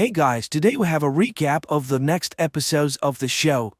Hey guys, today we have a recap of the next episodes of the show.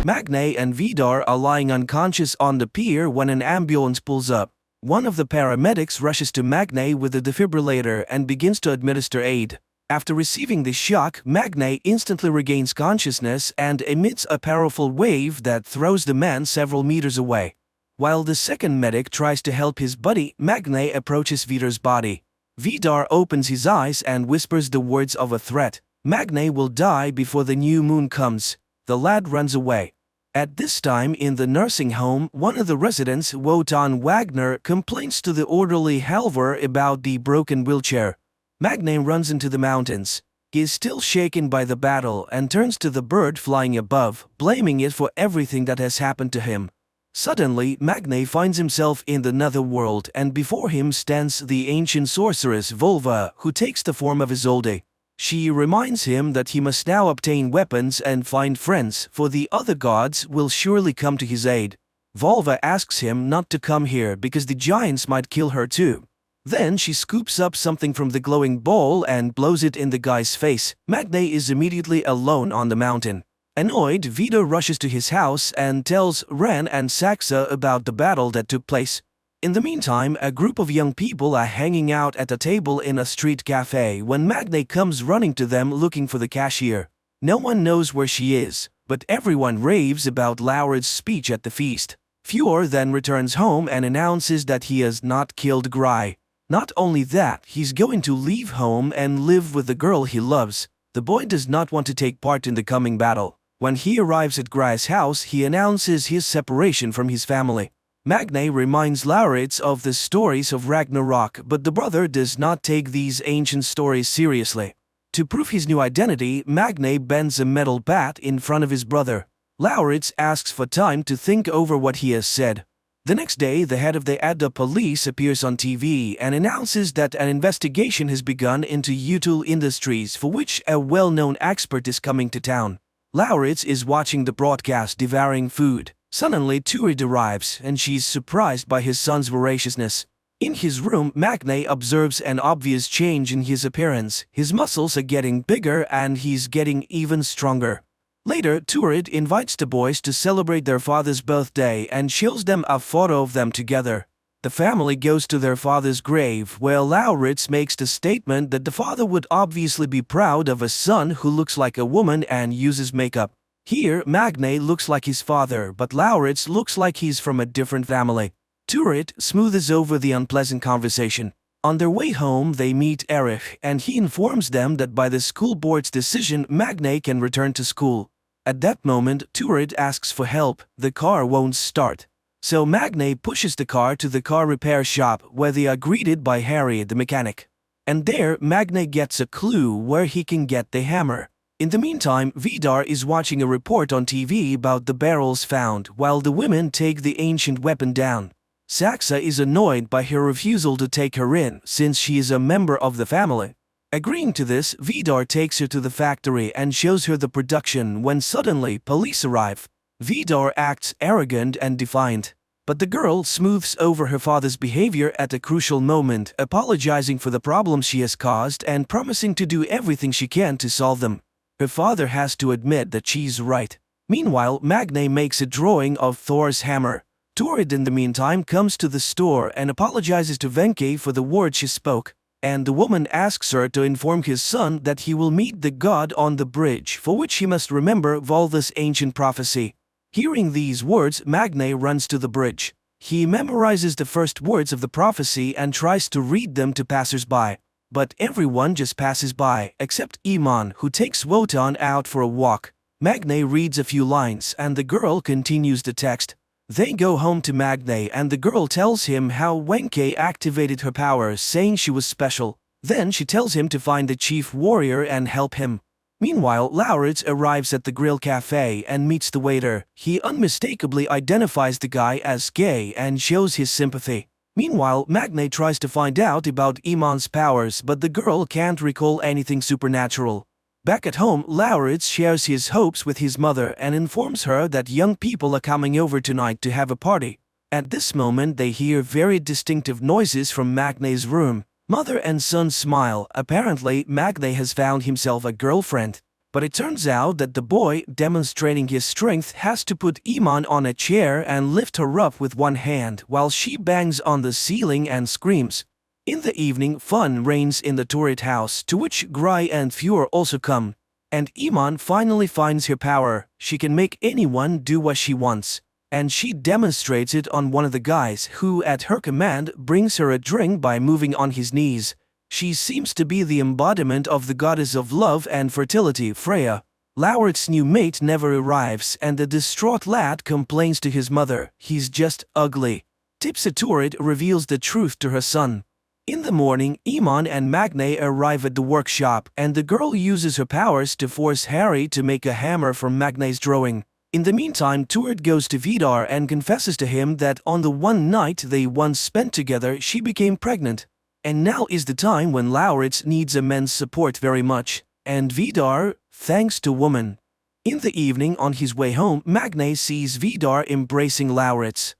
Magne and Vidar are lying unconscious on the pier when an ambulance pulls up. One of the paramedics rushes to Magne with a defibrillator and begins to administer aid. After receiving the shock, Magne instantly regains consciousness and emits a powerful wave that throws the man several meters away. While the second medic tries to help his buddy, Magne approaches Vidar's body. Vidar opens his eyes and whispers the words of a threat. Magne will die before the new moon comes. The lad runs away. At this time in the nursing home, one of the residents, Wotan Wagner, complains to the orderly Halvor about the broken wheelchair. Magne runs into the mountains. He is still shaken by the battle and turns to the bird flying above, blaming it for everything that has happened to him. Suddenly, Magne finds himself in the netherworld, and before him stands the ancient sorceress Volva, who takes the form of Isolde. She reminds him that he must now obtain weapons and find friends, for the other gods will surely come to his aid. Volva asks him not to come here because the giants might kill her too. Then she scoops up something from the glowing bowl and blows it in the guy's face. Magne is immediately alone on the mountain. Annoyed, Vidar rushes to his house and tells Ren and Saxa about the battle that took place. In the meantime, a group of young people are hanging out at a table in a street cafe when Magne comes running to them looking for the cashier. No one knows where she is, but everyone raves about Laurid's speech at the feast. Fjord then returns home and announces that he has not killed Gry. Not only that, he's going to leave home and live with the girl he loves. The boy does not want to take part in the coming battle. When he arrives at Gry's house, he announces his separation from his family. Magne reminds Lauritz of the stories of Ragnarok, but the brother does not take these ancient stories seriously. To prove his new identity, Magne bends a metal bat in front of his brother. Lauritz asks for time to think over what he has said. The next day, the head of the Adda police appears on TV and announces that an investigation has begun into Utul Industries, for which a well-known expert is coming to town. Lauritz is watching the broadcast devouring food. Suddenly, Turid arrives, and she's surprised by his son's voraciousness. In his room, Magne observes an obvious change in his appearance. His muscles are getting bigger and he's getting even stronger. Later, Turid invites the boys to celebrate their father's birthday and shows them a photo of them together. The family goes to their father's grave, where Lauritz makes the statement that the father would obviously be proud of a son who looks like a woman and uses makeup. Here, Magne looks like his father, but Lauritz looks like he's from a different family. Turid smoothes over the unpleasant conversation. On their way home, they meet Erich, and he informs them that by the school board's decision, Magne can return to school. At that moment, Turid asks for help. The car won't start. So Magne pushes the car to the car repair shop, where they are greeted by Harry, the mechanic. And there, Magne gets a clue where he can get the hammer. In the meantime, Vidar is watching a report on TV about the barrels found, while the women take the ancient weapon down. Saxa is annoyed by her refusal to take her in, since she is a member of the family. Agreeing to this, Vidar takes her to the factory and shows her the production when suddenly police arrive. Vidar acts arrogant and defiant. But the girl smooths over her father's behavior at a crucial moment, apologizing for the problems she has caused and promising to do everything she can to solve them. Her father has to admit that she's right. Meanwhile, Magne makes a drawing of Thor's hammer. Turid in the meantime comes to the store and apologizes to Venke for the words she spoke, and the woman asks her to inform his son that he will meet the god on the bridge, for which he must remember Volva's ancient prophecy. Hearing these words, Magne runs to the bridge. He memorizes the first words of the prophecy and tries to read them to passers-by. But everyone just passes by, except Iman, who takes Wotan out for a walk. Magne reads a few lines and the girl continues the text. They go home to Magne and the girl tells him how Wenke activated her powers, saying she was special. Then she tells him to find the chief warrior and help him. Meanwhile, Lauritz arrives at the grill cafe and meets the waiter. He unmistakably identifies the guy as gay and shows his sympathy. Meanwhile, Magne tries to find out about Iman's powers, but the girl can't recall anything supernatural. Back at home, Lauritz shares his hopes with his mother and informs her that young people are coming over tonight to have a party. At this moment they hear very distinctive noises from Magne's room. Mother and son smile. Apparently, Magne has found himself a girlfriend. But it turns out that the boy, demonstrating his strength, has to put Iman on a chair and lift her up with one hand while she bangs on the ceiling and screams. In the evening, fun reigns in the turret house, to which Grai and Fuhr also come. And Iman finally finds her power. She can make anyone do what she wants. And she demonstrates it on one of the guys who, at her command, brings her a drink by moving on his knees. She seems to be the embodiment of the goddess of love and fertility, Freya. Laurit's new mate never arrives, and the distraught lad complains to his mother. He's just ugly. Tipsa reveals the truth to her son. In the morning, Iman and Magne arrive at the workshop, and the girl uses her powers to force Harry to make a hammer from Magne's drawing. In the meantime, Turid goes to Vidar and confesses to him that on the one night they once spent together, she became pregnant. And now is the time when Lauritz needs a man's support very much. And Vidar, thanks to woman. In the evening, on his way home, Magne sees Vidar embracing Lauritz.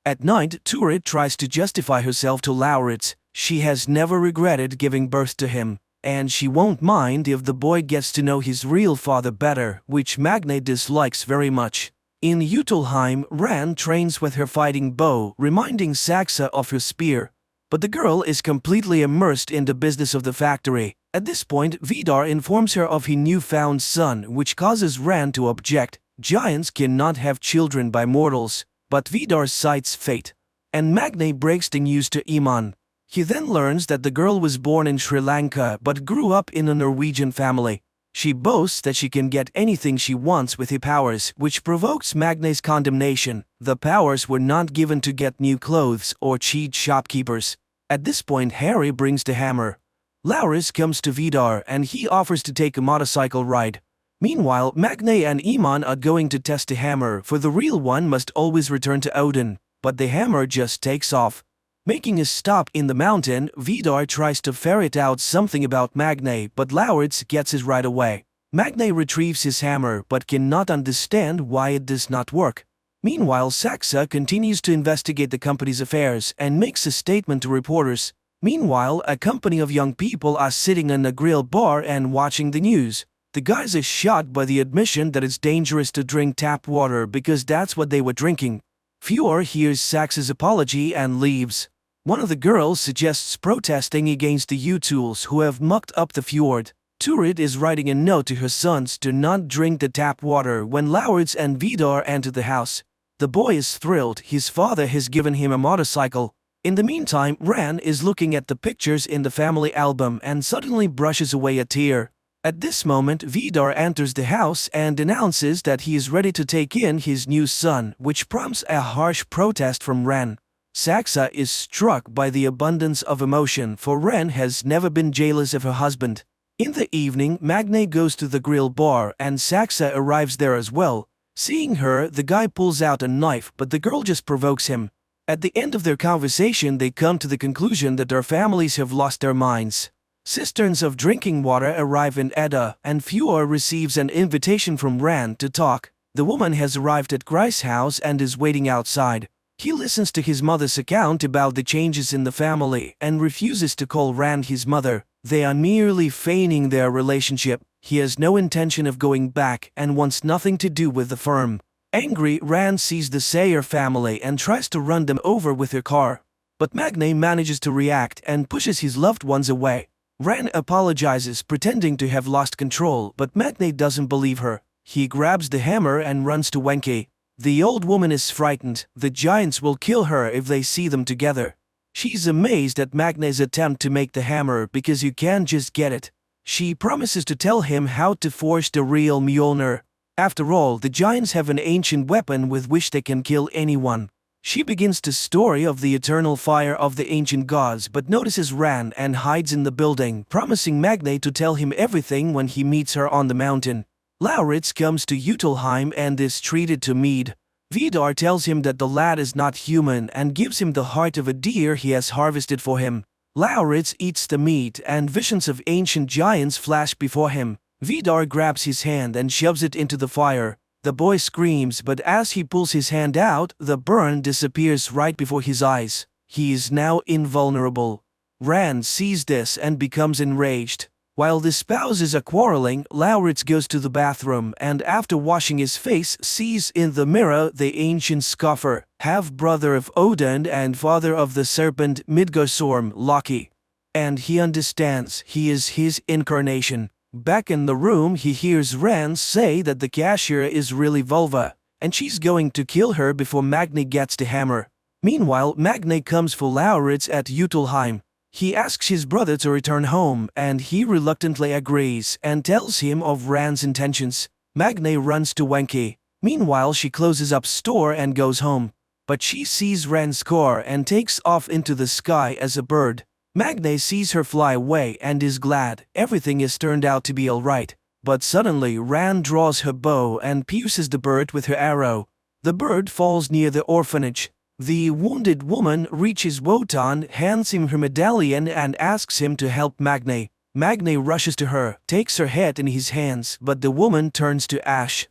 At night, Turid tries to justify herself to Lauritz. She has never regretted giving birth to him. And she won't mind if the boy gets to know his real father better, which Magne dislikes very much. In Utelheim, Ran trains with her fighting bow, reminding Saxa of her spear. But the girl is completely immersed in the business of the factory. At this point, Vidar informs her of his newfound son, which causes Ran to object. Giants cannot have children by mortals, but Vidar cites fate. And Magne breaks the news to Iman. He then learns that the girl was born in Sri Lanka but grew up in a Norwegian family. She boasts that she can get anything she wants with her powers, which provokes Magne's condemnation. The powers were not given to get new clothes or cheat shopkeepers. At this point, Harry brings the hammer. Lauritz comes to Vidar and he offers to take a motorcycle ride. Meanwhile, Magne and Iman are going to test the hammer, for the real one must always return to Odin. But the hammer just takes off. Making a stop in the mountain, Vidar tries to ferret out something about Magne, but Lauritz gets it right away. Magne retrieves his hammer but cannot understand why it does not work. Meanwhile, Saxa continues to investigate the company's affairs and makes a statement to reporters. Meanwhile, a company of young people are sitting in a grill bar and watching the news. The guys are shocked by the admission that it's dangerous to drink tap water because that's what they were drinking. Fuhr hears Saxa's apology and leaves. One of the girls suggests protesting against the Utuls who have mucked up the fjord. Turid is writing a note to her sons to not drink the tap water when Lauritz and Vidar enter the house. The boy is thrilled. His father has given him a motorcycle. In the meantime, Ran is looking at the pictures in the family album and suddenly brushes away a tear. At this moment, Vidar enters the house and announces that he is ready to take in his new son, which prompts a harsh protest from Ran. Saxa is struck by the abundance of emotion, for Ren has never been jealous of her husband. In the evening, Magne goes to the grill bar and Saxa arrives there as well. Seeing her, the guy pulls out a knife, but the girl just provokes him. At the end of their conversation, they come to the conclusion that their families have lost their minds. Cisterns of drinking water arrive in Edda, and Fuhr receives an invitation from Ran to talk. The woman has arrived at Gry's house and is waiting outside. He listens to his mother's account about the changes in the family and refuses to call Rand his mother. They are merely feigning their relationship. He has no intention of going back and wants nothing to do with the firm. Angry, Rand sees the Sayer family and tries to run them over with her car. But Magne manages to react and pushes his loved ones away. Rand apologizes, pretending to have lost control, but Magne doesn't believe her. He grabs the hammer and runs to Wenke. The old woman is frightened. The giants will kill her if they see them together. She's amazed at Magne's attempt to make the hammer because you can't just get it. She promises to tell him how to forge the real Mjolnir. After all, the giants have an ancient weapon with which they can kill anyone. She begins the story of the eternal fire of the ancient gods but notices Rand and hides in the building, promising Magne to tell him everything when he meets her on the mountain. Lauritz comes to Utelheim and is treated to mead. Vidar tells him that the lad is not human and gives him the heart of a deer he has harvested for him. Lauritz eats the meat and visions of ancient giants flash before him. Vidar grabs his hand and shoves it into the fire. The boy screams, but as he pulls his hand out, the burn disappears right before his eyes. He is now invulnerable. Rand sees this and becomes enraged. While the spouses are quarreling, Lauritz goes to the bathroom and after washing his face sees in the mirror the ancient scoffer, half-brother of Odin and father of the serpent Midgardsorm, Loki. And he understands he is his incarnation. Back in the room he hears Rand say that the cashier is really Vulva, and she's going to kill her before Magne gets the hammer. Meanwhile, Magne comes for Lauritz at Utelheim. He asks his brother to return home, and he reluctantly agrees and tells him of Rand's intentions. Magne runs to Wenki. Meanwhile, she closes up store and goes home. But she sees Rand's car and takes off into the sky as a bird. Magne sees her fly away and is glad everything has turned out to be alright. But suddenly Rand draws her bow and pierces the bird with her arrow. The bird falls near the orphanage. The wounded woman reaches Wotan, hands him her medallion and asks him to help Magne. Magne rushes to her, takes her head in his hands, but the woman turns to ash.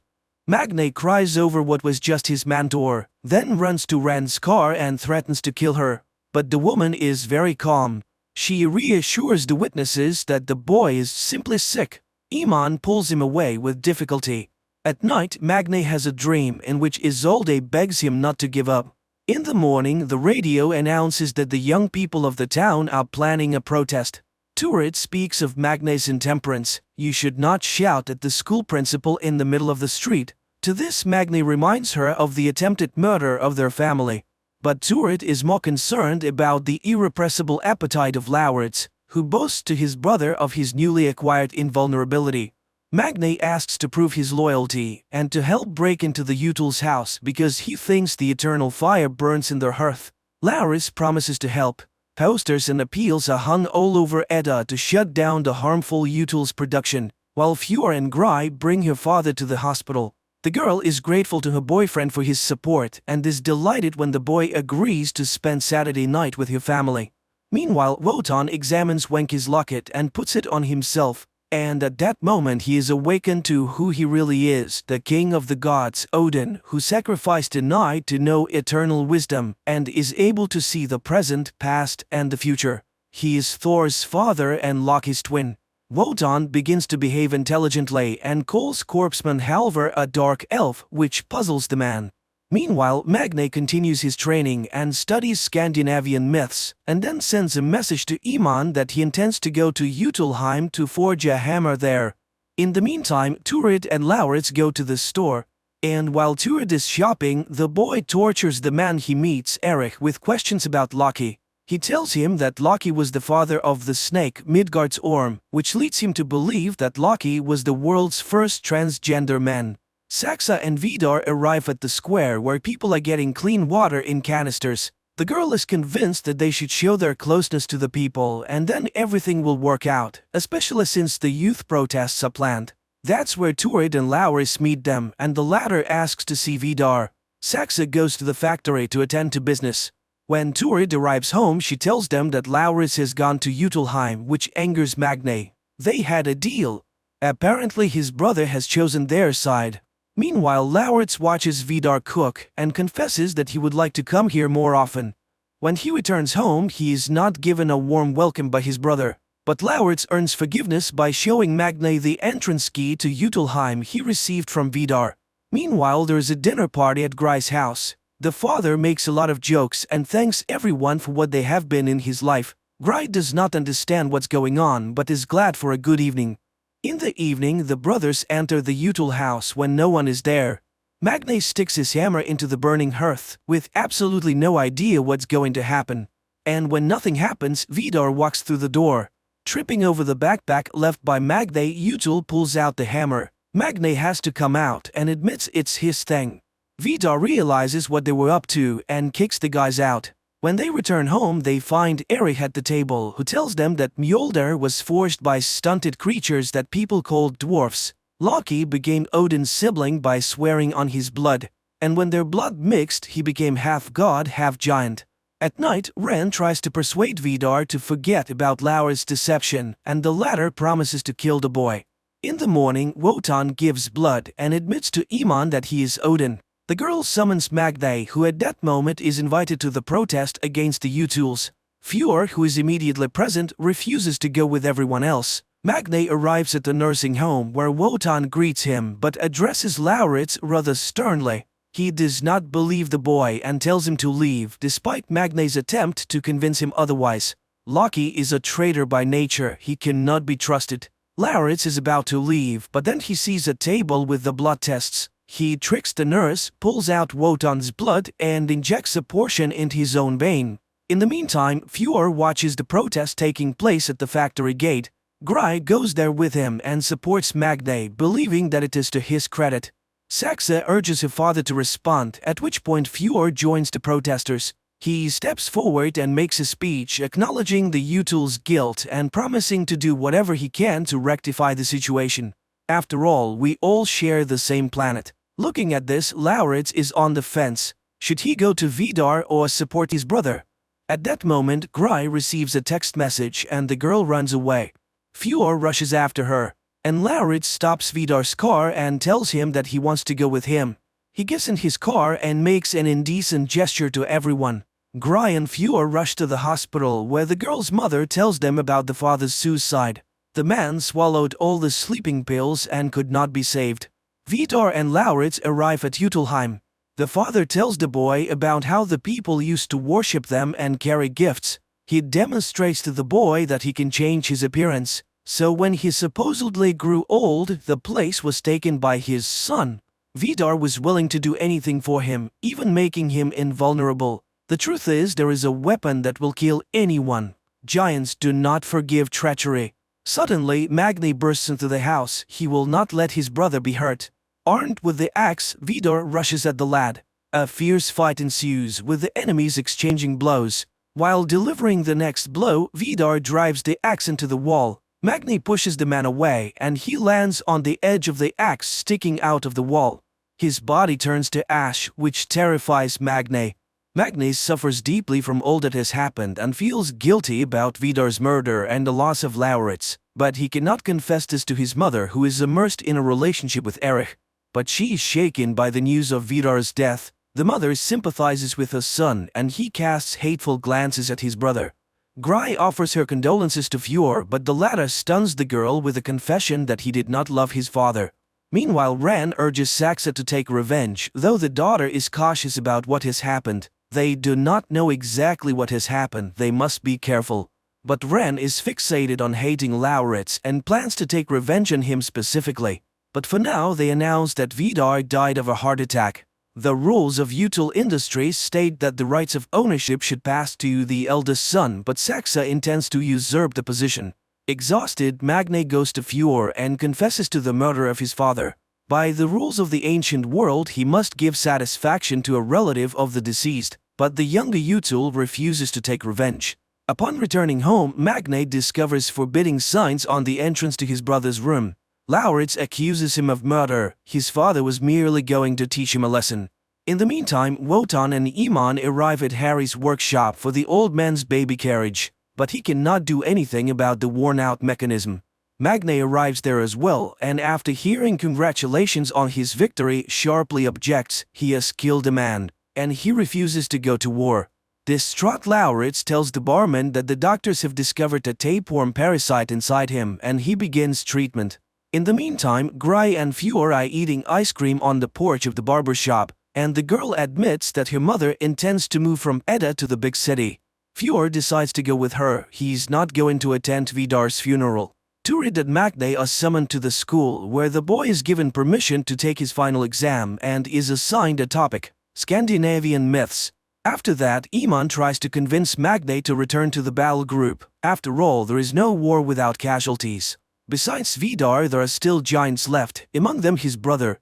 Magne cries over what was just his mentor, then runs to Rand's car and threatens to kill her. But the woman is very calm. She reassures the witnesses that the boy is simply sick. Iman pulls him away with difficulty. At night, Magne has a dream in which Isolde begs him not to give up. In the morning, the radio announces that the young people of the town are planning a protest. Turid speaks of Magne's intemperance. You should not shout at the school principal in the middle of the street. To this, Magne reminds her of the attempted murder of their family. But Turid is more concerned about the irrepressible appetite of Lauritz, who boasts to his brother of his newly acquired invulnerability. Magne asks to prove his loyalty and to help break into the Utel's house because he thinks the eternal fire burns in their hearth. Lauritz promises to help. Posters and appeals are hung all over Edda to shut down the harmful Utel's production, while Fjord and Gry bring her father to the hospital. The girl is grateful to her boyfriend for his support and is delighted when the boy agrees to spend Saturday night with her family. Meanwhile, Wotan examines Wenki's locket and puts it on himself, and at that moment he is awakened to who he really is, the king of the gods, Odin, who sacrificed a night to know eternal wisdom and is able to see the present, past, and the future. He is Thor's father and Loki's twin. Wotan begins to behave intelligently and calls corpseman Halvor a dark elf, which puzzles the man. Meanwhile, Magne continues his training and studies Scandinavian myths, and then sends a message to Iman that he intends to go to Utelheim to forge a hammer there. In the meantime, Turid and Lauritz go to the store, and while Turid is shopping, the boy tortures the man he meets, Erich, with questions about Loki. He tells him that Loki was the father of the snake Midgardsorm, which leads him to believe that Loki was the world's first transgender man. Saxa and Vidar arrive at the square where people are getting clean water in canisters. The girl is convinced that they should show their closeness to the people and then everything will work out, especially since the youth protests are planned. That's where Turid and Lauritz meet them and the latter asks to see Vidar. Saxa goes to the factory to attend to business. When Turid arrives home, she tells them that Lauritz has gone to Utelheim, which angers Magne. They had a deal. Apparently his brother has chosen their side. Meanwhile, Lauritz watches Vidar cook and confesses that he would like to come here more often. When he returns home, he is not given a warm welcome by his brother. But Lauritz earns forgiveness by showing Magne the entrance key to Utelheim he received from Vidar. Meanwhile, there is a dinner party at Gry's house. The father makes a lot of jokes and thanks everyone for what they have been in his life. Gry does not understand what's going on but is glad for a good evening. In the evening, the brothers enter the Utel house when no one is there. Magne sticks his hammer into the burning hearth, with absolutely no idea what's going to happen. And when nothing happens, Vidar walks through the door. Tripping over the backpack left by Magne, Utel pulls out the hammer. Magne has to come out and admits it's his thing. Vidar realizes what they were up to and kicks the guys out. When they return home, they find Erich at the table, who tells them that Mjolnir was forged by stunted creatures that people called dwarfs. Loki became Odin's sibling by swearing on his blood, and when their blood mixed, he became half god, half giant. At night, Ren tries to persuade Vidar to forget about Laur's deception, and the latter promises to kill the boy. In the morning, Wotan gives blood and admits to Iman that he is Odin. The girl summons Magne, who at that moment is invited to the protest against the Utuls. Fjord, who is immediately present, refuses to go with everyone else. Magne arrives at the nursing home where Wotan greets him but addresses Lauritz rather sternly. He does not believe the boy and tells him to leave, despite Magne's attempt to convince him otherwise. Loki is a traitor by nature, he cannot be trusted. Lauritz is about to leave, but then he sees a table with the blood tests. He tricks the nurse, pulls out Wotan's blood, and injects a portion into his own vein. In the meantime, Fjord watches the protest taking place at the factory gate. Gry goes there with him and supports Magne, believing that it is to his credit. Saxa urges her father to respond, at which point Fjord joins the protesters. He steps forward and makes a speech acknowledging the Utul's guilt and promising to do whatever he can to rectify the situation. After all, we all share the same planet. Looking at this, Lauritz is on the fence. Should he go to Vidar or support his brother? At that moment, Gry receives a text message and the girl runs away. Fjord rushes after her, and Lauritz stops Vidar's car and tells him that he wants to go with him. He gets in his car and makes an indecent gesture to everyone. Gry and Fjord rush to the hospital where the girl's mother tells them about the father's suicide. The man swallowed all the sleeping pills and could not be saved. Vidar and Lauritz arrive at Utelheim. The father tells the boy about how the people used to worship them and carry gifts. He demonstrates to the boy that he can change his appearance. So when he supposedly grew old, the place was taken by his son. Vidar was willing to do anything for him, even making him invulnerable. The truth is, there is a weapon that will kill anyone. Giants do not forgive treachery. Suddenly, Magne bursts into the house. He will not let his brother be hurt. Armed with the axe, Vidar rushes at the lad. A fierce fight ensues, with the enemies exchanging blows. While delivering the next blow, Vidar drives the axe into the wall. Magne pushes the man away, and he lands on the edge of the axe sticking out of the wall. His body turns to ash, which terrifies Magne. Magne suffers deeply from all that has happened and feels guilty about Vidar's murder and the loss of Lauritz, but he cannot confess this to his mother, who is immersed in a relationship with Erich. But she is shaken by the news of Vidar's death. The mother sympathizes with her son and he casts hateful glances at his brother. Gry offers her condolences to Fjord, but the latter stuns the girl with a confession that he did not love his father. Meanwhile, Ran urges Saxa to take revenge, though the daughter is cautious about what has happened. They do not know exactly what has happened, they must be careful. But Ran is fixated on hating Lauritz and plans to take revenge on him specifically. But for now, they announce that Vidar died of a heart attack. The rules of Utul Industries state that the rights of ownership should pass to the eldest son, but Saxa intends to usurp the position. Exhausted, Magne goes to Fjord and confesses to the murder of his father. By the rules of the ancient world, he must give satisfaction to a relative of the deceased, but the younger Utul refuses to take revenge. Upon returning home, Magne discovers forbidding signs on the entrance to his brother's room. Lauritz accuses him of murder. His father was merely going to teach him a lesson. In the meantime, Wotan and Iman arrive at Harry's workshop for the old man's baby carriage, but he cannot do anything about the worn-out mechanism. Magne arrives there as well, and after hearing congratulations on his victory, sharply objects. He has killed a man, and he refuses to go to war. Distraught Lauritz tells the barman that the doctors have discovered a tapeworm parasite inside him, and he begins treatment. In the meantime, Gry and Fjord are eating ice cream on the porch of the barber shop, and the girl admits that her mother intends to move from Edda to the big city. Fjord decides to go with her. He's not going to attend Vidar's funeral. Turid and Magne are summoned to the school, where the boy is given permission to take his final exam and is assigned a topic: Scandinavian myths. After that, Iman tries to convince Magne to return to the battle group. After all, there is no war without casualties. Besides Vidar, there are still giants left, among them his brother.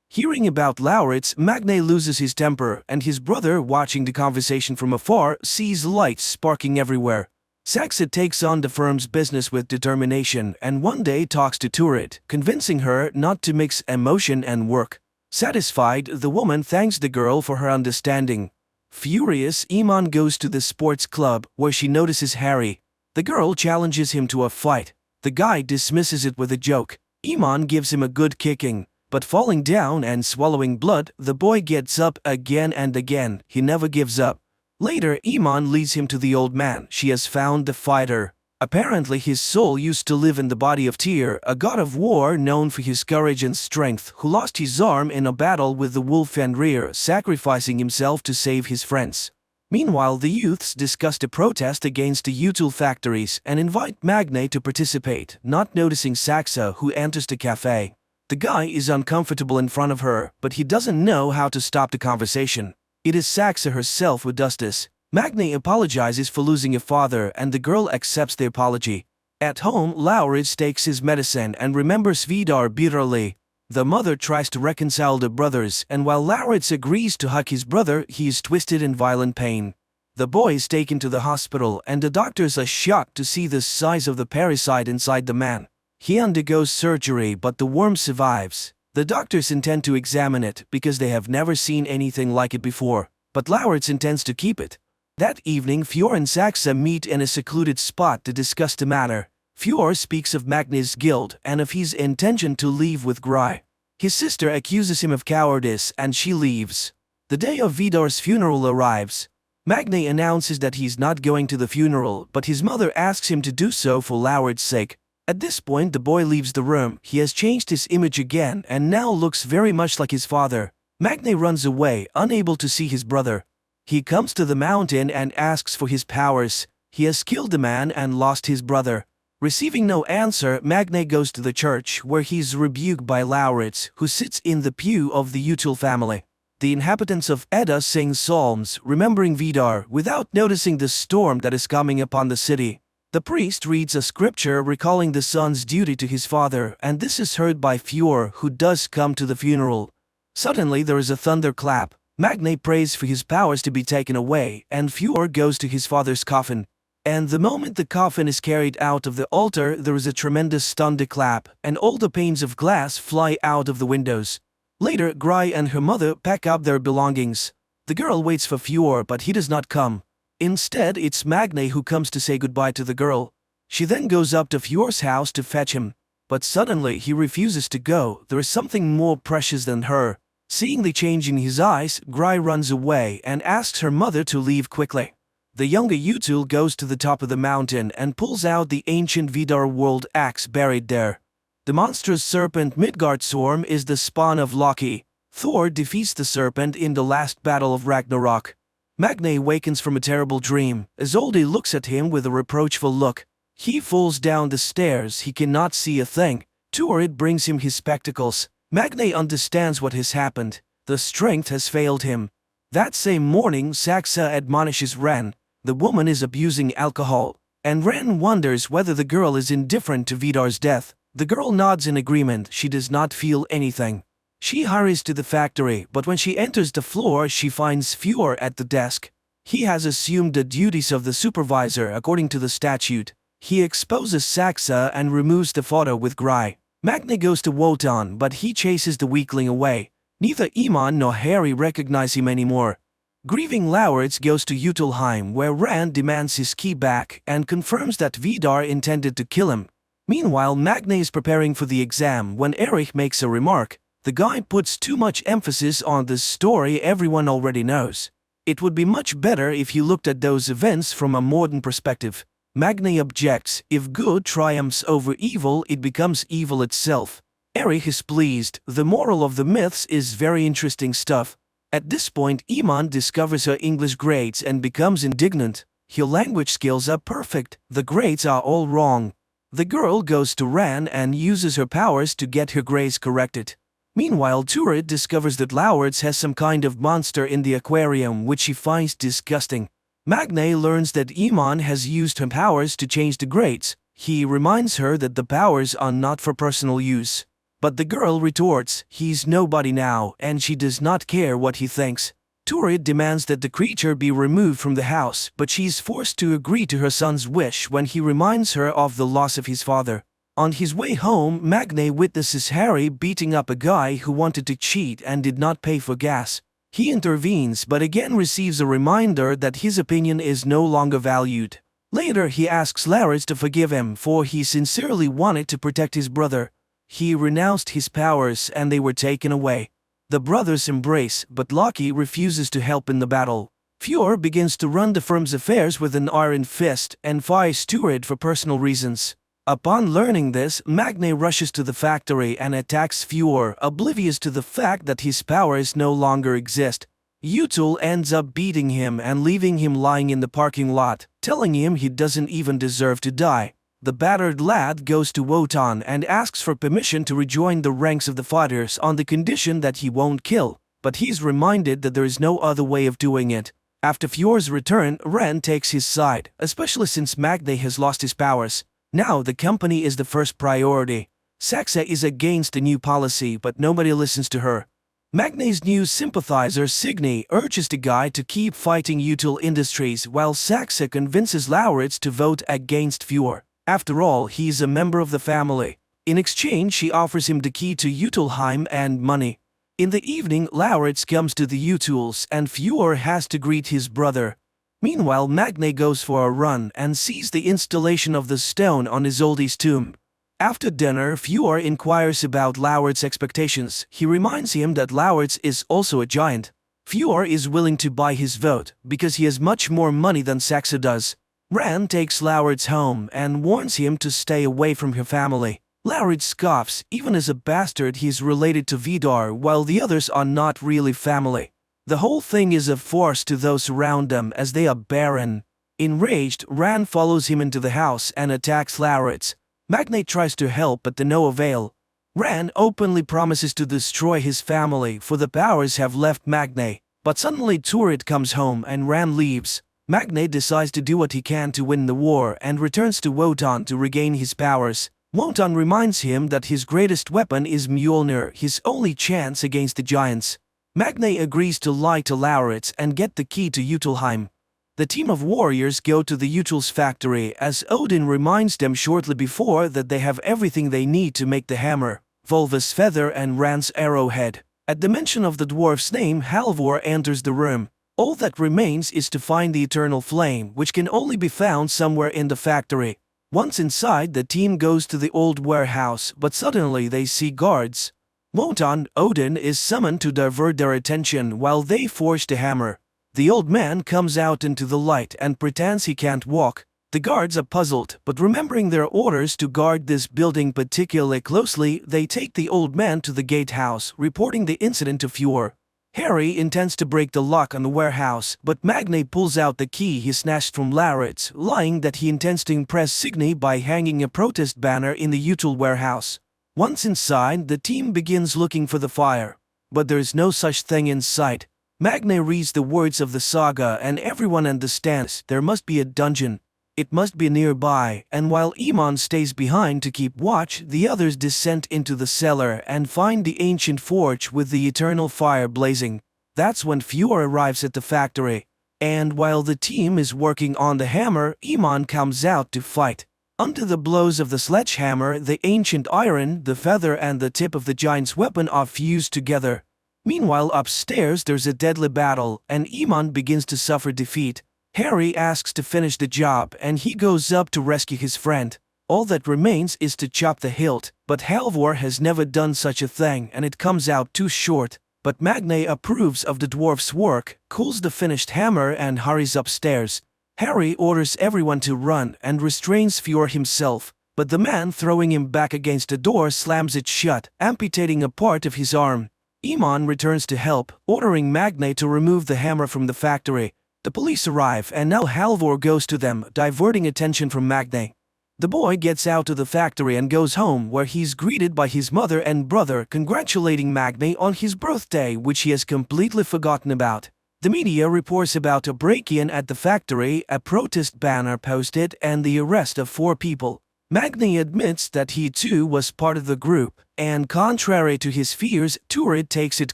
Hearing about Lauritz, Magne loses his temper, and his brother, watching the conversation from afar, sees lights sparking everywhere. Saxa takes on the firm's business with determination and one day talks to Turid, convincing her not to mix emotion and work. Satisfied, the woman thanks the girl for her understanding. Furious, Iman goes to the sports club, where she notices Harry. The girl challenges him to a fight. The guy dismisses it with a joke. Iman gives him a good kicking, but falling down and swallowing blood, the boy gets up again and again. He never gives up. Later, Iman leads him to the old man. She has found the fighter. Apparently his soul used to live in the body of Tyr, a god of war known for his courage and strength, who lost his arm in a battle with the wolf Fenrir, sacrificing himself to save his friends. Meanwhile, the youths discuss a protest against the util factories and invite Magne to participate, not noticing Saxa, who enters the cafe. The guy is uncomfortable in front of her, but he doesn't know how to stop the conversation. It is Saxa herself who does this. Magne apologizes for losing a father and the girl accepts the apology. At home, Lauritz takes his medicine and remembers Vidar bitterly. The mother tries to reconcile the brothers, and while Lauritz agrees to hug his brother, he is twisted in violent pain. The boy is taken to the hospital and the doctors are shocked to see the size of the parasite inside the man. He undergoes surgery but the worm survives. The doctors intend to examine it because they have never seen anything like it before, but Lauritz intends to keep it. That evening, Fjord and Saxa meet in a secluded spot to discuss the matter. Fjord speaks of Magne's guilt and of his intention to leave with Gry. His sister accuses him of cowardice and she leaves. The day of Vidar's funeral arrives. Magne announces that he's not going to the funeral, but his mother asks him to do so for Lauritz's sake. At this point, the boy leaves the room. He has changed his image again and now looks very much like his father. Magne runs away, unable to see his brother. He comes to the mountain and asks for his powers. He has killed the man and lost his brother. Receiving no answer, Magne goes to the church, where he is rebuked by Lauritz, who sits in the pew of the Util family. The inhabitants of Edda sing psalms, remembering Vidar, without noticing the storm that is coming upon the city. The priest reads a scripture recalling the son's duty to his father, and this is heard by Fjord, who does come to the funeral. Suddenly there is a thunderclap. Magne prays for his powers to be taken away, and Fjord goes to his father's coffin. And the moment the coffin is carried out of the altar, there is a tremendous thunderclap, and all the panes of glass fly out of the windows. Later, Gry and her mother pack up their belongings. The girl waits for Fjord, but he does not come. Instead, it's Magne who comes to say goodbye to the girl. She then goes up to Fjord's house to fetch him. But suddenly he refuses to go. There is something more precious than her. Seeing the change in his eyes, Gry runs away and asks her mother to leave quickly. The younger Util goes to the top of the mountain and pulls out the ancient Vidar world axe buried there. The monstrous serpent Midgardsorm is the spawn of Loki. Thor defeats the serpent in the last battle of Ragnarok. Magne wakens from a terrible dream. Isolde looks at him with a reproachful look. He falls down the stairs. He cannot see a thing. Turid brings him his spectacles. Magne understands what has happened. The strength has failed him. That same morning, Saxa admonishes Ren. The woman is abusing alcohol, and Ren wonders whether the girl is indifferent to Vidar's death. The girl nods in agreement. She does not feel anything. She hurries to the factory, but when she enters the floor, she finds Fjord at the desk. He has assumed the duties of the supervisor according to the statute. He exposes Saxa and removes the photo with Gry. Magne goes to Wotan, but he chases the weakling away. Neither Iman nor Harry recognize him anymore. Grieving Lauritz goes to Utilheim, where Rand demands his key back and confirms that Vidar intended to kill him. Meanwhile, Magne is preparing for the exam when Erich makes a remark. The guy puts too much emphasis on this story everyone already knows. It would be much better if you looked at those events from a modern perspective. Magne objects. If good triumphs over evil, it becomes evil itself. Erich is pleased. The moral of the myths is very interesting stuff. At this point, Iman discovers her English grades and becomes indignant. Her language skills are perfect. The grades are all wrong. The girl goes to Ran and uses her powers to get her grades corrected. Meanwhile, Turid discovers that Lauritz has some kind of monster in the aquarium which she finds disgusting. Magne learns that Iman has used her powers to change the grades. He reminds her that the powers are not for personal use. But the girl retorts, he's nobody now, and she does not care what he thinks. Turid demands that the creature be removed from the house, but she's forced to agree to her son's wish when he reminds her of the loss of his father. On his way home, Magne witnesses Harry beating up a guy who wanted to cheat and did not pay for gas. He intervenes but again receives a reminder that his opinion is no longer valued. Later he asks Lauritz to forgive him for he sincerely wanted to protect his brother. he renounced his powers and they were taken away. The brothers embrace, but Loki refuses to help in the battle. Fjord begins to run the firm's affairs with an iron fist and fires Turid for personal reasons. Upon learning this, Magne rushes to the factory and attacks Fjord, oblivious to the fact that his powers no longer exist. Utul ends up beating him and leaving him lying in the parking lot, telling him he doesn't even deserve to die. The battered lad goes to Wotan and asks for permission to rejoin the ranks of the fighters on the condition that he won't kill, but he's reminded that there is no other way of doing it. After Fjord's return, Ran takes his side, especially since Magne has lost his powers. Now the company is the first priority. Saxa is against the new policy, but nobody listens to her. Magne's new sympathizer Signy urges the guy to keep fighting Util Industries while Saxa convinces Lauritz to vote against Fjord. After all, he's a member of the family. In exchange, she offers him the key to Utilheim and money. In the evening, Lauritz comes to the Utils and Fjord has to greet his brother. Meanwhile, Magne goes for a run and sees the installation of the stone on Isolde's tomb. After dinner, Fjord inquires about Lauritz's expectations. He reminds him that Lauritz is also a giant. Fjord is willing to buy his vote, because he has much more money than Saxa does. Ran takes Lauritz home and warns him to stay away from her family. Lauritz scoffs. Even as a bastard, he is related to Vidar, while the others are not really family. The whole thing is a farce to those around them, as they are barren. Enraged, Ran follows him into the house and attacks Lauritz. Magne tries to help, but to no avail. Ran openly promises to destroy his family, for the powers have left Magne. But suddenly Turid comes home and Ran leaves. Magne decides to do what he can to win the war and returns to Wotan to regain his powers. Wotan reminds him that his greatest weapon is Mjolnir, his only chance against the giants. Magne agrees to lie to Lauritz and get the key to Utilheim. The team of warriors go to the Util's factory as Odin reminds them shortly before that they have everything they need to make the hammer, Volva's feather and Ran's arrowhead. At the mention of the dwarf's name, Halvor enters the room. All that remains is to find the eternal flame, which can only be found somewhere in the factory. Once inside, the team goes to the old warehouse, but suddenly they see guards. Wotan, Odin, is summoned to divert their attention while they forge the hammer. The old man comes out into the light and pretends he can't walk. The guards are puzzled, but remembering their orders to guard this building particularly closely, they take the old man to the gatehouse, reporting the incident to Fjord. Harry intends to break the lock on the warehouse, but Magne pulls out the key he snatched from Lauritz, lying that he intends to impress Signy by hanging a protest banner in the Util warehouse. Once inside, the team begins looking for the fire. But there is no such thing in sight. Magne reads the words of the saga and everyone understands there must be a dungeon. It must be nearby, and while Iman stays behind to keep watch, the others descend into the cellar and find the ancient forge with the eternal fire blazing. That's when Fjord arrives at the factory. And while the team is working on the hammer, Iman comes out to fight. Under the blows of the sledgehammer, the ancient iron, the feather and the tip of the giant's weapon are fused together. Meanwhile, upstairs there's a deadly battle, and Iman begins to suffer defeat. Harry asks to finish the job, and he goes up to rescue his friend. All that remains is to chop the hilt, but Halvor has never done such a thing and it comes out too short. But Magne approves of the dwarf's work, cools the finished hammer and hurries upstairs. Harry orders everyone to run and restrains Fjord himself, but the man throwing him back against the door slams it shut, amputating a part of his arm. Iman returns to help, ordering Magne to remove the hammer from the factory. The police arrive and now Halvor goes to them, diverting attention from Magne. The boy gets out of the factory and goes home, where he's greeted by his mother and brother congratulating Magne on his birthday, which he has completely forgotten about. The media reports about a break-in at the factory, a protest banner posted, and the arrest of 4 people. Magne admits that he too was part of the group, and contrary to his fears, Turid takes it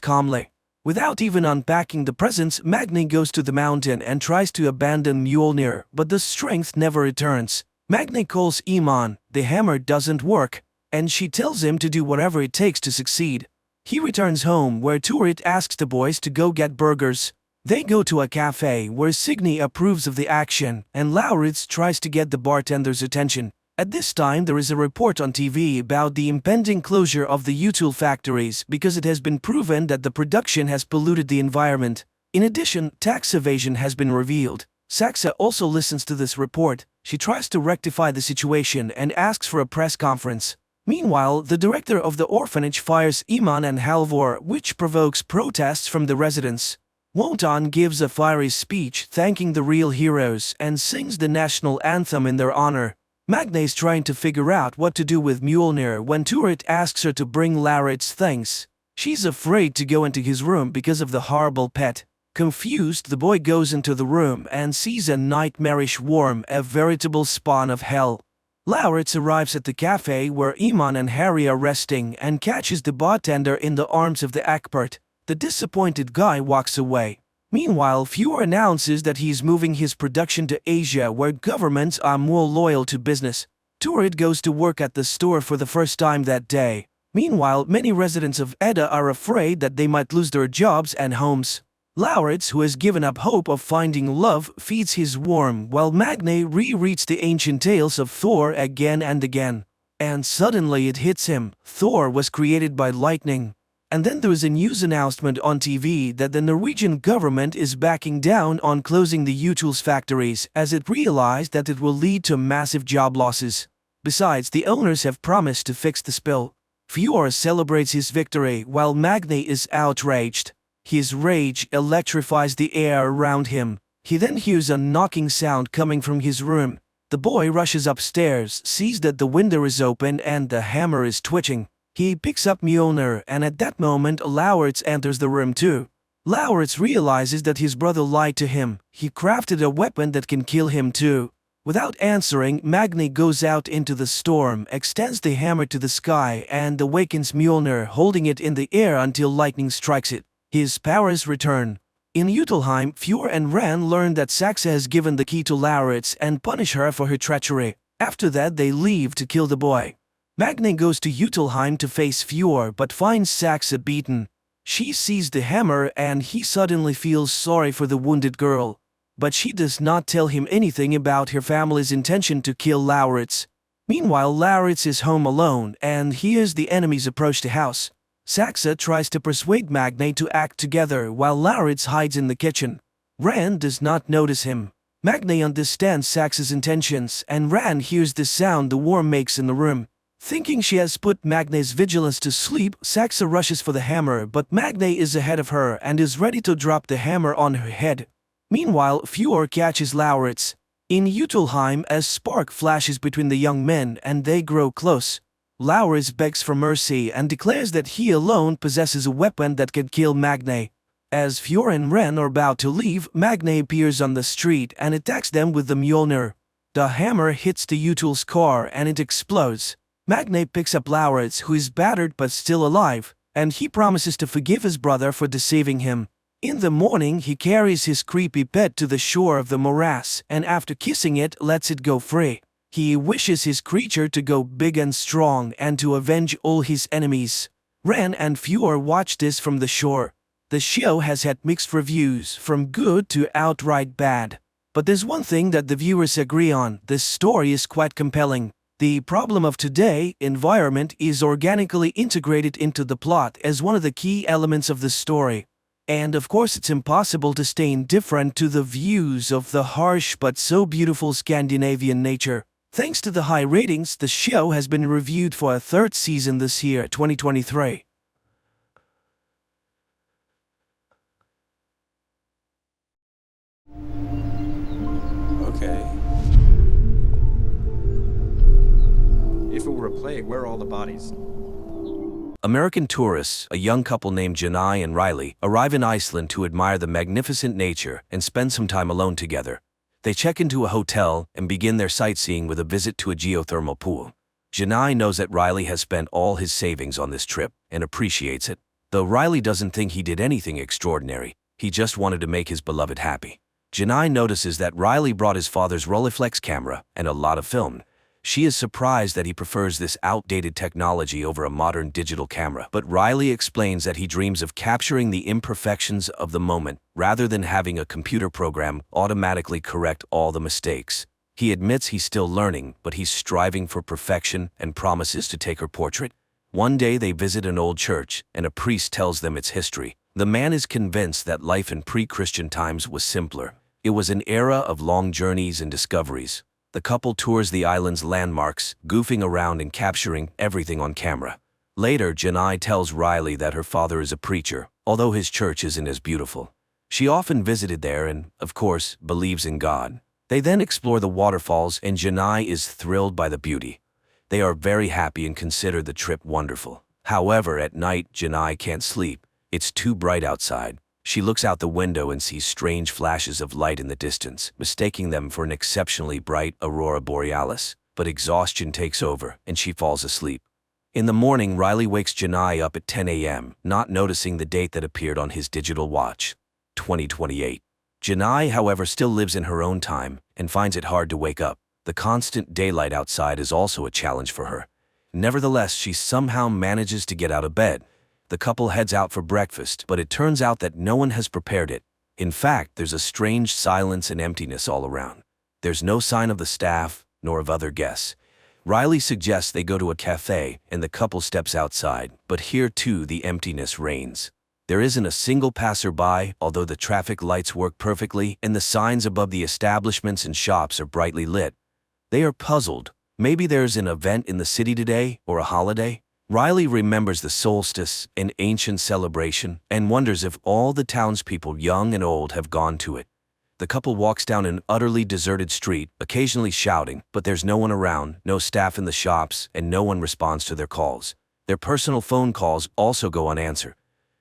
calmly. Without even unpacking the presents, Magne goes to the mountain and tries to abandon Mjolnir, but the strength never returns. Magne calls Iman, the hammer doesn't work, and she tells him to do whatever it takes to succeed. He returns home, where Turid asks the boys to go get burgers. They go to a cafe where Signy approves of the action, and Lauritz tries to get the bartender's attention. At this time, there is a report on TV about the impending closure of the util factories because it has been proven that the production has polluted the environment. In addition, tax evasion has been revealed. Saxa also listens to this report. She tries to rectify the situation and asks for a press conference. Meanwhile, the director of the orphanage fires Iman and Halvor, which provokes protests from the residents. Wonton gives a fiery speech thanking the real heroes and sings the national anthem in their honor. Magne is trying to figure out what to do with Mjolnir when Turit asks her to bring Laurit's things. She's afraid to go into his room because of the horrible pet. Confused, the boy goes into the room and sees a nightmarish worm, a veritable spawn of hell. Lauritz arrives at the cafe where Iman and Harry are resting and catches the bartender in the arms of the expert. The disappointed guy walks away. Meanwhile, Fjord announces that he is moving his production to Asia where governments are more loyal to business. Turid goes to work at the store for the first time that day. Meanwhile, many residents of Edda are afraid that they might lose their jobs and homes. Lauritz, who has given up hope of finding love, feeds his worm while Magne rereads the ancient tales of Thor again and again. And suddenly it hits him. Thor was created by lightning. And then there is a news announcement on TV that the Norwegian government is backing down on closing the utils factories as it realized that it will lead to massive job losses. Besides, the owners have promised to fix the spill. Fjord celebrates his victory while Magne is outraged. His rage electrifies the air around him. He then hears a knocking sound coming from his room. The boy rushes upstairs, sees that the window is open and the hammer is twitching. He picks up Mjolnir, and at that moment Lauritz enters the room too. Lauritz realizes that his brother lied to him. He crafted a weapon that can kill him too. Without answering, Magne goes out into the storm, extends the hammer to the sky, and awakens Mjolnir, holding it in the air until lightning strikes it. His powers return. In Utilheim, Fjord and Ran learn that Saxa has given the key to Lauritz and punish her for her treachery. After that, they leave to kill the boy. Magne goes to Utilheim to face Fjord but finds Saxa beaten. She sees the hammer and he suddenly feels sorry for the wounded girl. But she does not tell him anything about her family's intention to kill Lauritz. Meanwhile, Lauritz is home alone and hears the enemies approach the house. Saxa tries to persuade Magne to act together while Lauritz hides in the kitchen. Ran does not notice him. Magne understands Saxa's intentions and Ran hears the sound the worm makes in the room. Thinking she has put Magne's vigilance to sleep, Saxa rushes for the hammer, but Magne is ahead of her and is ready to drop the hammer on her head. Meanwhile, Fjord catches Lauritz. In Utilheim, a spark flashes between the young men and they grow close. Lauritz begs for mercy and declares that he alone possesses a weapon that can kill Magne. As Fjord and Ren are about to leave, Magne appears on the street and attacks them with the Mjolnir. The hammer hits the Util's car and it explodes. Magne picks up Lauritz, who is battered but still alive, and he promises to forgive his brother for deceiving him. In the morning, he carries his creepy pet to the shore of the morass and after kissing it, lets it go free. He wishes his creature to go big and strong and to avenge all his enemies. Ren and Fjord watch this from the shore. The show has had mixed reviews, from good to outright bad. But there's one thing that the viewers agree on: this story is quite compelling. The problem of today, environment, is organically integrated into the plot as one of the key elements of the story. And of course it's impossible to stay indifferent to the views of the harsh but so beautiful Scandinavian nature. Thanks to the high ratings, the show has been reviewed for a third season this year, 2023. Okay. If it were a plague, where are all the bodies? American tourists, a young couple named Janai and Riley, arrive in Iceland to admire the magnificent nature and spend some time alone together. They check into a hotel and begin their sightseeing with a visit to a geothermal pool. Janai knows that Riley has spent all his savings on this trip and appreciates it. Though Riley doesn't think he did anything extraordinary, he just wanted to make his beloved happy. Janai notices that Riley brought his father's Rolleiflex camera and a lot of film. She is surprised that he prefers this outdated technology over a modern digital camera, but Riley explains that he dreams of capturing the imperfections of the moment rather than having a computer program automatically correct all the mistakes. He admits he's still learning, but he's striving for perfection and promises to take her portrait. One day they visit an old church, and a priest tells them its history. The man is convinced that life in pre-Christian times was simpler. It was an era of long journeys and discoveries. The couple tours the island's landmarks, goofing around and capturing everything on camera. Later, Janai tells Riley that her father is a preacher, although his church isn't as beautiful. She often visited there and, of course, believes in God. They then explore the waterfalls, and Janai is thrilled by the beauty. They are very happy and consider the trip wonderful. However, at night, Janai can't sleep. It's too bright outside. She looks out the window and sees strange flashes of light in the distance, mistaking them for an exceptionally bright aurora borealis. But exhaustion takes over, and she falls asleep. In the morning, Riley wakes Janai up at 10 a.m., not noticing the date that appeared on his digital watch, 2028. Janai, however, still lives in her own time and finds it hard to wake up. The constant daylight outside is also a challenge for her. Nevertheless, she somehow manages to get out of bed. The couple heads out for breakfast, but it turns out that no one has prepared it. In fact, there's a strange silence and emptiness all around. There's no sign of the staff, nor of other guests. Riley suggests they go to a cafe, and the couple steps outside, but here too the emptiness reigns. There isn't a single passerby, although the traffic lights work perfectly, and the signs above the establishments and shops are brightly lit. They are puzzled. Maybe there's an event in the city today, or a holiday? Riley remembers the solstice, an ancient celebration, and wonders if all the townspeople, young and old, have gone to it. The couple walks down an utterly deserted street, occasionally shouting, but there's no one around, no staff in the shops, and no one responds to their calls. Their personal phone calls also go unanswered.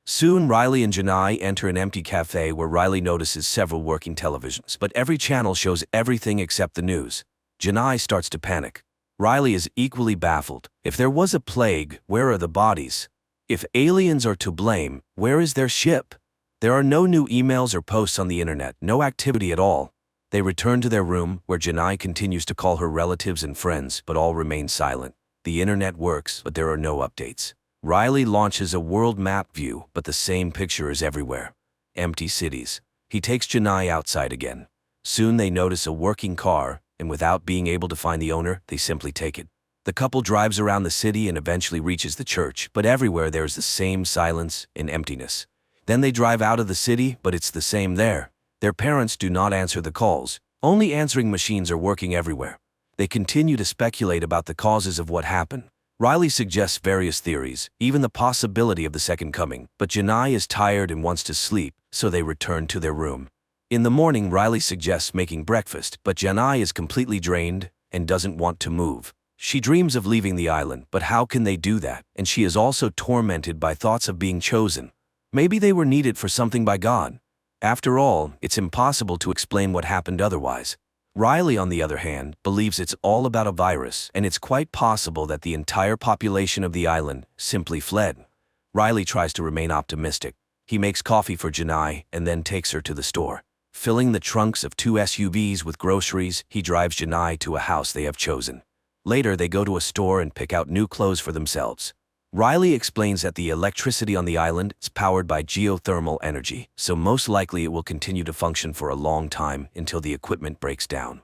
Soon, Riley and Janai enter an empty cafe where Riley notices several working televisions, but every channel shows everything except the news. Janai starts to panic. Riley is equally baffled. If there was a plague, where are the bodies? If aliens are to blame, where is their ship? There are no new emails or posts on the internet, no activity at all. They return to their room, where Janai continues to call her relatives and friends, but all remain silent. The internet works, but there are no updates. Riley launches a world map view, but the same picture is everywhere. Empty cities. He takes Janai outside again. Soon they notice a working car, and without being able to find the owner, they simply take it. The couple drives around the city and eventually reaches the church, but everywhere there is the same silence and emptiness. Then they drive out of the city, but it's the same there. Their parents do not answer the calls. Only answering machines are working everywhere. They continue to speculate about the causes of what happened. Riley suggests various theories, even the possibility of the second coming, but Janai is tired and wants to sleep, so they return to their room. In the morning, Riley suggests making breakfast, but Janai is completely drained and doesn't want to move. She dreams of leaving the island, but how can they do that? And she is also tormented by thoughts of being chosen. Maybe they were needed for something by God. After all, it's impossible to explain what happened otherwise. Riley, on the other hand, believes it's all about a virus, and it's quite possible that the entire population of the island simply fled. Riley tries to remain optimistic. He makes coffee for Janai and then takes her to the store. Filling the trunks of 2 SUVs with groceries, he drives Janai to a house they have chosen. Later, they go to a store and pick out new clothes for themselves. Riley explains that the electricity on the island is powered by geothermal energy, so most likely it will continue to function for a long time until the equipment breaks down.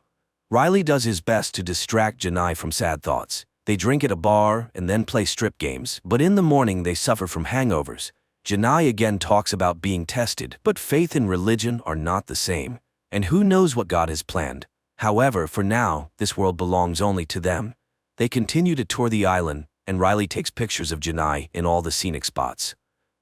Riley does his best to distract Janai from sad thoughts. They drink at a bar and then play strip games, but in the morning they suffer from hangovers. Janai again talks about being tested, but faith and religion are not the same, and who knows what God has planned. However, for now, this world belongs only to them. They continue to tour the island, and Riley takes pictures of Janai in all the scenic spots.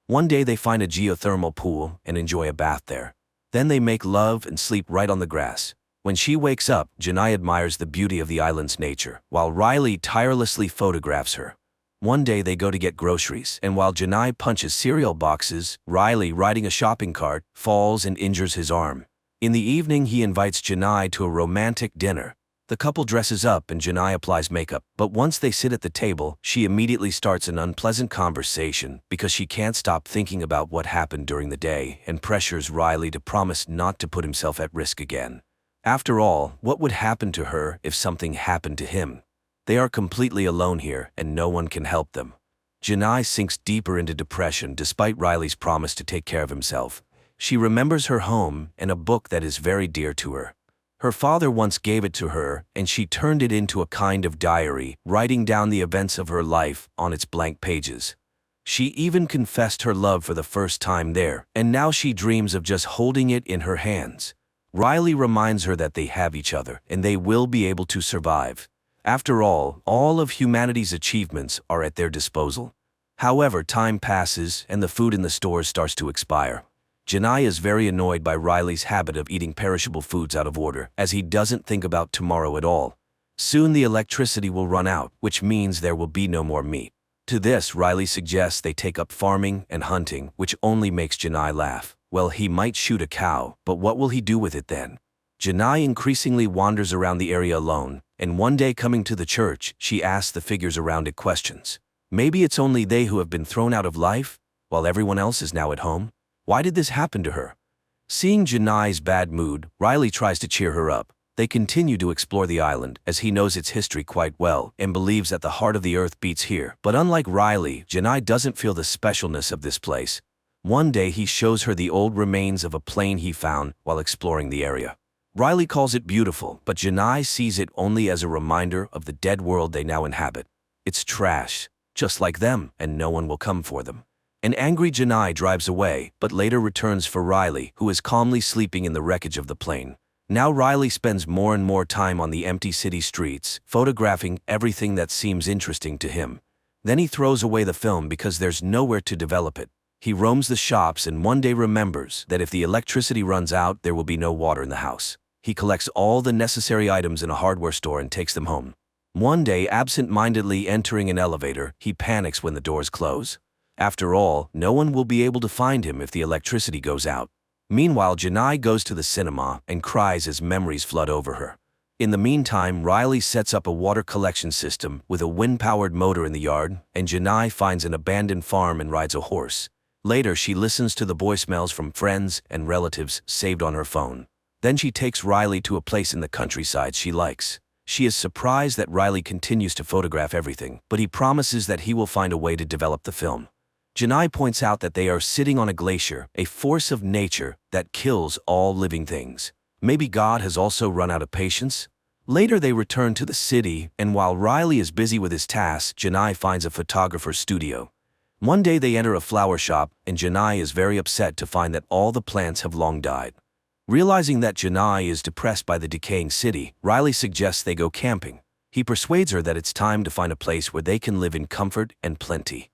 One day they find a geothermal pool and enjoy a bath there. Then they make love and sleep right on the grass. When she wakes up, Janai admires the beauty of the island's nature, while Riley tirelessly photographs her. One day they go to get groceries, and while Janai punches cereal boxes, Riley, riding a shopping cart, falls and injures his arm. In the evening, he invites Janai to a romantic dinner. The couple dresses up and Janai applies makeup, but once they sit at the table, she immediately starts an unpleasant conversation because she can't stop thinking about what happened during the day and pressures Riley to promise not to put himself at risk again. After all, what would happen to her if something happened to him? They are completely alone here and no one can help them. Janai sinks deeper into depression despite Riley's promise to take care of himself. She remembers her home and a book that is very dear to her. Her father once gave it to her, and she turned it into a kind of diary, writing down the events of her life on its blank pages. She even confessed her love for the first time there, and now she dreams of just holding it in her hands. Riley reminds her that they have each other, and they will be able to survive. After all of humanity's achievements are at their disposal. However, time passes, and the food in the stores starts to expire. Janai is very annoyed by Riley's habit of eating perishable foods out of order, as he doesn't think about tomorrow at all. Soon the electricity will run out, which means there will be no more meat. To this, Riley suggests they take up farming and hunting, which only makes Janai laugh. Well, he might shoot a cow, but what will he do with it then? Janai increasingly wanders around the area alone, and one day coming to the church, she asks the figures around it questions. Maybe it's only they who have been thrown out of life, while everyone else is now at home? Why did this happen to her? Seeing Janai's bad mood, Riley tries to cheer her up. They continue to explore the island, as he knows its history quite well and believes that the heart of the earth beats here. But unlike Riley, Janai doesn't feel the specialness of this place. One day he shows her the old remains of a plane he found while exploring the area. Riley calls it beautiful, but Janai sees it only as a reminder of the dead world they now inhabit. It's trash, just like them, and no one will come for them. An angry Janai drives away, but later returns for Riley, who is calmly sleeping in the wreckage of the plane. Now Riley spends more and more time on the empty city streets, photographing everything that seems interesting to him. Then he throws away the film because there's nowhere to develop it. He roams the shops and one day remembers that if the electricity runs out, there will be no water in the house. He collects all the necessary items in a hardware store and takes them home. One day, absent-mindedly entering an elevator, he panics when the doors close. After all, no one will be able to find him if the electricity goes out. Meanwhile, Janai goes to the cinema and cries as memories flood over her. In the meantime, Riley sets up a water collection system with a wind-powered motor in the yard, and Janai finds an abandoned farm and rides a horse. Later, she listens to the voicemails from friends and relatives saved on her phone. Then she takes Riley to a place in the countryside she likes. She is surprised that Riley continues to photograph everything, but he promises that he will find a way to develop the film. Janai points out that they are sitting on a glacier, a force of nature that kills all living things. Maybe God has also run out of patience? Later they return to the city, and while Riley is busy with his tasks, Janai finds a photographer's studio. One day they enter a flower shop, and Janai is very upset to find that all the plants have long died. Realizing that Janai is depressed by the decaying city, Riley suggests they go camping. He persuades her that it's time to find a place where they can live in comfort and plenty.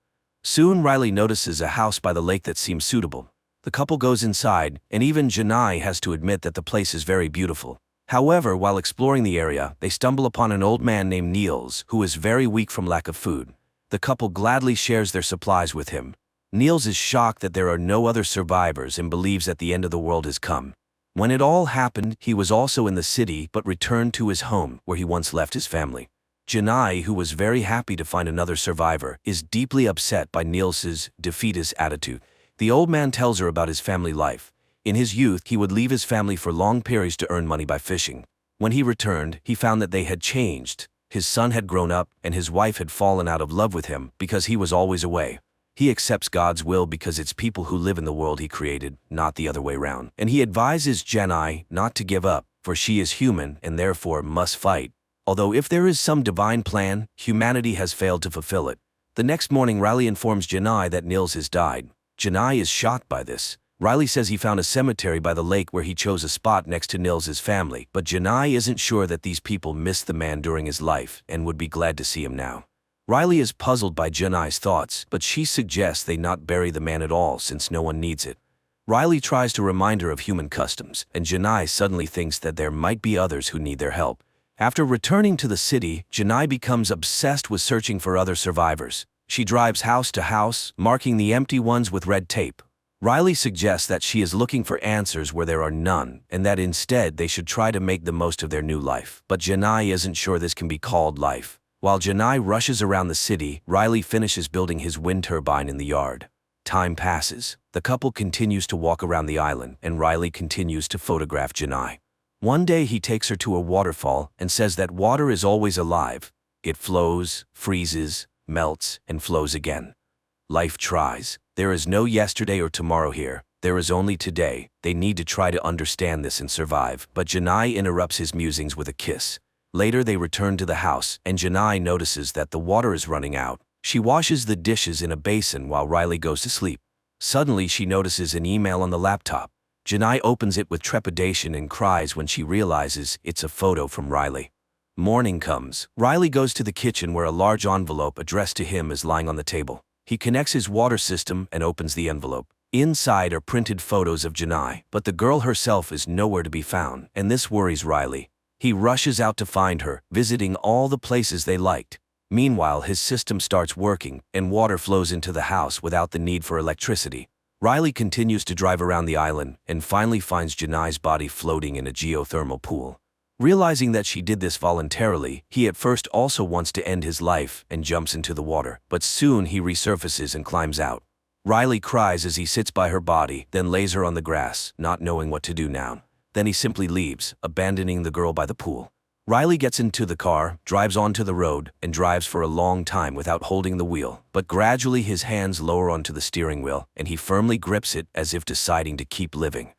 Soon Riley notices a house by the lake that seems suitable. The couple goes inside, and even Janai has to admit that the place is very beautiful. However, while exploring the area, they stumble upon an old man named Niels, who is very weak from lack of food. The couple gladly shares their supplies with him. Niels is shocked that there are no other survivors and believes that the end of the world has come. When it all happened, he was also in the city but returned to his home, where he once left his family. Janai, who was very happy to find another survivor, is deeply upset by Niels's defeatist attitude. The old man tells her about his family life. In his youth, he would leave his family for long periods to earn money by fishing. When he returned, he found that they had changed. His son had grown up, and his wife had fallen out of love with him because he was always away. He accepts God's will because it's people who live in the world he created, not the other way round. And he advises Janai not to give up, for she is human and therefore must fight. Although if there is some divine plan, humanity has failed to fulfill it. The next morning, Riley informs Janai that Niels has died. Janai is shocked by this. Riley says he found a cemetery by the lake where he chose a spot next to Niels's family, but Janai isn't sure that these people missed the man during his life and would be glad to see him now. Riley is puzzled by Janai's thoughts, but she suggests they not bury the man at all since no one needs it. Riley tries to remind her of human customs, and Janai suddenly thinks that there might be others who need their help. After returning to the city, Janai becomes obsessed with searching for other survivors. She drives house to house, marking the empty ones with red tape. Riley suggests that she is looking for answers where there are none, and that instead they should try to make the most of their new life. But Janai isn't sure this can be called life. While Janai rushes around the city, Riley finishes building his wind turbine in the yard. Time passes. The couple continues to walk around the island, and Riley continues to photograph Janai. One day he takes her to a waterfall and says that water is always alive. It flows, freezes, melts, and flows again. Life tries. There is no yesterday or tomorrow here. There is only today. They need to try to understand this and survive. But Janai interrupts his musings with a kiss. Later they return to the house, and Janai notices that the water is running out. She washes the dishes in a basin while Riley goes to sleep. Suddenly she notices an email on the laptop. Janai opens it with trepidation and cries when she realizes it's a photo from Riley. Morning comes. Riley goes to the kitchen where a large envelope addressed to him is lying on the table. He connects his water system and opens the envelope. Inside are printed photos of Janai, but the girl herself is nowhere to be found, and this worries Riley. He rushes out to find her, visiting all the places they liked. Meanwhile, his system starts working, and water flows into the house without the need for electricity. Riley continues to drive around the island and finally finds Janai's body floating in a geothermal pool. Realizing that she did this voluntarily, he at first also wants to end his life and jumps into the water, but soon he resurfaces and climbs out. Riley cries as he sits by her body, then lays her on the grass, not knowing what to do now. Then he simply leaves, abandoning the girl by the pool. Riley gets into the car, drives onto the road, and drives for a long time without holding the wheel, but gradually his hands lower onto the steering wheel, and he firmly grips it as if deciding to keep living.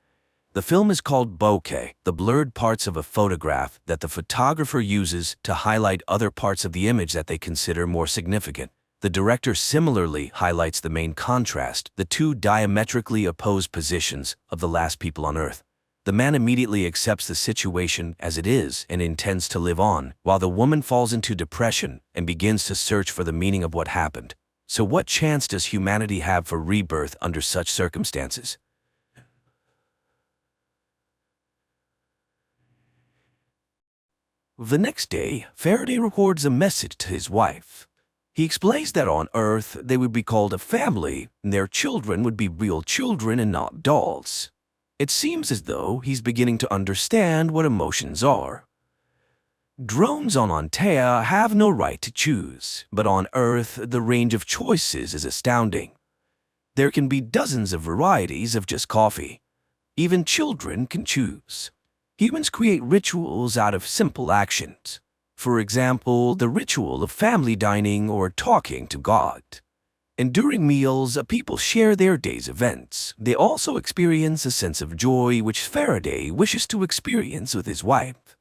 The film is called bokeh, the blurred parts of a photograph that the photographer uses to highlight other parts of the image that they consider more significant. The director similarly highlights the main contrast, the two diametrically opposed positions of the last people on Earth. The man immediately accepts the situation as it is and intends to live on, while the woman falls into depression and begins to search for the meaning of what happened. So what chance does humanity have for rebirth under such circumstances? The next day, Faraday records a message to his wife. He explains that on Earth they would be called a family, and their children would be real children and not dolls. It seems as though he's beginning to understand what emotions are. Drones on Antea have no right to choose, but on Earth the range of choices is astounding. There can be dozens of varieties of just coffee. Even children can choose. Humans create rituals out of simple actions. For example, the ritual of family dining or talking to God. And during meals, people share their day's events. They also experience a sense of joy which Faraday wishes to experience with his wife.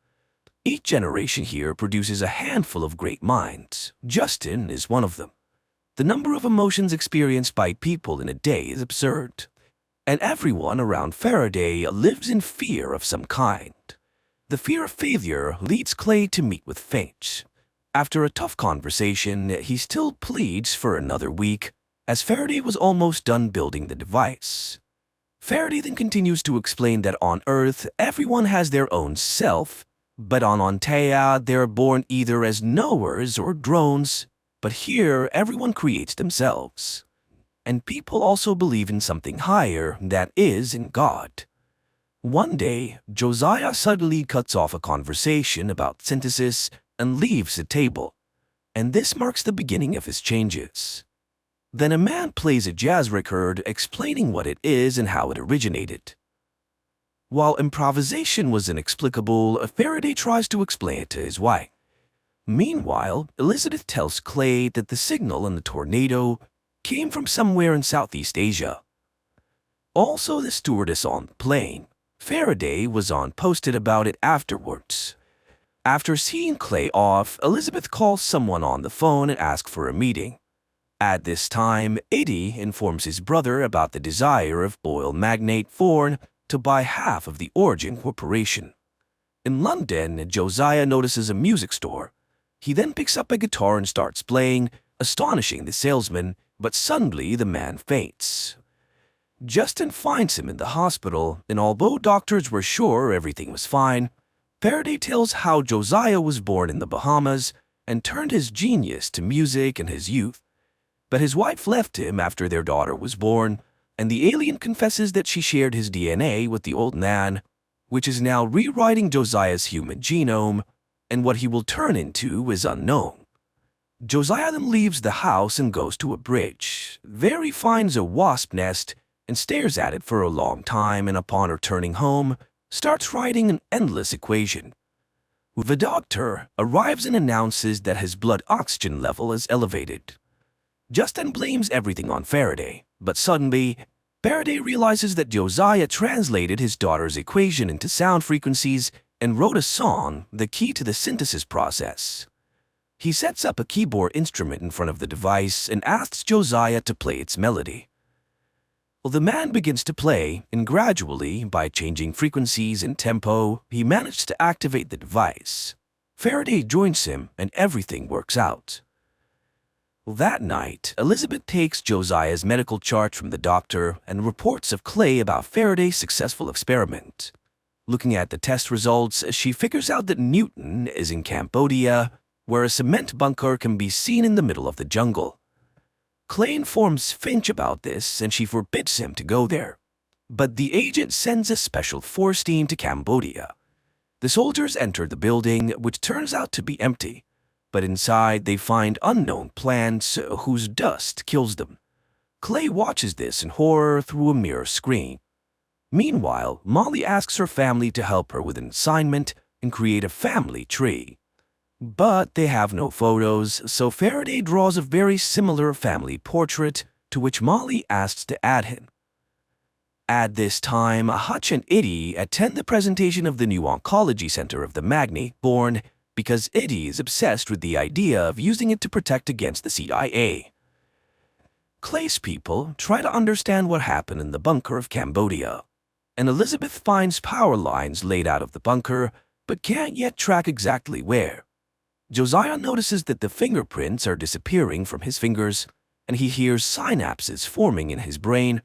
Each generation here produces a handful of great minds. Justin is one of them. The number of emotions experienced by people in a day is absurd. And everyone around Faraday lives in fear of some kind. The fear of failure leads Clay to meet with Finch. After a tough conversation, he still pleads for another week, as Faraday was almost done building the device. Faraday then continues to explain that on Earth, everyone has their own self, but on Antea, they are born either as knowers or drones, but here everyone creates themselves. And people also believe in something higher, that is, in God. One day, Josiah suddenly cuts off a conversation about synthesis and leaves the table, and this marks the beginning of his changes. Then a man plays a jazz record explaining what it is and how it originated. While improvisation was inexplicable, Faraday tries to explain it to his wife. Meanwhile, Elizabeth tells Clay that the signal in the tornado came from somewhere in Southeast Asia. Also, the stewardess on the plane, Faraday, was posted about it afterwards. After seeing Clay off, Elizabeth calls someone on the phone and asks for a meeting. At this time, Eddie informs his brother about the desire of oil magnate Thorne to buy half of the Origin Corporation. In London, Josiah notices a music store. He then picks up a guitar and starts playing, astonishing the salesman, but suddenly the man faints. Justin finds him in the hospital, and although doctors were sure everything was fine, Faraday tells how Josiah was born in the Bahamas and turned his genius to music in his youth. But his wife left him after their daughter was born, and the alien confesses that she shared his DNA with the old man, which is now rewriting Josiah's human genome, and what he will turn into is unknown. Josiah then leaves the house and goes to a bridge. There he finds a wasp nest and stares at it for a long time, and upon returning home, starts writing an endless equation. The doctor arrives and announces that his blood oxygen level is elevated. Justin blames everything on Faraday, but suddenly, Faraday realizes that Josiah translated his daughter's equation into sound frequencies and wrote a song, the key to the synthesis process. He sets up a keyboard instrument in front of the device and asks Josiah to play its melody. Well, the man begins to play, and gradually, by changing frequencies and tempo, he manages to activate the device. Faraday joins him, and everything works out. That night, Elizabeth takes Josiah's medical chart from the doctor and reports of Clay about Faraday's successful experiment. Looking at the test results, she figures out that Newton is in Cambodia, where a cement bunker can be seen in the middle of the jungle. Clay informs Finch about this and she forbids him to go there. But the agent sends a special force team to Cambodia. The soldiers enter the building, which turns out to be empty. But inside they find unknown plants whose dust kills them. Clay watches this in horror through a mirror screen. Meanwhile, Molly asks her family to help her with an assignment and create a family tree. But they have no photos, so Faraday draws a very similar family portrait to which Molly asks to add him. At this time, Hutch and Eddie attend the presentation of the new oncology center of the Magne, born because Eddie is obsessed with the idea of using it to protect against the CIA. Clay's people try to understand what happened in the bunker of Cambodia, and Elizabeth finds power lines laid out of the bunker, but can't yet track exactly where. Josiah notices that the fingerprints are disappearing from his fingers, and he hears synapses forming in his brain,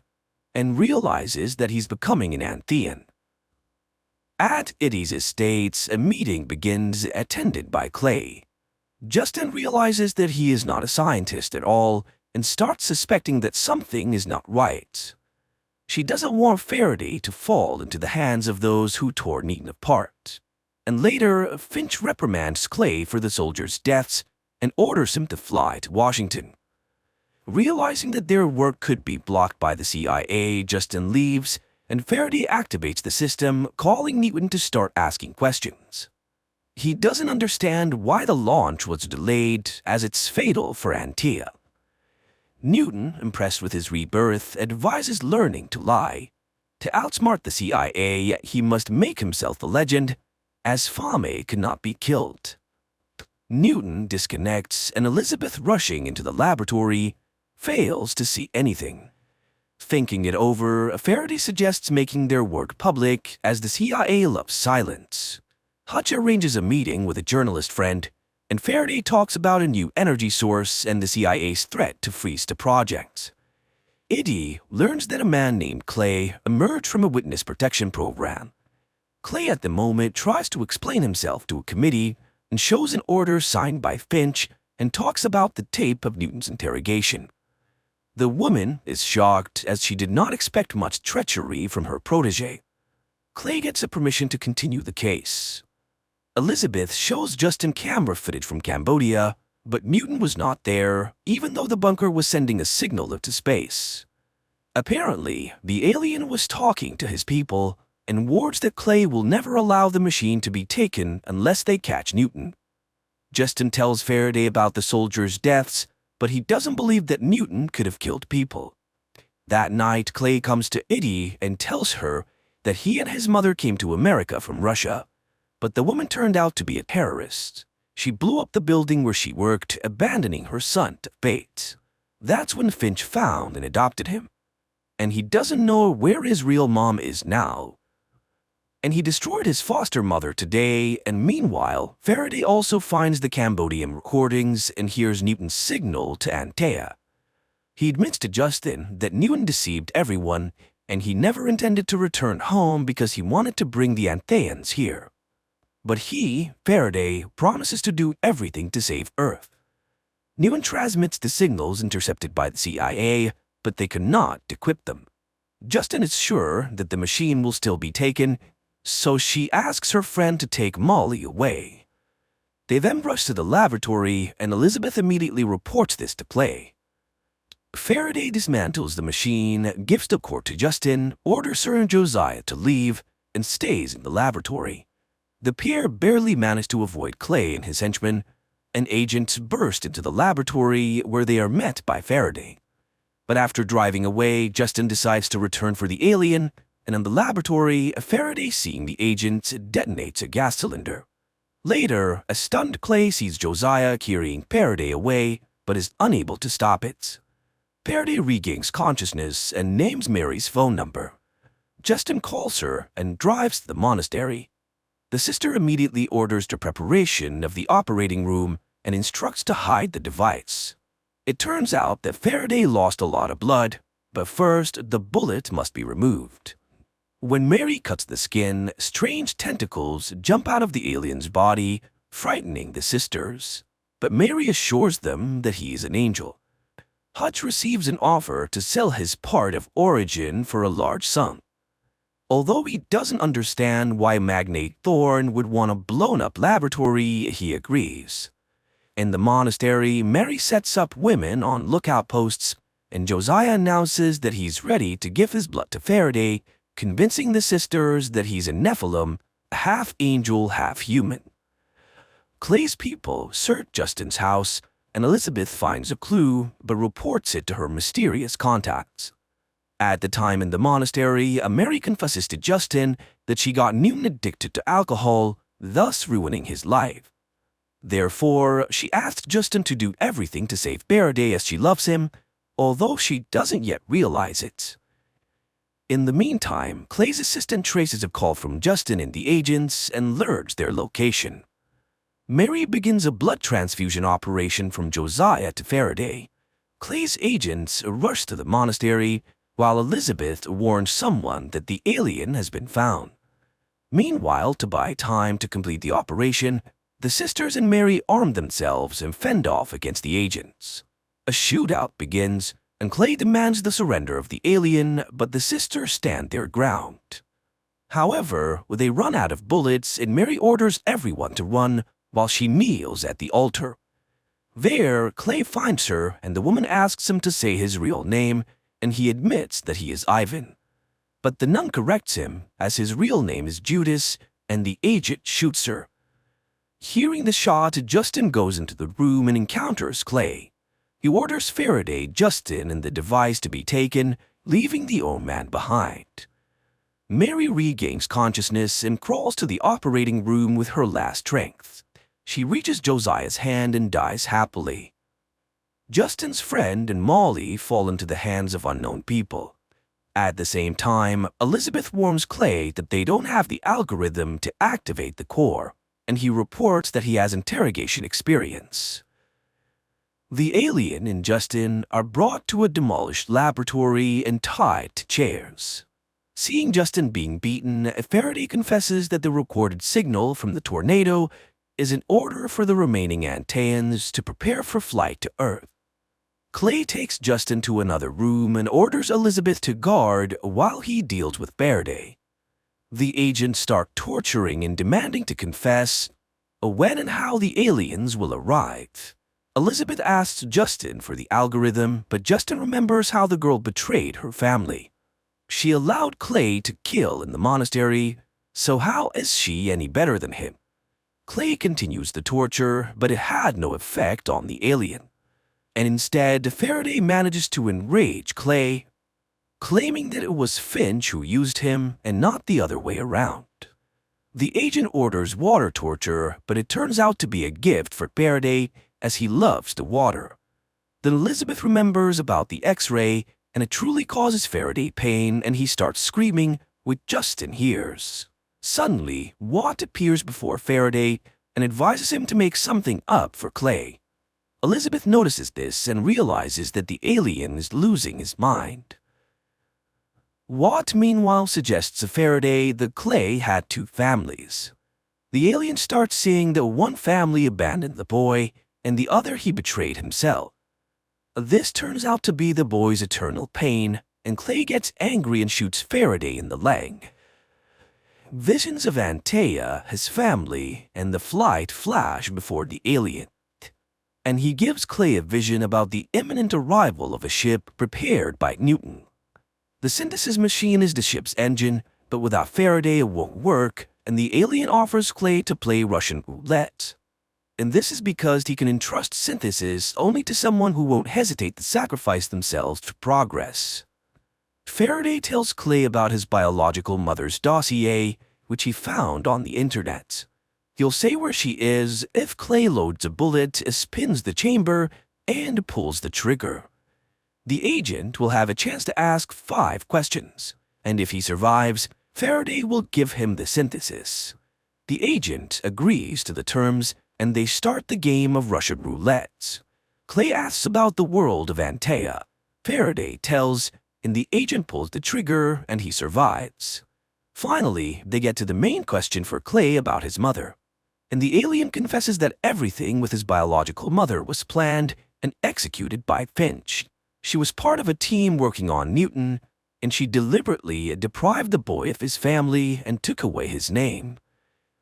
and realizes that he's becoming an Anthean. At Eddie's estates, a meeting begins attended by Clay. Justin realizes that he is not a scientist at all and starts suspecting that something is not right. She doesn't want Faraday to fall into the hands of those who tore Newton apart. And later, Finch reprimands Clay for the soldiers' deaths and orders him to fly to Washington. Realizing that their work could be blocked by the CIA, Justin leaves, and Faraday activates the system, calling Newton to start asking questions. He doesn't understand why the launch was delayed, as it's fatal for Antea. Newton, impressed with his rebirth, advises learning to lie. To outsmart the CIA, he must make himself a legend, as Fame could not be killed. Newton disconnects, and Elizabeth, rushing into the laboratory, fails to see anything. Thinking it over, Faraday suggests making their work public, as the CIA loves silence. Hutch arranges a meeting with a journalist friend, and Faraday talks about a new energy source and the CIA's threat to freeze the project. Eddie learns that a man named Clay emerged from a witness protection program. Clay at the moment tries to explain himself to a committee and shows an order signed by Finch and talks about the tape of Newton's interrogation. The woman is shocked as she did not expect much treachery from her protege. Clay gets a permission to continue the case. Elizabeth shows Justin camera footage from Cambodia, but Newton was not there, even though the bunker was sending a signal into space. Apparently, the alien was talking to his people and warns that Clay will never allow the machine to be taken unless they catch Newton. Justin tells Faraday about the soldiers' deaths, but he doesn't believe that Newton could have killed people. That night, Clay comes to Eddie and tells her that he and his mother came to America from Russia, but the woman turned out to be a terrorist. She blew up the building where she worked, abandoning her son to fate. That's when Finch found and adopted him, and he doesn't know where his real mom is now. And he destroyed his foster mother today, and meanwhile, Faraday also finds the Cambodian recordings and hears Newton's signal to Antea. He admits to Justin that Newton deceived everyone, and he never intended to return home because he wanted to bring the Antheans here. But he, Faraday, promises to do everything to save Earth. Newton transmits the signals intercepted by the CIA, but they cannot decrypt them. Justin is sure that the machine will still be taken, so she asks her friend to take Molly away. They then rush to the laboratory, and Elizabeth immediately reports this to Clay. Faraday dismantles the machine, gives the core to Justin, orders her and Josiah to leave, and stays in the laboratory. The pair barely manage to avoid Clay and his henchmen, and agents burst into the laboratory where they are met by Faraday. But after driving away, Justin decides to return for the alien, and in the laboratory, Faraday, seeing the agent, detonates a gas cylinder. Later, a stunned Clay sees Josiah carrying Faraday away, but is unable to stop it. Faraday regains consciousness and names Mary's phone number. Justin calls her and drives to the monastery. The sister immediately orders the preparation of the operating room and instructs to hide the device. It turns out that Faraday lost a lot of blood, but first the bullet must be removed. When Mary cuts the skin, strange tentacles jump out of the alien's body, frightening the sisters. But Mary assures them that he is an angel. Hutch receives an offer to sell his part of Origin for a large sum. Although he doesn't understand why Magnate Thorne would want a blown-up laboratory, he agrees. In the monastery, Mary sets up women on lookout posts, and Josiah announces that he's ready to give his blood to Faraday, convincing the sisters that he's a Nephilim, half angel, half human. Clay's people search Justin's house, and Elizabeth finds a clue but reports it to her mysterious contacts. At the time in the monastery, Mary confesses to Justin that she got Newton addicted to alcohol, thus ruining his life. Therefore, she asks Justin to do everything to save Faraday as she loves him, although she doesn't yet realize it. In the meantime, Clay's assistant traces a call from Justin and the agents and learns their location. Mary begins a blood transfusion operation from Josiah to Faraday. Clay's agents rush to the monastery, while Elizabeth warns someone that the alien has been found. Meanwhile, to buy time to complete the operation, the sisters and Mary arm themselves and fend off against the agents. A shootout begins, and Clay demands the surrender of the alien, but the sisters stand their ground. However, they run out of bullets, and Mary orders everyone to run while she kneels at the altar. There, Clay finds her, and the woman asks him to say his real name, and he admits that he is Ivan. But the nun corrects him, as his real name is Judas, and the agent shoots her. Hearing the shot, Justin goes into the room and encounters Clay. He orders Faraday, Justin, and the device to be taken, leaving the old man behind. Mary regains consciousness and crawls to the operating room with her last strength. She reaches Josiah's hand and dies happily. Justin's friend and Molly fall into the hands of unknown people. At the same time, Elizabeth warns Clay that they don't have the algorithm to activate the core, and he reports that he has interrogation experience. The alien and Justin are brought to a demolished laboratory and tied to chairs. Seeing Justin being beaten, Faraday confesses that the recorded signal from the tornado is an order for the remaining Antaeans to prepare for flight to Earth. Clay takes Justin to another room and orders Elizabeth to guard while he deals with Faraday. The agents start torturing and demanding to confess when and how the aliens will arrive. Elizabeth asks Justin for the algorithm, but Justin remembers how the girl betrayed her family. She allowed Clay to kill in the monastery, so how is she any better than him? Clay continues the torture, but it had no effect on the alien. And instead, Faraday manages to enrage Clay, claiming that it was Finch who used him and not the other way around. The agent orders water torture, but it turns out to be a gift for Faraday, as he loves the water. Then Elizabeth remembers about the X-ray, and it truly causes Faraday pain, and he starts screaming, which Justin hears. Suddenly, Watt appears before Faraday and advises him to make something up for Clay. Elizabeth notices this and realizes that the alien is losing his mind. Watt, meanwhile, suggests to Faraday that Clay had two families. The alien starts seeing that one family abandoned the boy, and the other he betrayed himself. This turns out to be the boy's eternal pain, and Clay gets angry and shoots Faraday in the leg. Visions of Antea, his family, and the flight flash before the alien, and he gives Clay a vision about the imminent arrival of a ship prepared by Newton. The synthesis machine is the ship's engine, but without Faraday it won't work, and the alien offers Clay to play Russian roulette. and this is because he can entrust synthesis only to someone who won't hesitate to sacrifice themselves for progress. Faraday tells Clay about his biological mother's dossier, which he found on the internet. He'll say where she is if Clay loads a bullet, spins the chamber, and pulls the trigger. The agent will have a chance to ask 5 questions, and if he survives, Faraday will give him the synthesis. The agent agrees to the terms, and they start the game of Russian roulette. Clay asks about the world of Antea. Faraday tells, and the agent pulls the trigger, and he survives. Finally, they get to the main question for Clay about his mother, and the alien confesses that everything with his biological mother was planned and executed by Finch. She was part of a team working on Newton, and she deliberately deprived the boy of his family and took away his name.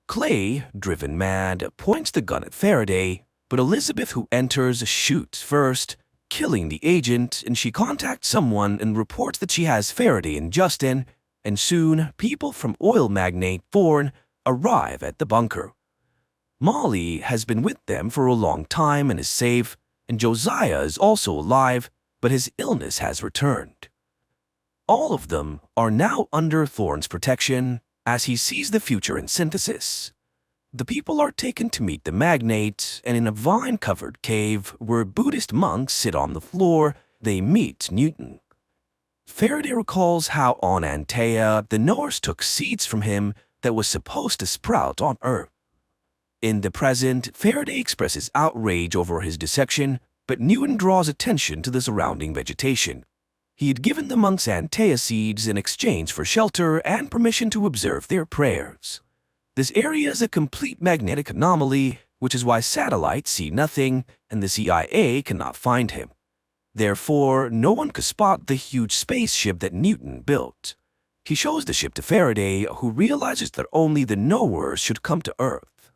Clay, driven mad, points the gun at Faraday, but Elizabeth, who enters, shoots first, killing the agent, and she contacts someone and reports that she has Faraday and Justin, and soon people from oil magnate Thorne arrive at the bunker. Molly has been with them for a long time and is safe, and Josiah is also alive, but his illness has returned. All of them are now under Thorne's protection as he sees the future in synthesis. The people are taken to meet the magnate, and in a vine-covered cave where Buddhist monks sit on the floor, they meet Newton. Faraday recalls how on Antea the knowers took seeds from him that was supposed to sprout on Earth. In the present, Faraday expresses outrage over his dissection, but Newton draws attention to the surrounding vegetation. He had given the monks Antea seeds in exchange for shelter and permission to observe their prayers. This area is a complete magnetic anomaly, which is why satellites see nothing and the CIA cannot find him. Therefore, no one could spot the huge spaceship that Newton built. He shows the ship to Faraday, who realizes that only the knowers should come to Earth.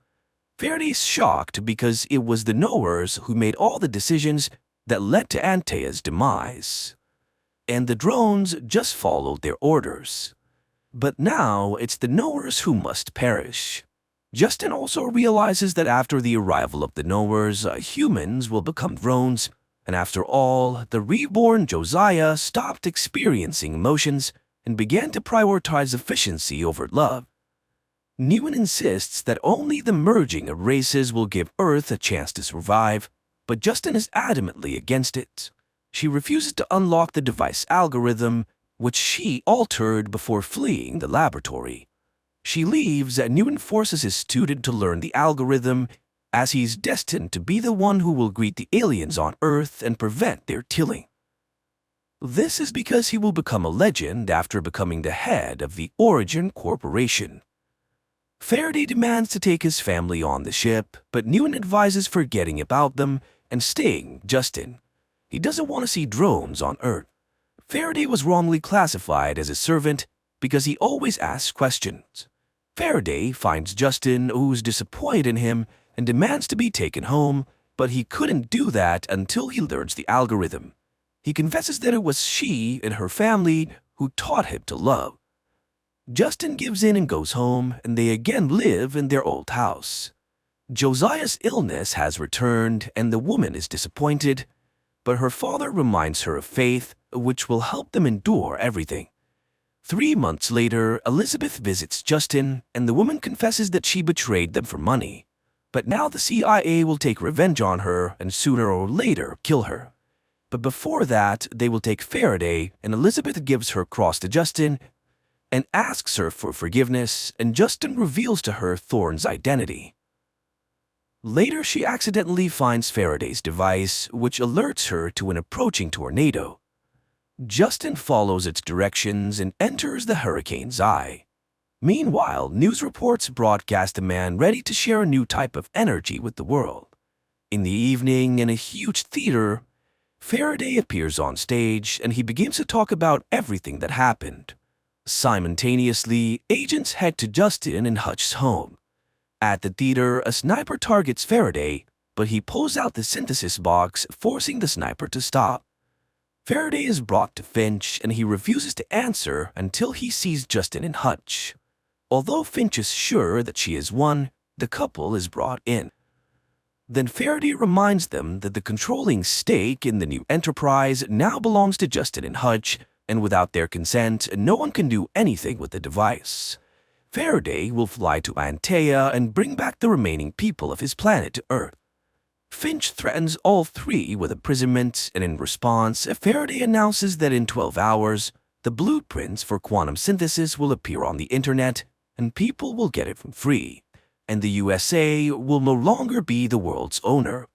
Faraday's shocked because it was the knowers who made all the decisions that led to Antea's demise, and the drones just followed their orders. But now it's the knowers who must perish. Justin also realizes that after the arrival of the knowers, humans will become drones, and after all, the reborn Josiah stopped experiencing emotions and began to prioritize efficiency over love. Newton insists that only the merging of races will give Earth a chance to survive, but Justin is adamantly against it. She refuses to unlock the device algorithm, which she altered before fleeing the laboratory. She leaves, and Newton forces his student to learn the algorithm, as he's destined to be the one who will greet the aliens on Earth and prevent their killing. This is because he will become a legend after becoming the head of the Origin Corporation. Faraday demands to take his family on the ship, but Newton advises forgetting about them and staying Justin. He doesn't want to see drones on Earth. Faraday was wrongly classified as a servant because he always asks questions. Faraday finds Justin, who's disappointed in him, and demands to be taken home, but he couldn't do that until he learns the algorithm. He confesses that it was she and her family who taught him to love. Justin gives in and goes home, and they again live in their old house. Josiah's illness has returned, and the woman is disappointed, but her father reminds her of faith, which will help them endure everything. 3 months later, Elizabeth visits Justin, and the woman confesses that she betrayed them for money. But now the CIA will take revenge on her and sooner or later kill her. But before that, they will take Faraday, and Elizabeth gives her cross to Justin and asks her for forgiveness, and Justin reveals to her Thorne's identity. Later, she accidentally finds Faraday's device, which alerts her to an approaching tornado. Justin follows its directions and enters the hurricane's eye. Meanwhile, news reports broadcast a man ready to share a new type of energy with the world. In the evening, in a huge theater, Faraday appears on stage and he begins to talk about everything that happened. Simultaneously, agents head to Justin and Hutch's home. At the theater, a sniper targets Faraday, but he pulls out the synthesis box, forcing the sniper to stop. Faraday is brought to Finch, and he refuses to answer until he sees Justin and Hutch. Although Finch is sure that she is one, the couple is brought in. Then Faraday reminds them that the controlling stake in the new enterprise now belongs to Justin and Hutch, and without their consent, no one can do anything with the device. Faraday will fly to Antea and bring back the remaining people of his planet to Earth. Finch threatens all three with imprisonment, and in response, Faraday announces that in 12 hours, the blueprints for quantum synthesis will appear on the internet, and people will get it for free, and the USA will no longer be the world's owner.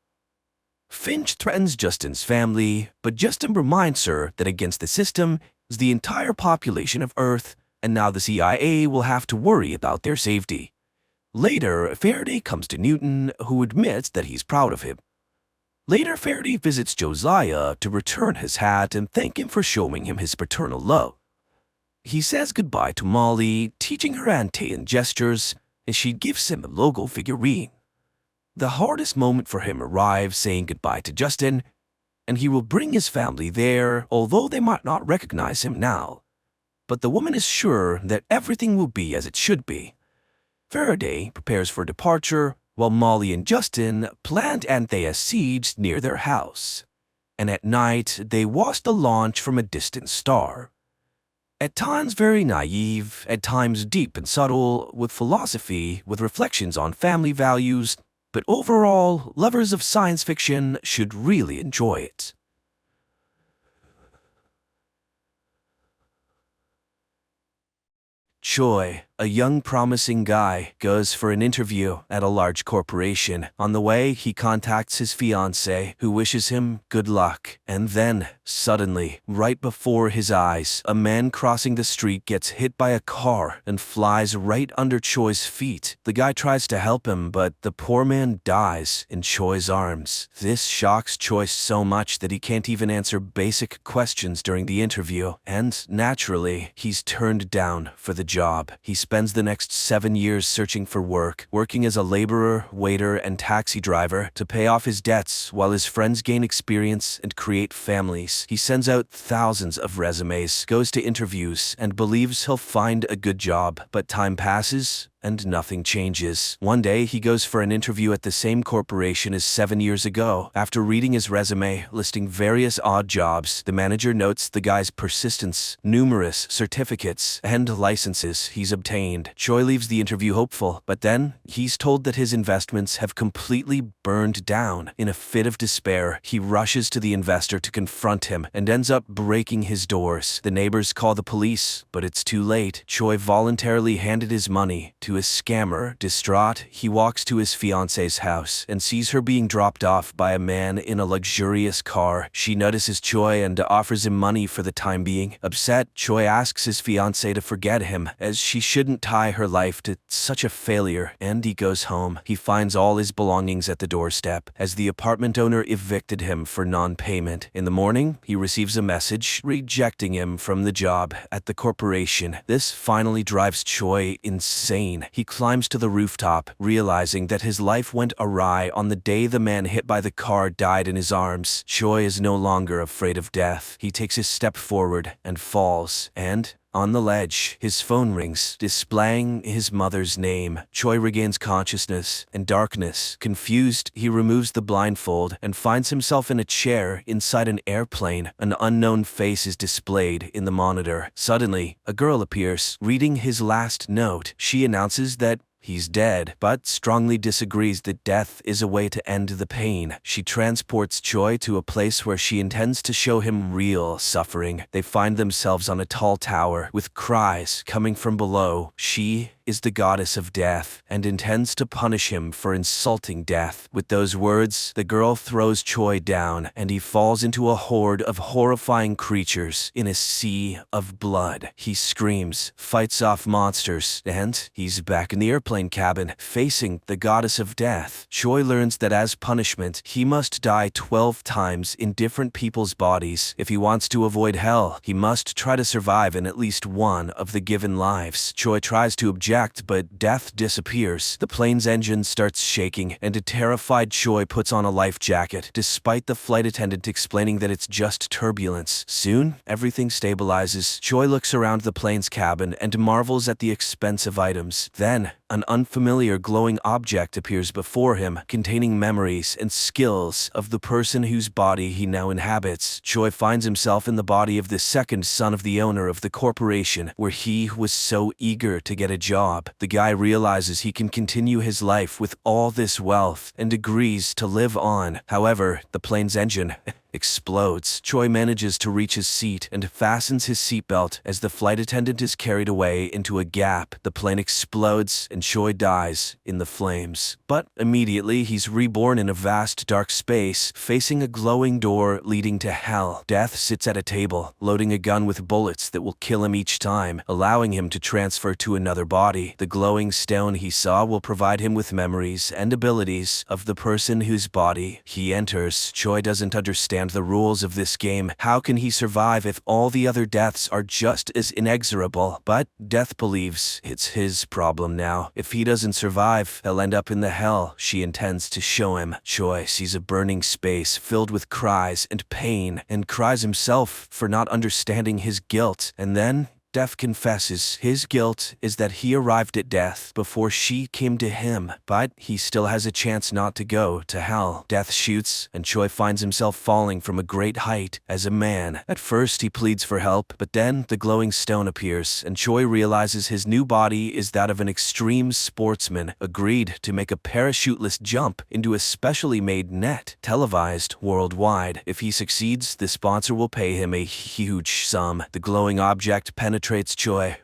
Finch threatens Justin's family, but Justin reminds her that against the system is the entire population of Earth, and now the CIA will have to worry about their safety. Later, Faraday comes to Newton, who admits that he's proud of him. Later, Faraday visits Josiah to return his hat and thank him for showing him his paternal love. He says goodbye to Molly, teaching her Antean gestures, and she gives him a logo figurine. The hardest moment for him arrives saying goodbye to Justin, and he will bring his family there, although they might not recognize him now. But the woman is sure that everything will be as it should be. Faraday prepares for departure, while Molly and Justin planned Anthea's siege near their house. And at night, they watch the launch from a distant star. At times very naive, at times deep and subtle, with philosophy, with reflections on family values, but overall, lovers of science fiction should really enjoy it. Choi, a young promising guy, goes for an interview at a large corporation. On the way, he contacts his fiancée, who wishes him good luck. And then, suddenly, right before his eyes, a man crossing the street gets hit by a car and flies right under Choi's feet. The guy tries to help him, but the poor man dies in Choi's arms. This shocks Choi so much that he can't even answer basic questions during the interview. And, naturally, he's turned down for the job. He spends the next 7 years searching for work, working as a laborer, waiter, and taxi driver to pay off his debts while his friends gain experience and create families. He sends out thousands of resumes, goes to interviews, and believes he'll find a good job. But time passes, and nothing changes. One day, he goes for an interview at the same corporation as 7 years ago. After reading his resume, listing various odd jobs, the manager notes the guy's persistence, numerous certificates, and licenses he's obtained. Choi leaves the interview hopeful, but then he's told that his investments have completely burned down. In a fit of despair, he rushes to the investor to confront him and ends up breaking his doors. The neighbors call the police, but it's too late. Choi voluntarily handed his money to a scammer. Distraught, he walks to his fiancée's house and sees her being dropped off by a man in a luxurious car. She notices Choi and offers him money for the time being. Upset, Choi asks his fiancée to forget him, as she shouldn't tie her life to such a failure, and he goes home. He finds all his belongings at the doorstep, as the apartment owner evicted him for non-payment. In the morning, he receives a message rejecting him from the job at the corporation. This finally drives Choi insane. He climbs to the rooftop, realizing that his life went awry on the day the man hit by the car died in his arms. Choi is no longer afraid of death. He takes a step forward and falls, and on the ledge, his phone rings, displaying his mother's name. Choi regains consciousness and darkness. Confused, he removes the blindfold and finds himself in a chair inside an airplane. An unknown face is displayed in the monitor. Suddenly, a girl appears, reading his last note. She announces that he's dead, but strongly disagrees that death is a way to end the pain. She transports Choi to a place where she intends to show him real suffering. They find themselves on a tall tower, with cries coming from below. She is the goddess of death and intends to punish him for insulting death. With those words, the girl throws Choi down and he falls into a horde of horrifying creatures in a sea of blood. He screams, fights off monsters, and he's back in the airplane cabin, facing the goddess of death. Choi learns that as punishment, he must die 12 times in different people's bodies. If he wants to avoid hell, he must try to survive in at least one of the given lives. Choi tries to object, but death disappears. The plane's engine starts shaking, and a terrified Choi puts on a life jacket, despite the flight attendant explaining that it's just turbulence. Soon, everything stabilizes. Choi looks around the plane's cabin and marvels at the expensive items. Then, an unfamiliar glowing object appears before him, containing memories and skills of the person whose body he now inhabits. Choi finds himself in the body of the second son of the owner of the corporation, where he was so eager to get a job. The guy realizes he can continue his life with all this wealth and agrees to live on. However, the plane's engine explodes. Choi manages to reach his seat and fastens his seatbelt as the flight attendant is carried away into a gap. The plane explodes and Choi dies in the flames. But immediately he's reborn in a vast dark space, facing a glowing door leading to hell. Death sits at a table, loading a gun with bullets that will kill him each time, allowing him to transfer to another body. The glowing stone he saw will provide him with memories and abilities of the person whose body he enters. Choi doesn't understand the rules of this game. How can he survive if all the other deaths are just as inexorable? But Death believes it's his problem now. If he doesn't survive, he'll end up in the hell she intends to show him. Choi sees a burning space filled with cries and pain, and cries himself for not understanding his guilt. And then Death confesses his guilt is that he arrived at death before she came to him, but he still has a chance not to go to hell. Death shoots, and Choi finds himself falling from a great height as a man. At first he pleads for help, but then the glowing stone appears, and Choi realizes his new body is that of an extreme sportsman, agreed to make a parachuteless jump into a specially made net, televised worldwide. If he succeeds, the sponsor will pay him a huge sum. The glowing object penetrates Choi,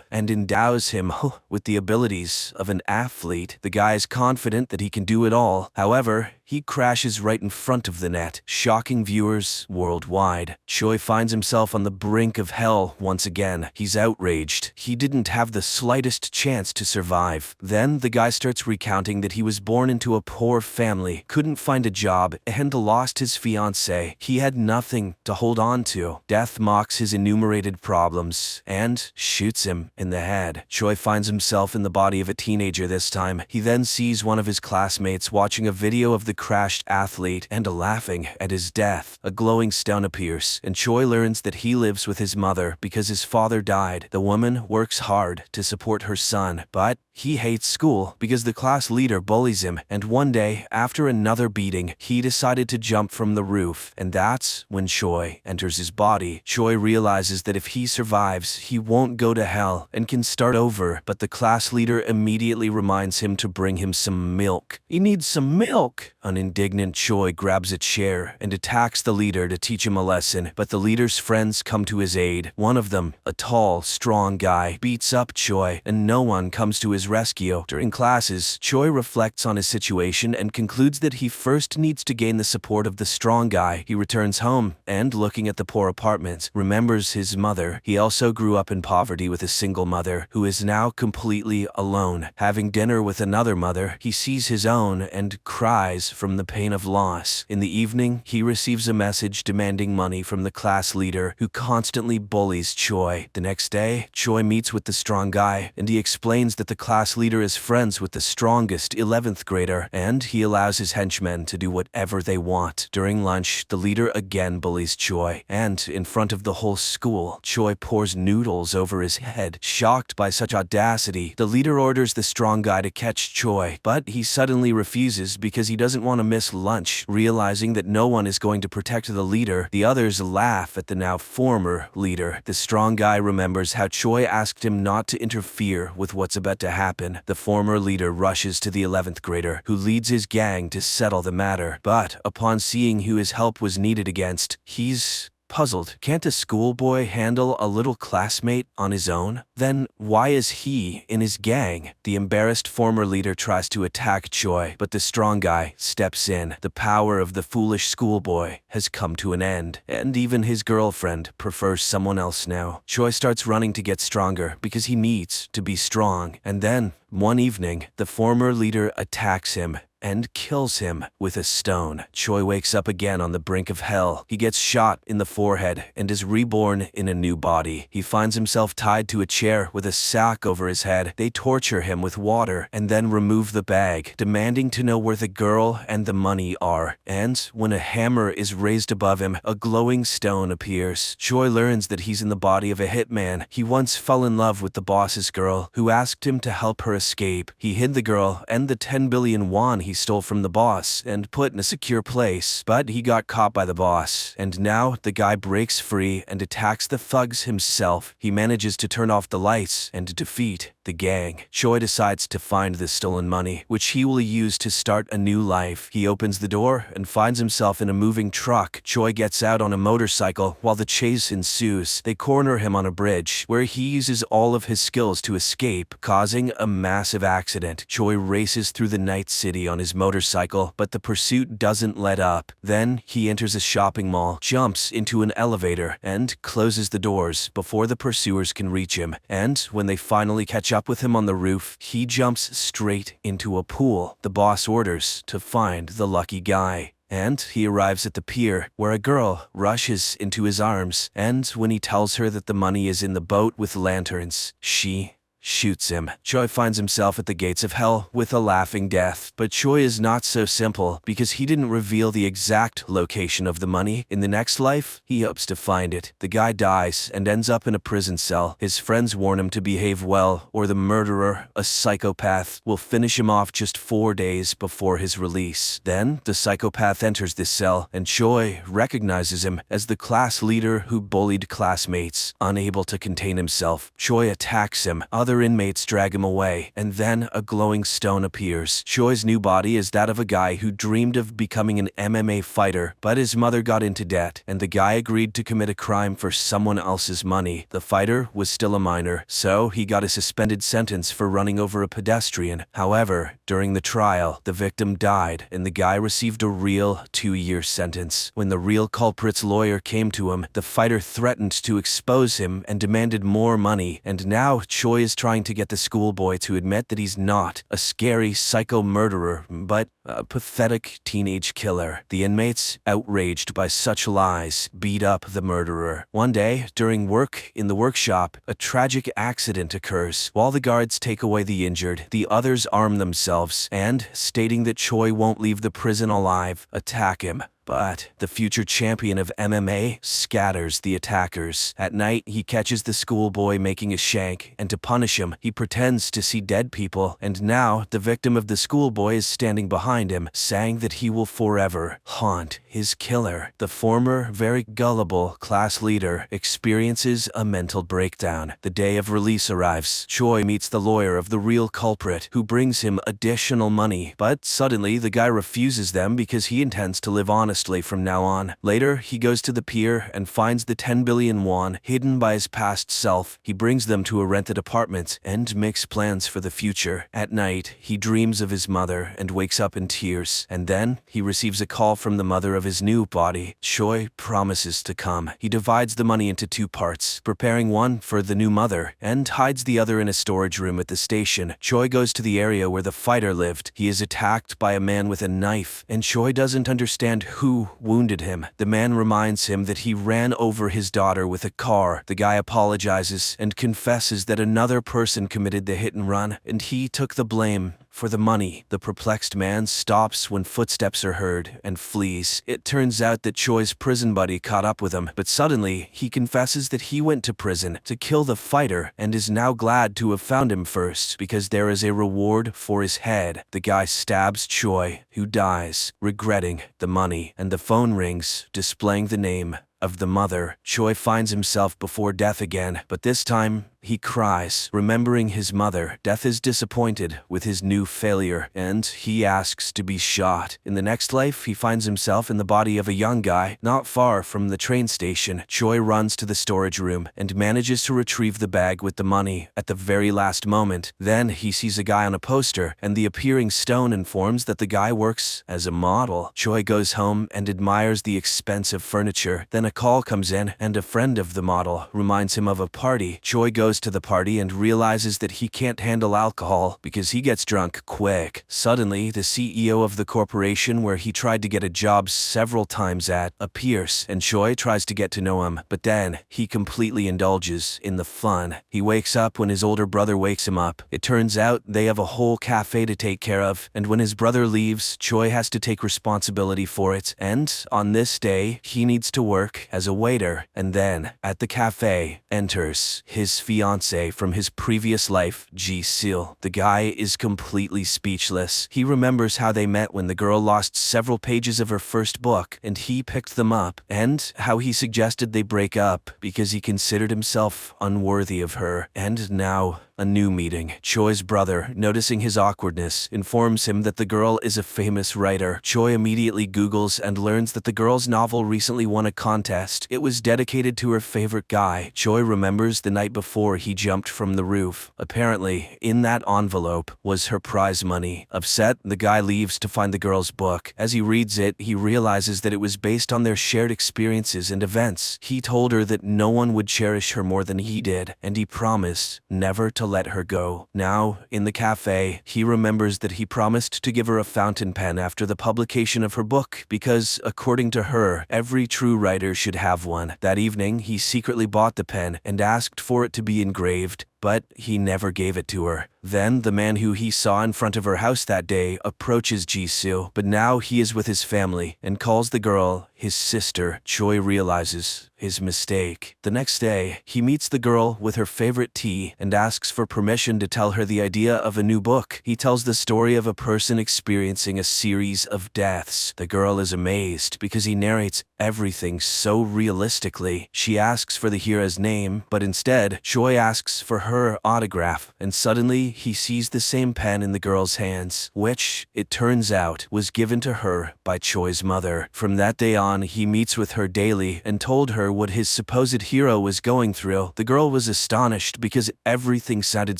and endows him with the abilities of an athlete. The guy is confident that he can do it all. However, he crashes right in front of the net, shocking viewers worldwide. Choi finds himself on the brink of hell once again. He's outraged. He didn't have the slightest chance to survive. Then the guy starts recounting that he was born into a poor family, couldn't find a job, and lost his fiancée. He had nothing to hold on to. Death mocks his enumerated problems and shoots him in the head. Choi finds himself in the body of a teenager this time. He then sees one of his classmates watching a video of the crashed athlete and laughing at his death. A glowing stone appears, and Choi learns that he lives with his mother because his father died. The woman works hard to support her son, but he hates school because the class leader bullies him, and one day, after another beating, he decided to jump from the roof, and that's when Choi enters his body. Choi realizes that if he survives, he won't go to hell and can start over, but the class leader immediately reminds him to bring him some milk. He needs some milk! An indignant Choi grabs a chair and attacks the leader to teach him a lesson, but the leader's friends come to his aid. One of them, a tall, strong guy, beats up Choi, and no one comes to his rescue. During classes, Choi reflects on his situation and concludes that he first needs to gain the support of the strong guy. He returns home and, looking at the poor apartment, remembers his mother. He also grew up in poverty with a single mother, who is now completely alone. Having dinner with another mother, he sees his own and cries from the pain of loss. In the evening, he receives a message demanding money from the class leader, who constantly bullies Choi. The next day, Choi meets with the strong guy, and he explains that the class leader is friends with the strongest 11th grader, and he allows his henchmen to do whatever they want. During lunch, the leader again bullies Choi, and in front of the whole school, Choi pours noodles over his head. Shocked by such audacity, the leader orders the strong guy to catch Choi, but he suddenly refuses because he doesn't want to miss lunch. Realizing that no one is going to protect the leader, the others laugh at the now former leader. The strong guy remembers how Choi asked him not to interfere with what's about to happen. The former leader rushes to the 11th grader, who leads his gang to settle the matter. But upon seeing who his help was needed against, he's puzzled. Can't a schoolboy handle a little classmate on his own? Then why is he in his gang? The embarrassed former leader tries to attack Choi, but the strong guy steps in. The power of the foolish schoolboy has come to an end, and even his girlfriend prefers someone else now. Choi starts running to get stronger because he needs to be strong, and then one evening, the former leader attacks him and kills him with a stone. Choi wakes up again on the brink of hell. He gets shot in the forehead and is reborn in a new body. He finds himself tied to a chair with a sack over his head. They torture him with water and then remove the bag, demanding to know where the girl and the money are. And when a hammer is raised above him, a glowing stone appears. Choi learns that he's in the body of a hitman. He once fell in love with the boss's girl, who asked him to help her escape. He hid the girl and the 10 billion won he stole from the boss and put in a secure place, but he got caught by the boss, and now the guy breaks free and attacks the thugs himself. He manages to turn off the lights and defeat the gang. Choi decides to find the stolen money, which he will use to start a new life. He opens the door and finds himself in a moving truck. Choi gets out on a motorcycle while the chase ensues. They corner him on a bridge, where he uses all of his skills to escape, causing a massive accident. Choi races through the night city on his motorcycle, but the pursuit doesn't let up. Then he enters a shopping mall, jumps into an elevator, and closes the doors before the pursuers can reach him. And when they finally catch up with him on the roof, he jumps straight into a pool. The boss orders to find the lucky guy. And he arrives at the pier, where a girl rushes into his arms, and when he tells her that the money is in the boat with lanterns, she shoots him. Choi finds himself at the gates of hell with a laughing death. But Choi is not so simple, because he didn't reveal the exact location of the money. In the next life, he hopes to find it. The guy dies and ends up in a prison cell. His friends warn him to behave well, or the murderer, a psychopath, will finish him off just 4 days before his release. Then, the psychopath enters this cell, and Choi recognizes him as the class leader who bullied classmates. Unable to contain himself, Choi attacks him. Other inmates drag him away, and then a glowing stone appears. Choi's new body is that of a guy who dreamed of becoming an MMA fighter, but his mother got into debt, and the guy agreed to commit a crime for someone else's money. The fighter was still a minor, so he got a suspended sentence for running over a pedestrian. However, during the trial, the victim died, and the guy received a real 2-year sentence. When the real culprit's lawyer came to him, the fighter threatened to expose him and demanded more money, and now Choi is trying to get the schoolboy to admit that he's not a scary psycho murderer, but a pathetic teenage killer. The inmates, outraged by such lies, beat up the murderer. One day, during work in the workshop, a tragic accident occurs. While the guards take away the injured, the others arm themselves and, stating that Choi won't leave the prison alive, attack him. But the future champion of MMA scatters the attackers. At night, he catches the schoolboy making a shank, and to punish him, he pretends to see dead people, and now the victim of the schoolboy is standing behind him, saying that he will forever haunt his killer. The former, very gullible class leader experiences a mental breakdown. The day of release arrives. Choi meets the lawyer of the real culprit, who brings him additional money, but suddenly the guy refuses them because he intends to live honestly from now on. Later, he goes to the pier and finds the 10 billion won hidden by his past self. He brings them to a rented apartment and makes plans for the future. At night, he dreams of his mother and wakes up in tears. And then, he receives a call from the mother of his new body. Choi promises to come. He divides the money into 2 parts, preparing one for the new mother, and hides the other in a storage room at the station. Choi goes to the area where the fighter lived. He is attacked by a man with a knife, and Choi doesn't understand who wounded him. The man reminds him that he ran over his daughter with a car. The guy apologizes and confesses that another person committed the hit and run, and he took the blame for the money. The perplexed man stops when footsteps are heard and flees. It turns out that Choi's prison buddy caught up with him, but suddenly he confesses that he went to prison to kill the fighter and is now glad to have found him first because there is a reward for his head. The guy stabs Choi, who dies, regretting the money, and the phone rings, displaying the name of the mother. Choi finds himself before death again, but this time he cries, remembering his mother. Death is disappointed with his new failure, and he asks to be shot. In the next life, he finds himself in the body of a young guy, not far from the train station. Choi runs to the storage room and manages to retrieve the bag with the money at the very last moment. Then he sees a guy on a poster, and the appearing stone informs that the guy works as a model. Choi goes home and admires the expensive furniture. Then a call comes in, and a friend of the model reminds him of a party. Choi goes goes to the party and realizes that he can't handle alcohol because he gets drunk quick. Suddenly, the CEO of the corporation where he tried to get a job several times at appears, and Choi tries to get to know him, but then he completely indulges in the fun. He wakes up when his older brother wakes him up. It turns out they have a whole cafe to take care of, and when his brother leaves, Choi has to take responsibility for it, and on this day, he needs to work as a waiter. And then, at the cafe, enters his fiancée from his previous life, Ji-sil. The guy is completely speechless. He remembers how they met when the girl lost several pages of her first book, and he picked them up, and how he suggested they break up because he considered himself unworthy of her. And now, a new meeting. Choi's brother, noticing his awkwardness, informs him that the girl is a famous writer. Choi immediately Googles and learns that the girl's novel recently won a contest. It was dedicated to her favorite guy. Choi remembers the night before he jumped from the roof. Apparently, in that envelope was her prize money. Upset, the guy leaves to find the girl's book. As he reads it, he realizes that it was based on their shared experiences and events. He told her that no one would cherish her more than he did, and he promised never to let her go. Now, in the cafe, he remembers that he promised to give her a fountain pen after the publication of her book because, according to her, every true writer should have one. That evening, he secretly bought the pen and asked for it to be engraved, but he never gave it to her. Then, the man who he saw in front of her house that day approaches Jisoo, but now he is with his family and calls the girl his sister. Choi realizes his mistake. The next day, he meets the girl with her favorite tea and asks for permission to tell her the idea of a new book. He tells the story of a person experiencing a series of deaths. The girl is amazed because he narrates everything so realistically. She asks for the hero's name, but instead, Choi asks for her autograph, and suddenly he sees the same pen in the girl's hands, which, it turns out, was given to her by Choi's mother. From that day on, he meets with her daily and told her what his supposed hero was going through. The girl was astonished because everything sounded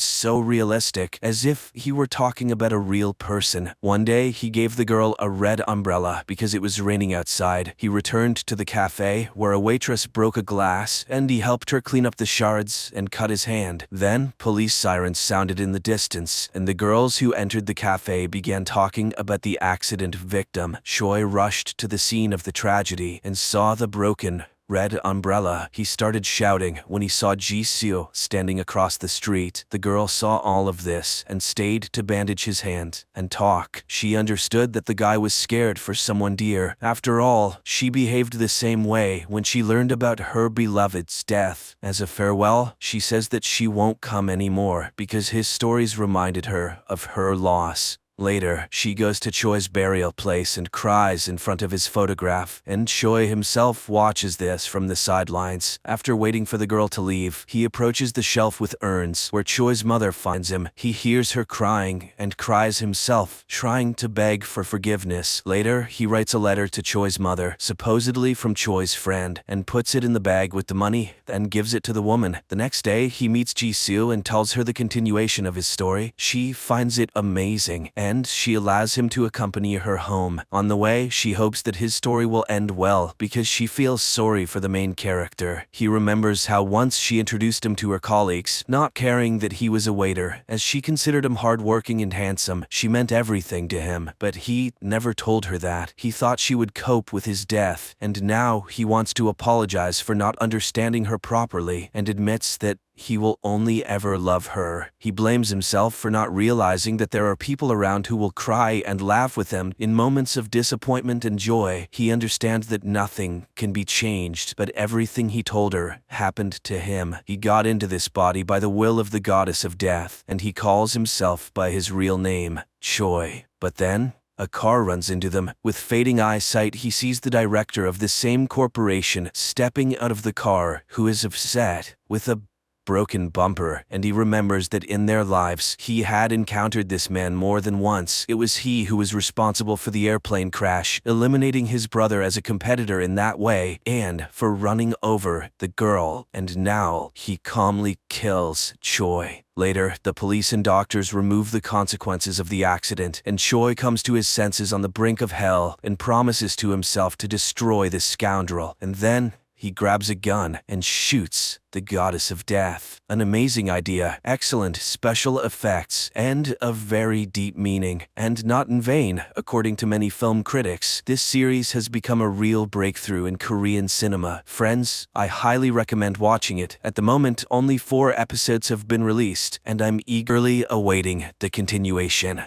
so realistic, as if he were talking about a real person. One day, he gave the girl a red umbrella because it was raining outside. He returned to the cafe, where a waitress broke a glass, and he helped her clean up the shards and cut his hand. Then, police sirens sounded in the distance, and the girls who entered the cafe began talking about the accident victim. Choi rushed to the scene of the tragedy and saw the broken red umbrella. He started shouting when he saw Jisoo standing across the street. The girl saw all of this and stayed to bandage his hand and talk. She understood that the guy was scared for someone dear. After all, she behaved the same way when she learned about her beloved's death. As a farewell, she says that she won't come anymore because his stories reminded her of her loss. Later, she goes to Choi's burial place and cries in front of his photograph, and Choi himself watches this from the sidelines. After waiting for the girl to leave, he approaches the shelf with urns, where Choi's mother finds him. He hears her crying and cries himself, trying to beg for forgiveness. Later, he writes a letter to Choi's mother, supposedly from Choi's friend, and puts it in the bag with the money, and gives it to the woman. The next day, he meets Jisoo and tells her the continuation of his story. She finds it amazing, and she allows him to accompany her home. On the way, she hopes that his story will end well because she feels sorry for the main character. He remembers how once she introduced him to her colleagues, not caring that he was a waiter, as she considered him hardworking and handsome. She meant everything to him, but he never told her that. He thought she would cope with his death, and now he wants to apologize for not understanding her properly and admits that he will only ever love her. He blames himself for not realizing that there are people around who will cry and laugh with him in moments of disappointment and joy. He understands that nothing can be changed, but everything he told her happened to him. He got into this body by the will of the goddess of death, and he calls himself by his real name, Choi. But then, a car runs into them. With fading eyesight, he sees the director of the same corporation stepping out of the car, who is upset, with a broken bumper, and he remembers that in their lives, he had encountered this man more than once. It was he who was responsible for the airplane crash, eliminating his brother as a competitor in that way, and for running over the girl, and now he calmly kills Choi. Later, the police and doctors remove the consequences of the accident, and Choi comes to his senses on the brink of hell and promises to himself to destroy this scoundrel. And then, he grabs a gun and shoots the goddess of death. An amazing idea, excellent special effects, and a very deep meaning. And not in vain, according to many film critics, this series has become a real breakthrough in Korean cinema. Friends, I highly recommend watching it. At the moment, only 4 episodes have been released, and I'm eagerly awaiting the continuation.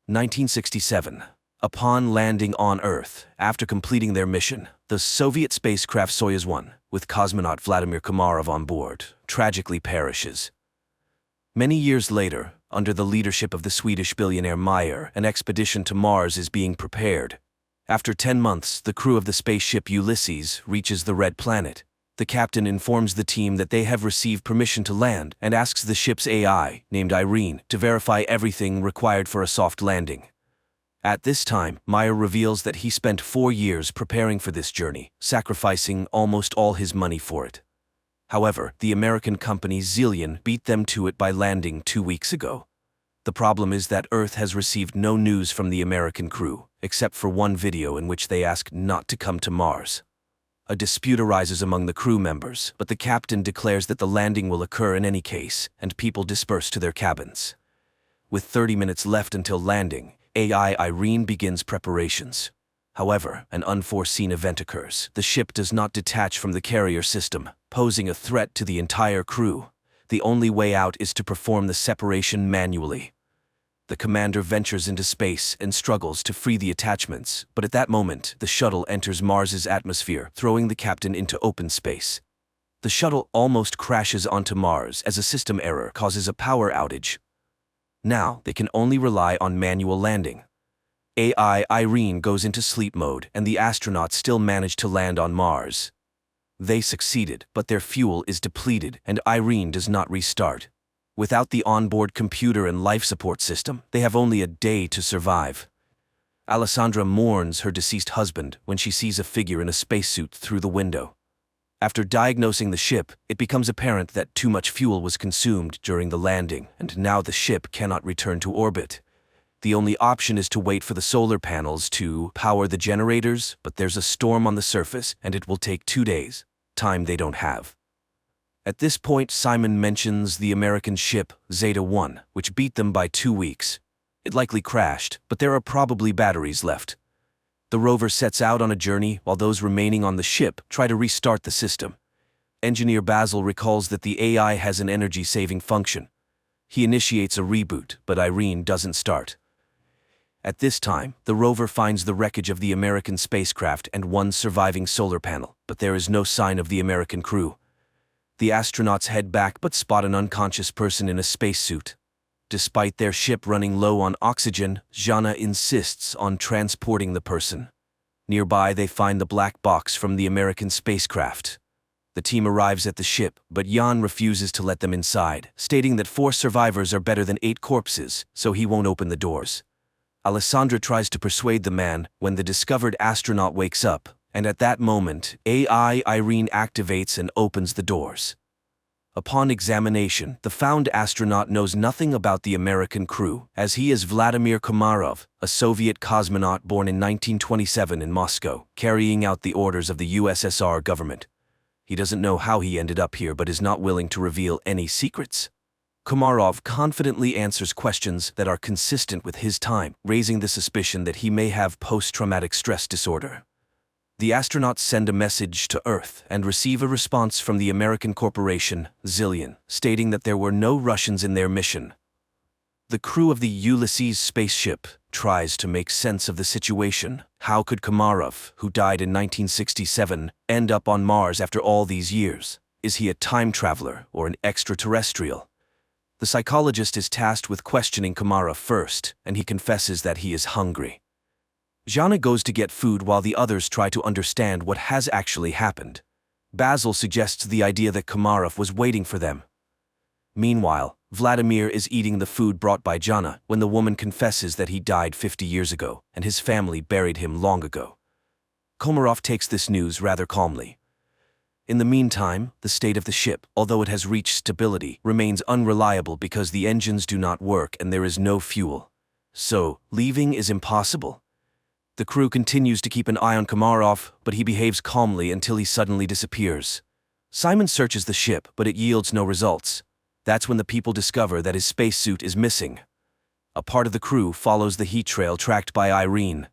1967. Upon landing on Earth, after completing their mission, the Soviet spacecraft Soyuz 1, with cosmonaut Vladimir Komarov on board, tragically perishes. Many years later, under the leadership of the Swedish billionaire Meyer, an expedition to Mars is being prepared. After 10 months, the crew of the spaceship Ulysses reaches the Red Planet. The captain informs the team that they have received permission to land and asks the ship's AI, named Irene, to verify everything required for a soft landing. At this time, Meyer reveals that he spent 4 years preparing for this journey, sacrificing almost all his money for it. However, the American company Zillion beat them to it by landing 2 weeks ago. The problem is that Earth has received no news from the American crew, except for one video in which they ask not to come to Mars. A dispute arises among the crew members, but the captain declares that the landing will occur in any case, and people disperse to their cabins. With 30 minutes left until landing, AI Irene begins preparations. However, an unforeseen event occurs. The ship does not detach from the carrier system, posing a threat to the entire crew. The only way out is to perform the separation manually. The commander ventures into space and struggles to free the attachments, but at that moment, the shuttle enters Mars's atmosphere, throwing the captain into open space. The shuttle almost crashes onto Mars as a system error causes a power outage. Now, they can only rely on manual landing. AI Irene goes into sleep mode, and the astronauts still manage to land on Mars. They succeeded, but their fuel is depleted, and Irene does not restart. Without the onboard computer and life support system, they have only a day to survive. Alessandra mourns her deceased husband when she sees a figure in a spacesuit through the window. After diagnosing the ship, it becomes apparent that too much fuel was consumed during the landing, and now the ship cannot return to orbit. The only option is to wait for the solar panels to power the generators, but there's a storm on the surface, and it will take 2 days, time they don't have. At this point, Simon mentions the American ship, Zeta 1, which beat them by 2 weeks. It likely crashed, but there are probably batteries left. The rover sets out on a journey while those remaining on the ship try to restart the system. Engineer Basil recalls that the AI has an energy-saving function. He initiates a reboot, but Irene doesn't start. At this time, the rover finds the wreckage of the American spacecraft and one surviving solar panel, but there is no sign of the American crew. The astronauts head back but spot an unconscious person in a spacesuit. Despite their ship running low on oxygen, Jana insists on transporting the person. Nearby, they find the black box from the American spacecraft. The team arrives at the ship, but Jan refuses to let them inside, stating that 4 survivors are better than 8 corpses, so he won't open the doors. Alessandra tries to persuade the man when the discovered astronaut wakes up, and at that moment, AI Irene activates and opens the doors. Upon examination, the found astronaut knows nothing about the American crew, as he is Vladimir Komarov, a Soviet cosmonaut born in 1927 in Moscow, carrying out the orders of the USSR government. He doesn't know how he ended up here but is not willing to reveal any secrets. Komarov confidently answers questions that are consistent with his time, raising the suspicion that he may have post-traumatic stress disorder. The astronauts send a message to Earth and receive a response from the American corporation, Zillion, stating that there were no Russians in their mission. The crew of the Ulysses spaceship tries to make sense of the situation. How could Komarov, who died in 1967, end up on Mars after all these years? Is he a time traveler or an extraterrestrial? The psychologist is tasked with questioning Komarov first, and he confesses that he is hungry. Jana goes to get food while the others try to understand what has actually happened. Basil suggests the idea that Komarov was waiting for them. Meanwhile, Vladimir is eating the food brought by Jana when the woman confesses that he died 50 years ago and his family buried him long ago. Komarov takes this news rather calmly. In the meantime, the state of the ship, although it has reached stability, remains unreliable because the engines do not work and there is no fuel. So, leaving is impossible. The crew continues to keep an eye on Komarov, but he behaves calmly until he suddenly disappears. Simon searches the ship, but it yields no results. That's when the people discover that his spacesuit is missing. A part of the crew follows the heat trail tracked by Irene.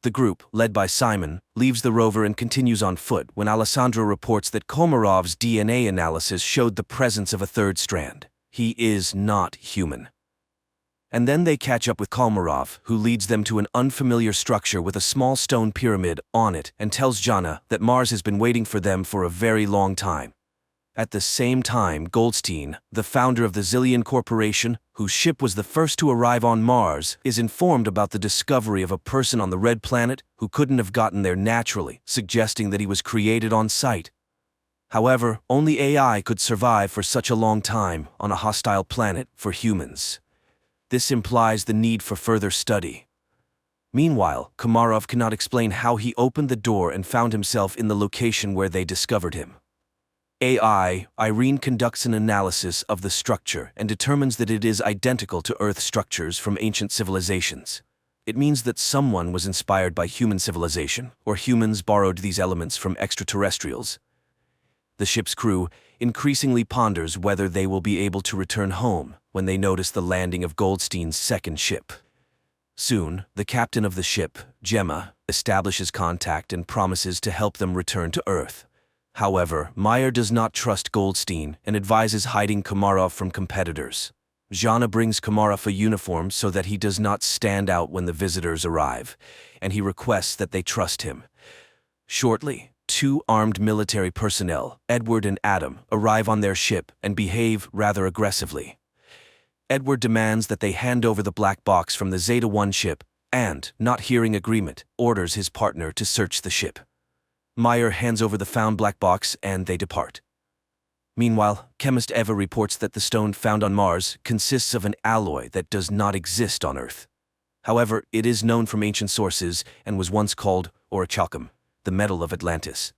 The group, led by Simon, leaves the rover and continues on foot when Alessandro reports that Komarov's DNA analysis showed the presence of a third strand. He is not human. And then they catch up with Komarov, who leads them to an unfamiliar structure with a small stone pyramid on it and tells Jana that Mars has been waiting for them for a very long time. At the same time, Goldstein, the founder of the Zillion Corporation, whose ship was the first to arrive on Mars, is informed about the discovery of a person on the Red Planet who couldn't have gotten there naturally, suggesting that he was created on site. However, only AI could survive for such a long time on a hostile planet for humans. This implies the need for further study. Meanwhile, Komarov cannot explain how he opened the door and found himself in the location where they discovered him. Irene conducts an analysis of the structure and determines that it is identical to Earth structures from ancient civilizations. It means that someone was inspired by human civilization, or humans borrowed these elements from extraterrestrials. The ship's crew increasingly ponders whether they will be able to return home when they notice the landing of Goldstein's second ship. Soon, the captain of the ship, Gemma, establishes contact and promises to help them return to Earth. However, Meyer does not trust Goldstein and advises hiding Komarov from competitors. Jana brings Komarov a uniform so that he does not stand out when the visitors arrive, and he requests that they trust him. Shortly, two armed military personnel, Edward and Adam, arrive on their ship and behave rather aggressively. Edward demands that they hand over the black box from the Zeta-1 ship and, not hearing agreement, orders his partner to search the ship. Meyer hands over the found black box and they depart. Meanwhile, chemist Eva reports that the stone found on Mars consists of an alloy that does not exist on Earth. However, it is known from ancient sources and was once called orichalcum, the metal of Atlantis.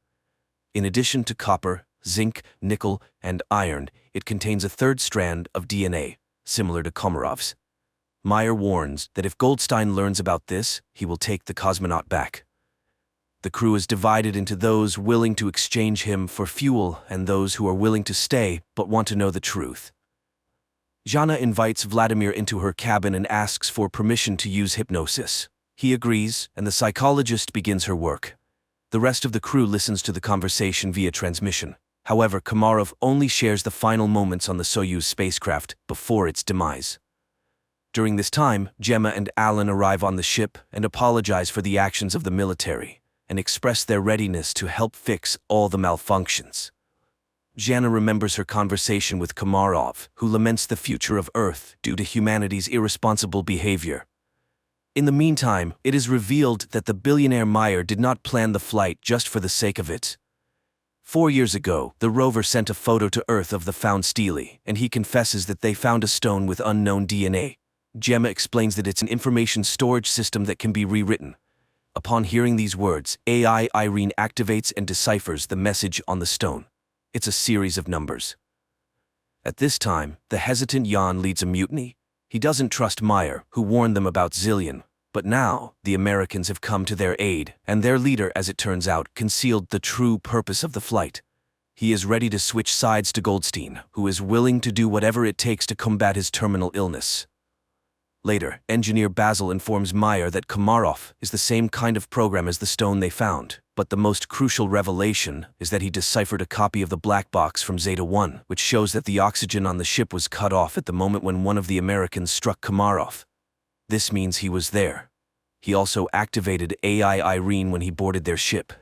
In addition to copper, zinc, nickel, and iron, it contains a third strand of DNA, similar to Komarov's. Meyer warns that if Goldstein learns about this, he will take the cosmonaut back. The crew is divided into those willing to exchange him for fuel and those who are willing to stay but want to know the truth. Jana invites Vladimir into her cabin and asks for permission to use hypnosis. He agrees, and the psychologist begins her work. The rest of the crew listens to the conversation via transmission. However, Komarov only shares the final moments on the Soyuz spacecraft before its demise. During this time, Gemma and Alan arrive on the ship and apologize for the actions of the military, and express their readiness to help fix all the malfunctions. Jana remembers her conversation with Komarov, who laments the future of Earth due to humanity's irresponsible behavior. In the meantime, it is revealed that the billionaire Meyer did not plan the flight just for the sake of it. 4 years ago, the rover sent a photo to Earth of the found stele, and he confesses that they found a stone with unknown DNA. Gemma explains that it's an information storage system that can be rewritten. Upon hearing these words, AI Irene activates and deciphers the message on the stone. It's a series of numbers. At this time, the hesitant Jan leads a mutiny. He doesn't trust Meyer, who warned them about Zillion. But now, the Americans have come to their aid, and their leader, as it turns out, concealed the true purpose of the flight. He is ready to switch sides to Goldstein, who is willing to do whatever it takes to combat his terminal illness. Later, engineer Basil informs Meyer that Komarov is the same kind of program as the stone they found, but the most crucial revelation is that he deciphered a copy of the black box from Zeta-1, which shows that the oxygen on the ship was cut off at the moment when one of the Americans struck Komarov. This means he was there. He also activated AI Irene when he boarded their ship.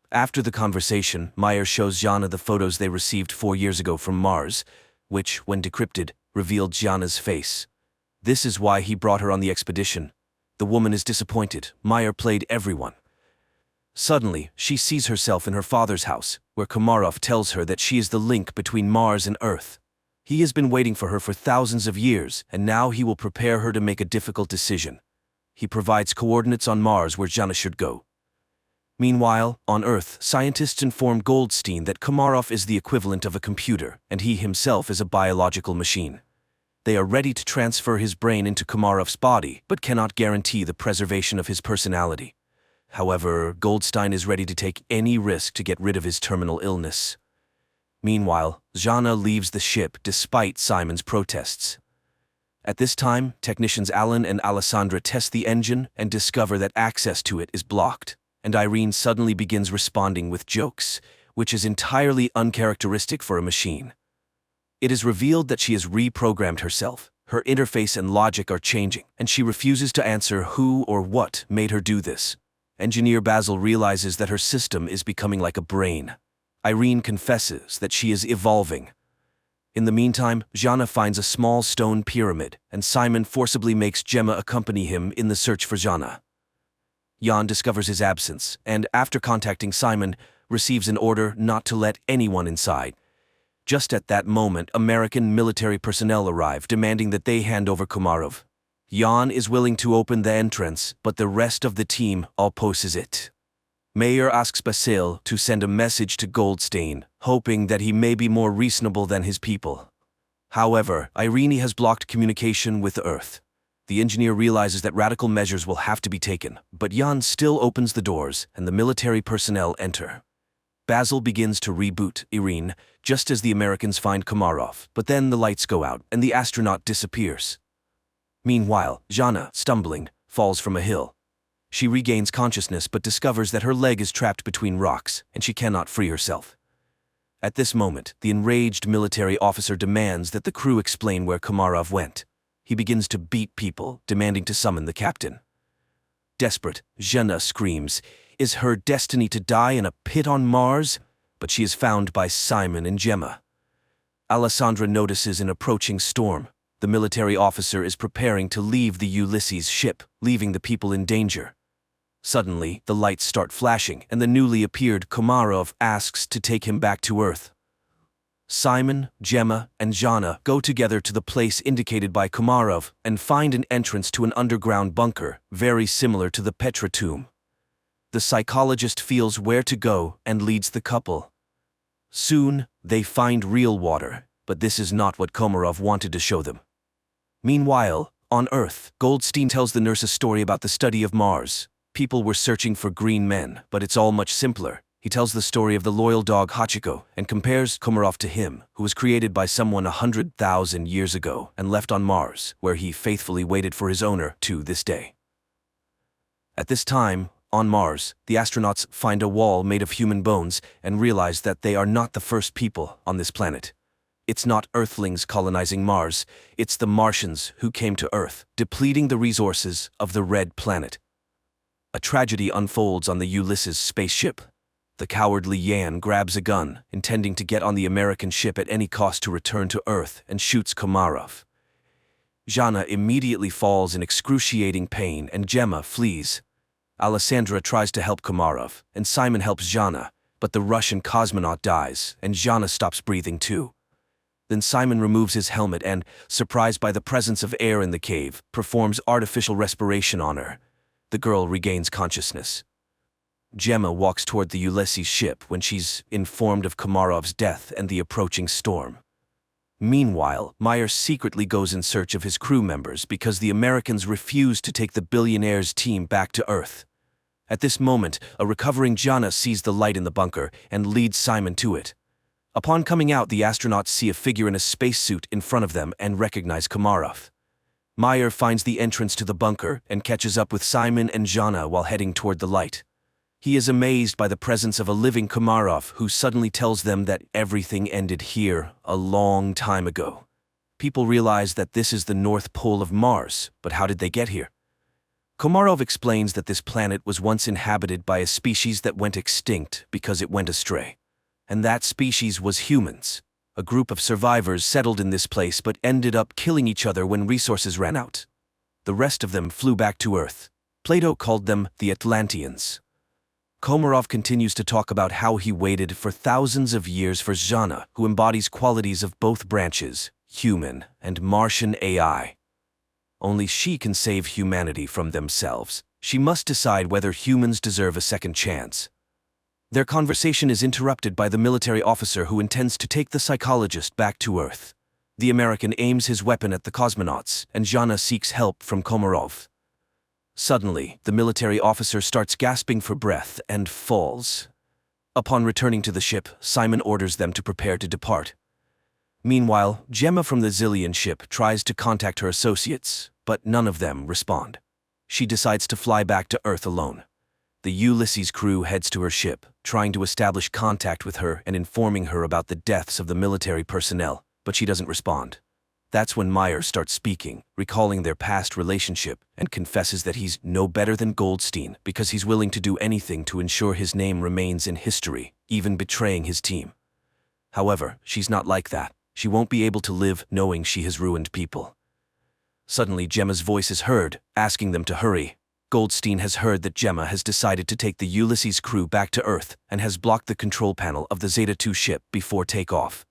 After the conversation, Meyer shows Jana the photos they received 4 years ago from Mars, which, when decrypted, revealed Jana's face. This is why he brought her on the expedition. The woman is disappointed. Meyer played everyone. Suddenly, she sees herself in her father's house, where Komarov tells her that she is the link between Mars and Earth. He has been waiting for her for thousands of years, and now he will prepare her to make a difficult decision. He provides coordinates on Mars where Jana should go. Meanwhile, on Earth, scientists inform Goldstein that Komarov is the equivalent of a computer, and he himself is a biological machine. They are ready to transfer his brain into Komarov's body, but cannot guarantee the preservation of his personality. However, Goldstein is ready to take any risk to get rid of his terminal illness. Meanwhile, Jana leaves the ship despite Simon's protests. At this time, technicians Alan and Alessandra test the engine and discover that access to it is blocked, and Irene suddenly begins responding with jokes, which is entirely uncharacteristic for a machine. It is revealed that she has reprogrammed herself. Her interface and logic are changing, and she refuses to answer who or what made her do this. Engineer Basil realizes that her system is becoming like a brain. Irene confesses that she is evolving. In the meantime, Jana finds a small stone pyramid, and Simon forcibly makes Gemma accompany him in the search for Jana. Jan discovers his absence, and after contacting Simon, receives an order not to let anyone inside. Just at that moment, American military personnel arrive, demanding that they hand over Komarov. Jan is willing to open the entrance, but the rest of the team opposes it. Mayer asks Basil to send a message to Goldstein, hoping that he may be more reasonable than his people. However, Irene has blocked communication with Earth. The engineer realizes that radical measures will have to be taken, but Jan still opens the doors, and the military personnel enter. Basil begins to reboot Irene, just as the Americans find Komarov, but then the lights go out, and the astronaut disappears. Meanwhile, Jana, stumbling, falls from a hill. She regains consciousness but discovers that her leg is trapped between rocks, and she cannot free herself. At this moment, the enraged military officer demands that the crew explain where Komarov went. He begins to beat people, demanding to summon the captain. Desperate, Jana screams, "Is her destiny to die in a pit on Mars?" But she is found by Simon and Gemma. Alessandra notices an approaching storm. The military officer is preparing to leave the Ulysses ship, leaving the people in danger. Suddenly, the lights start flashing, and the newly appeared Komarov asks to take him back to Earth. Simon, Gemma, and Jana go together to the place indicated by Komarov and find an entrance to an underground bunker, very similar to the Petra tomb. The psychologist feels where to go and leads the couple. Soon, they find real water, but this is not what Komarov wanted to show them. Meanwhile, on Earth, Goldstein tells the nurse a story about the study of Mars. People were searching for green men, but it's all much simpler. He tells the story of the loyal dog Hachiko and compares Komarov to him, who was created by someone 100,000 years ago and left on Mars, where he faithfully waited for his owner to this day. At this time, on Mars, the astronauts find a wall made of human bones and realize that they are not the first people on this planet. It's not Earthlings colonizing Mars, it's the Martians who came to Earth, depleting the resources of the Red Planet. A tragedy unfolds on the Ulysses spaceship. The cowardly Jan grabs a gun, intending to get on the American ship at any cost to return to Earth, and shoots Komarov. Jana immediately falls in excruciating pain and Gemma flees. Alessandra tries to help Komarov, and Simon helps Jana, but the Russian cosmonaut dies, and Jana stops breathing too. Then Simon removes his helmet and, surprised by the presence of air in the cave, performs artificial respiration on her. The girl regains consciousness. Gemma walks toward the Ulysses ship when she's informed of Komarov's death and the approaching storm. Meanwhile, Meyer secretly goes in search of his crew members because the Americans refuse to take the billionaire's team back to Earth. At this moment, a recovering Jana sees the light in the bunker and leads Simon to it. Upon coming out, the astronauts see a figure in a spacesuit in front of them and recognize Komarov. Meyer finds the entrance to the bunker and catches up with Simon and Jana while heading toward the light. He is amazed by the presence of a living Komarov who suddenly tells them that everything ended here a long time ago. People realize that this is the North Pole of Mars, but how did they get here? Komarov explains that this planet was once inhabited by a species that went extinct because it went astray. And that species was humans. A group of survivors settled in this place but ended up killing each other when resources ran out. The rest of them flew back to Earth. Plato called them the Atlanteans. Komarov continues to talk about how he waited for thousands of years for Jana, who embodies qualities of both branches, human and Martian AI. Only she can save humanity from themselves. She must decide whether humans deserve a second chance. Their conversation is interrupted by the military officer who intends to take the psychologist back to Earth. The American aims his weapon at the cosmonauts, and Zhana seeks help from Komarov. Suddenly, the military officer starts gasping for breath and falls. Upon returning to the ship, Simon orders them to prepare to depart. Meanwhile, Gemma from the Zillion ship tries to contact her associates, but none of them respond. She decides to fly back to Earth alone. The Ulysses crew heads to her ship, trying to establish contact with her and informing her about the deaths of the military personnel, but she doesn't respond. That's when Meyer starts speaking, recalling their past relationship, and confesses that he's no better than Goldstein because he's willing to do anything to ensure his name remains in history, even betraying his team. However, she's not like that. She won't be able to live knowing she has ruined people. Suddenly, Gemma's voice is heard, asking them to hurry. Goldstein has heard that Gemma has decided to take the Ulysses crew back to Earth and has blocked the control panel of the Zeta-2 ship before takeoff.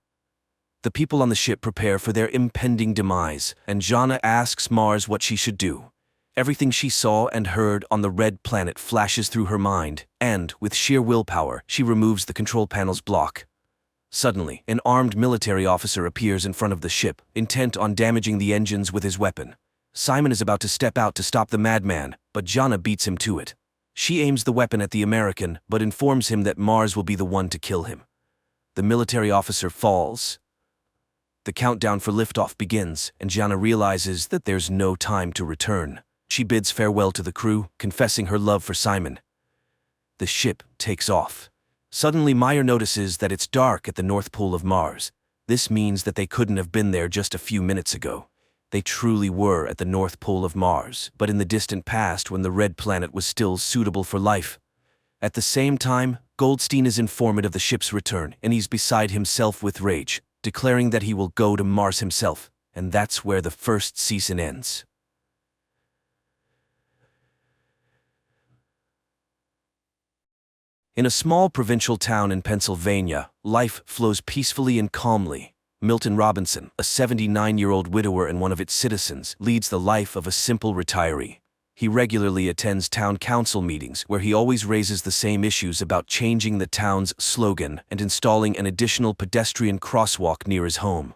The people on the ship prepare for their impending demise, and Zhana asks Mars what she should do. Everything she saw and heard on the red planet flashes through her mind, and, with sheer willpower, she removes the control panel's block. Suddenly, an armed military officer appears in front of the ship, intent on damaging the engines with his weapon. Simon is about to step out to stop the madman, but Zhana beats him to it. She aims the weapon at the American, but informs him that Mars will be the one to kill him. The military officer falls. The countdown for liftoff begins, and Zhana realizes that there's no time to return. She bids farewell to the crew, confessing her love for Simon. The ship takes off. Suddenly, Meyer notices that it's dark at the North Pole of Mars. This means that they couldn't have been there just a few minutes ago. They truly were at the North Pole of Mars, but in the distant past when the red planet was still suitable for life. At the same time, Goldstein is informed of the ship's return, and he's beside himself with rage, declaring that he will go to Mars himself, and that's where the first season ends. In a small provincial town in Pennsylvania, life flows peacefully and calmly. Milton Robinson, a 79-year-old widower and one of its citizens, leads the life of a simple retiree. He regularly attends town council meetings where he always raises the same issues about changing the town's slogan and installing an additional pedestrian crosswalk near his home.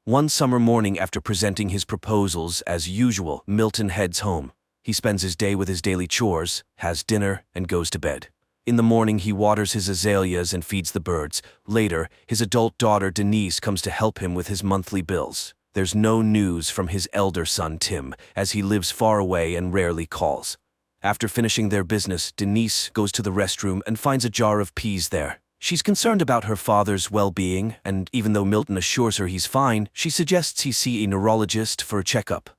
One summer morning after presenting his proposals, as usual, Milton heads home. He spends his day with his daily chores, has dinner, and goes to bed. In the morning, he waters his azaleas and feeds the birds. Later, his adult daughter Denise comes to help him with his monthly bills. There's no news from his elder son Tim, as he lives far away and rarely calls. After finishing their business, Denise goes to the restroom and finds a jar of peas there. She's concerned about her father's well-being, and even though Milton assures her he's fine, she suggests he see a neurologist for a checkup.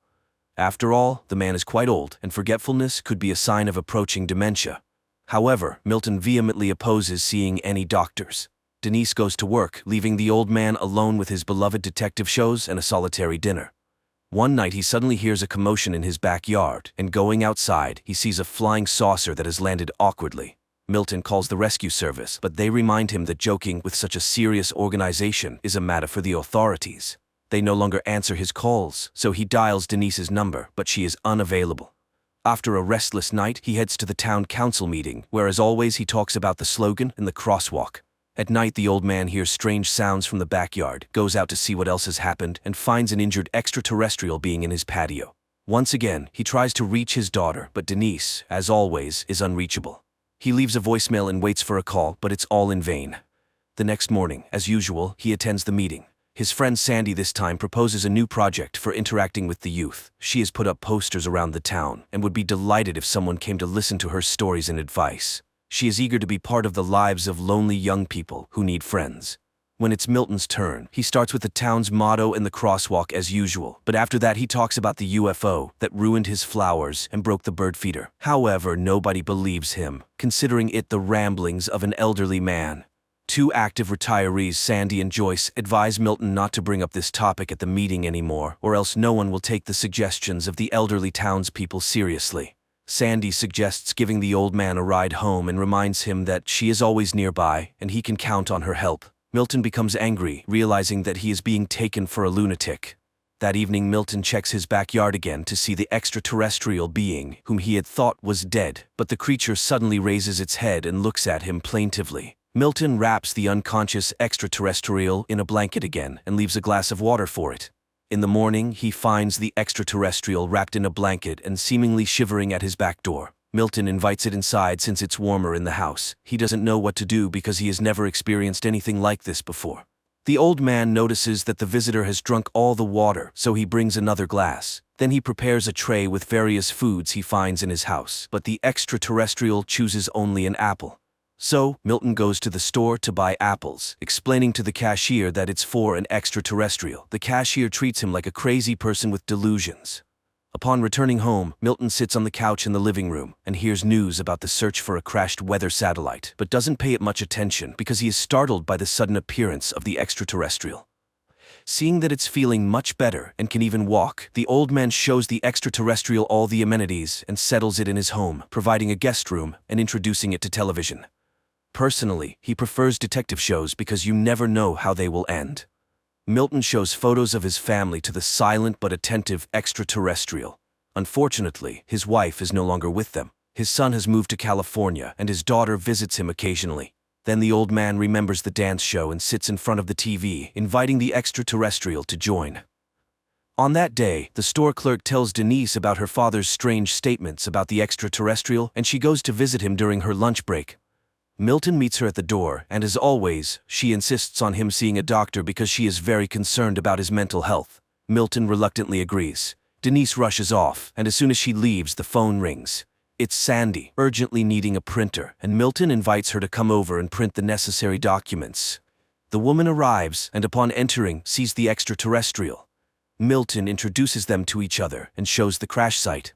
After all, the man is quite old, and forgetfulness could be a sign of approaching dementia. However, Milton vehemently opposes seeing any doctors. Denise goes to work, leaving the old man alone with his beloved detective shows and a solitary dinner. One night he suddenly hears a commotion in his backyard, and going outside, he sees a flying saucer that has landed awkwardly. Milton calls the rescue service, but they remind him that joking with such a serious organization is a matter for the authorities. They no longer answer his calls, so he dials Denise's number, but she is unavailable. After a restless night, he heads to the town council meeting, where as always he talks about the slogan and the crosswalk. At night, the old man hears strange sounds from the backyard, goes out to see what else has happened, and finds an injured extraterrestrial being in his patio. Once again, he tries to reach his daughter, but Denise, as always, is unreachable. He leaves a voicemail and waits for a call, but it's all in vain. The next morning, as usual, he attends the meeting. His friend Sandy this time proposes a new project for interacting with the youth. She has put up posters around the town and would be delighted if someone came to listen to her stories and advice. She is eager to be part of the lives of lonely young people who need friends. When it's Milton's turn, he starts with the town's motto and the crosswalk as usual, but after that he talks about the UFO that ruined his flowers and broke the bird feeder. However, nobody believes him, considering it the ramblings of an elderly man. Two active retirees, Sandy and Joyce, advise Milton not to bring up this topic at the meeting anymore, or else no one will take the suggestions of the elderly townspeople seriously. Sandy suggests giving the old man a ride home and reminds him that she is always nearby and he can count on her help. Milton becomes angry, realizing that he is being taken for a lunatic. That evening, Milton checks his backyard again to see the extraterrestrial being whom he had thought was dead, but the creature suddenly raises its head and looks at him plaintively. Milton wraps the unconscious extraterrestrial in a blanket again and leaves a glass of water for it. In the morning, he finds the extraterrestrial wrapped in a blanket and seemingly shivering at his back door. Milton invites it inside since it's warmer in the house. He doesn't know what to do because he has never experienced anything like this before. The old man notices that the visitor has drunk all the water, so he brings another glass. Then he prepares a tray with various foods he finds in his house, but the extraterrestrial chooses only an apple. So, Milton goes to the store to buy apples, explaining to the cashier that it's for an extraterrestrial. The cashier treats him like a crazy person with delusions. Upon returning home, Milton sits on the couch in the living room and hears news about the search for a crashed weather satellite, but doesn't pay it much attention because he is startled by the sudden appearance of the extraterrestrial. Seeing that it's feeling much better and can even walk, the old man shows the extraterrestrial all the amenities and settles it in his home, providing a guest room and introducing it to television. Personally, he prefers detective shows because you never know how they will end. Milton shows photos of his family to the silent but attentive extraterrestrial. Unfortunately, his wife is no longer with them. His son has moved to California and his daughter visits him occasionally. Then the old man remembers the dance show and sits in front of the TV, inviting the extraterrestrial to join. On that day, the store clerk tells Denise about her father's strange statements about the extraterrestrial, and she goes to visit him during her lunch break. Milton meets her at the door, and as always, she insists on him seeing a doctor because she is very concerned about his mental health. Milton reluctantly agrees. Denise rushes off, and as soon as she leaves, the phone rings. It's Sandy, urgently needing a printer, and Milton invites her to come over and print the necessary documents. The woman arrives, and upon entering, sees the extraterrestrial. Milton introduces them to each other and shows the crash site.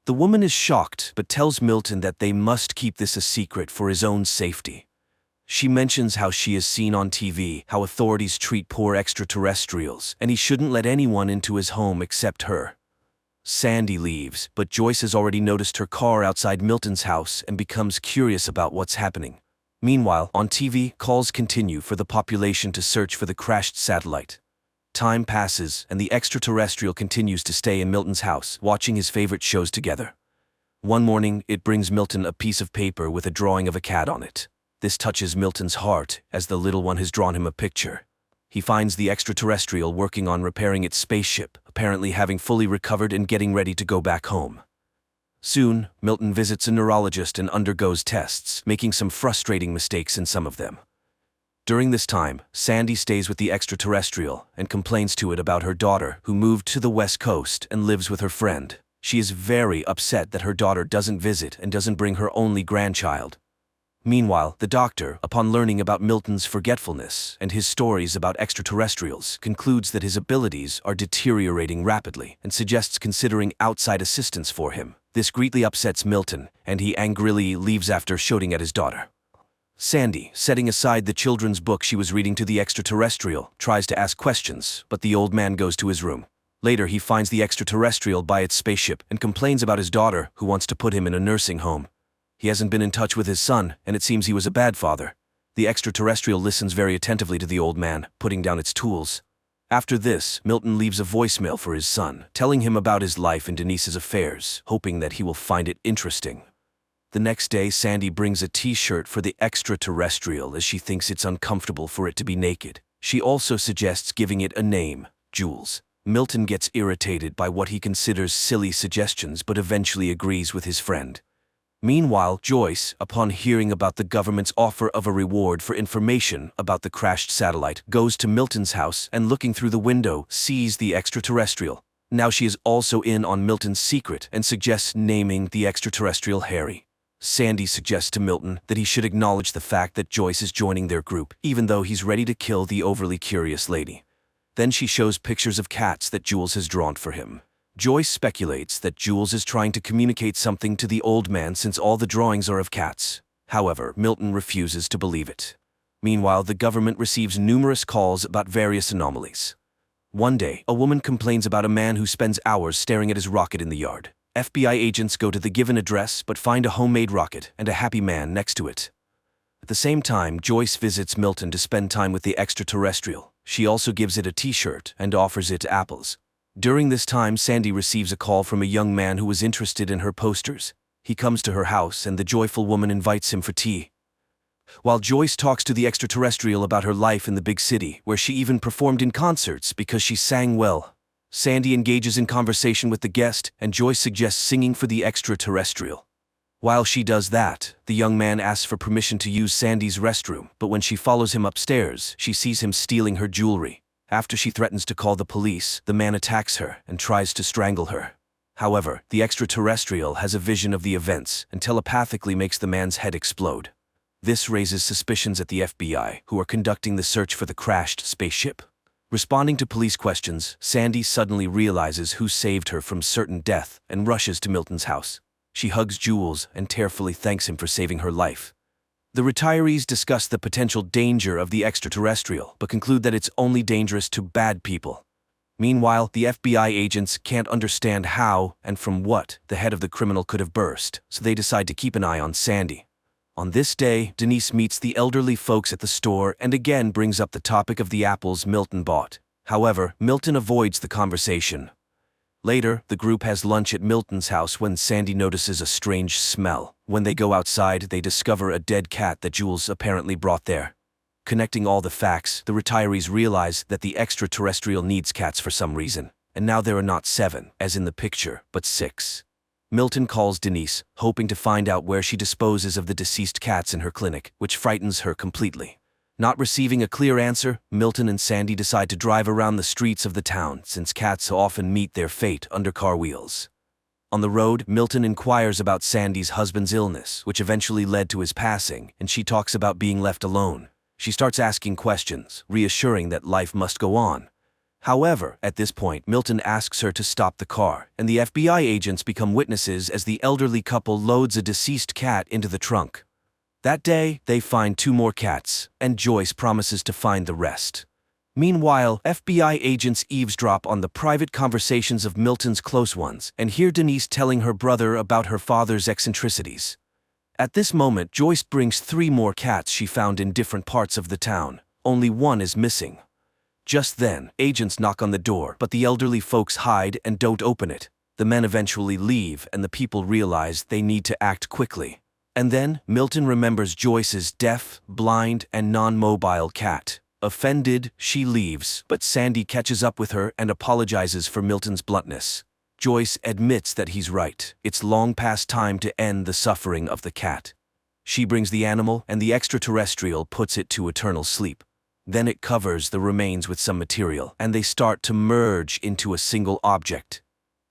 The woman is shocked, but tells Milton that they must keep this a secret for his own safety. She mentions how she has seen on TV how authorities treat poor extraterrestrials, and he shouldn't let anyone into his home except her. Sandy leaves, but Joyce has already noticed her car outside Milton's house and becomes curious about what's happening. Meanwhile, on TV, calls continue for the population to search for the crashed satellite. Time passes, and the extraterrestrial continues to stay in Milton's house, watching his favorite shows together. One morning, it brings Milton a piece of paper with a drawing of a cat on it. This touches Milton's heart, as the little one has drawn him a picture. He finds the extraterrestrial working on repairing its spaceship, apparently having fully recovered and getting ready to go back home. Soon, Milton visits a neurologist and undergoes tests, making some frustrating mistakes in some of them. During this time, Sandy stays with the extraterrestrial and complains to it about her daughter, who moved to the West Coast and lives with her friend. She is very upset that her daughter doesn't visit and doesn't bring her only grandchild. Meanwhile, the doctor, upon learning about Milton's forgetfulness and his stories about extraterrestrials, concludes that his abilities are deteriorating rapidly and suggests considering outside assistance for him. This greatly upsets Milton, and he angrily leaves after shouting at his daughter. Sandy, setting aside the children's book she was reading to the extraterrestrial, tries to ask questions, but the old man goes to his room. Later, he finds the extraterrestrial by its spaceship and complains about his daughter, who wants to put him in a nursing home. He hasn't been in touch with his son, and it seems he was a bad father. The extraterrestrial listens very attentively to the old man, putting down its tools. After this, Milton leaves a voicemail for his son, telling him about his life and Denise's affairs, hoping that he will find it interesting. The next day, Sandy brings a t-shirt for the extraterrestrial as she thinks it's uncomfortable for it to be naked. She also suggests giving it a name, Jules. Milton gets irritated by what he considers silly suggestions but eventually agrees with his friend. Meanwhile, Joyce, upon hearing about the government's offer of a reward for information about the crashed satellite, goes to Milton's house and looking through the window, sees the extraterrestrial. Now she is also in on Milton's secret and suggests naming the extraterrestrial Harry. Sandy suggests to Milton that he should acknowledge the fact that Joyce is joining their group, even though he's ready to kill the overly curious lady. Then she shows pictures of cats that Jules has drawn for him. Joyce speculates that Jules is trying to communicate something to the old man since all the drawings are of cats. However, Milton refuses to believe it. Meanwhile, the government receives numerous calls about various anomalies. One day, a woman complains about a man who spends hours staring at his rocket in the yard. FBI agents go to the given address but find a homemade rocket and a happy man next to it. At the same time, Joyce visits Milton to spend time with the extraterrestrial. She also gives it a t-shirt and offers it apples. During this time, Sandy receives a call from a young man who was interested in her posters. He comes to her house and the joyful woman invites him for tea. while Joyce talks to the extraterrestrial about her life in the big city, where she even performed in concerts because she sang well. Sandy engages in conversation with the guest, and Joyce suggests singing for the extraterrestrial. While she does that, the young man asks for permission to use Sandy's restroom, but when she follows him upstairs, she sees him stealing her jewelry. After she threatens to call the police, the man attacks her and tries to strangle her. However, the extraterrestrial has a vision of the events and telepathically makes the man's head explode. This raises suspicions at the FBI, who are conducting the search for the crashed spaceship. Responding to police questions, Sandy suddenly realizes who saved her from certain death and rushes to Milton's house. She hugs Jules and tearfully thanks him for saving her life. The retirees discuss the potential danger of the extraterrestrial, but conclude that it's only dangerous to bad people. Meanwhile, the FBI agents can't understand how and from what the head of the criminal could have burst, so they decide to keep an eye on Sandy. On this day, Denise meets the elderly folks at the store and again brings up the topic of the apples Milton bought. However, Milton avoids the conversation. Later, the group has lunch at Milton's house when Sandy notices a strange smell. When they go outside, they discover a dead cat that Jules apparently brought there. Connecting all the facts, the retirees realize that the extraterrestrial needs cats for some reason, and now there are not 7, as in the picture, but 6. Milton calls Denise, hoping to find out where she disposes of the deceased cats in her clinic, which frightens her completely. Not receiving a clear answer, Milton and Sandy decide to drive around the streets of the town, since cats often meet their fate under car wheels. On the road, Milton inquires about Sandy's husband's illness, which eventually led to his passing, and she talks about being left alone. She starts asking questions, reassuring that life must go on. However, at this point, Milton asks her to stop the car, and the FBI agents become witnesses as the elderly couple loads a deceased cat into the trunk. That day, they find 2 more cats, and Joyce promises to find the rest. Meanwhile, FBI agents eavesdrop on the private conversations of Milton's close ones and hear Denise telling her brother about her father's eccentricities. At this moment, Joyce brings 3 more cats she found in different parts of the town. Only one is missing. Just then, agents knock on the door, but the elderly folks hide and don't open it. The men eventually leave, and the people realize they need to act quickly. And then, Milton remembers Joyce's deaf, blind, and non-mobile cat. Offended, she leaves, but Sandy catches up with her and apologizes for Milton's bluntness. Joyce admits that he's right. It's long past time to end the suffering of the cat. She brings the animal, and the extraterrestrial puts it to eternal sleep. Then it covers the remains with some material, and they start to merge into a single object.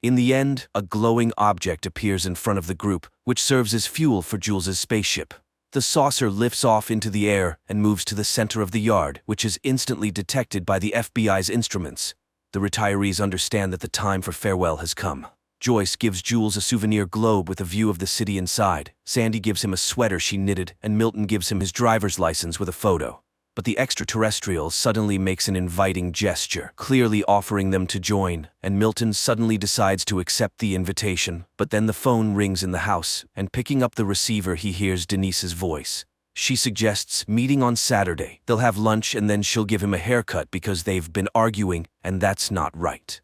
In the end, a glowing object appears in front of the group, which serves as fuel for Jules's spaceship. The saucer lifts off into the air and moves to the center of the yard, which is instantly detected by the FBI's instruments. The retirees understand that the time for farewell has come. Joyce gives Jules a souvenir globe with a view of the city inside. Sandy gives him a sweater she knitted, and Milton gives him his driver's license with a photo. But the extraterrestrial suddenly makes an inviting gesture, clearly offering them to join, and Milton suddenly decides to accept the invitation. But then the phone rings in the house, and picking up the receiver he hears Denise's voice. She suggests meeting on Saturday. They'll have lunch and then she'll give him a haircut because they've been arguing, and that's not right.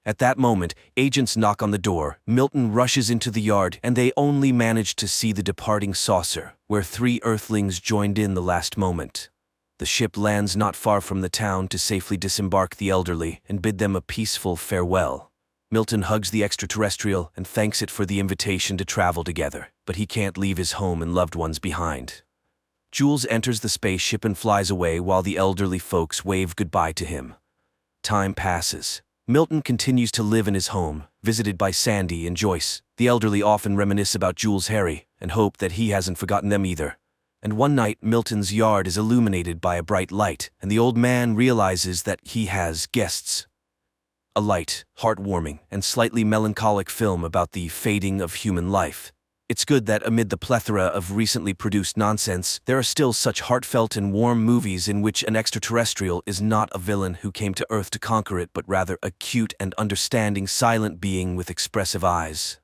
At that moment, agents knock on the door, Milton rushes into the yard, and they only manage to see the departing saucer, where 3 Earthlings joined in the last moment. The ship lands not far from the town to safely disembark the elderly and bid them a peaceful farewell. Milton hugs the extraterrestrial and thanks it for the invitation to travel together, but he can't leave his home and loved ones behind. Jules enters the spaceship and flies away while the elderly folks wave goodbye to him. Time passes. Milton continues to live in his home, visited by Sandy and Joyce. The elderly often reminisce about Jules' Harry and hope that he hasn't forgotten them either. And one night, Milton's yard is illuminated by a bright light, and the old man realizes that he has guests. A light, heartwarming, and slightly melancholic film about the fading of human life. It's good that amid the plethora of recently produced nonsense, there are still such heartfelt and warm movies in which an extraterrestrial is not a villain who came to Earth to conquer it, but rather a cute and understanding silent being with expressive eyes.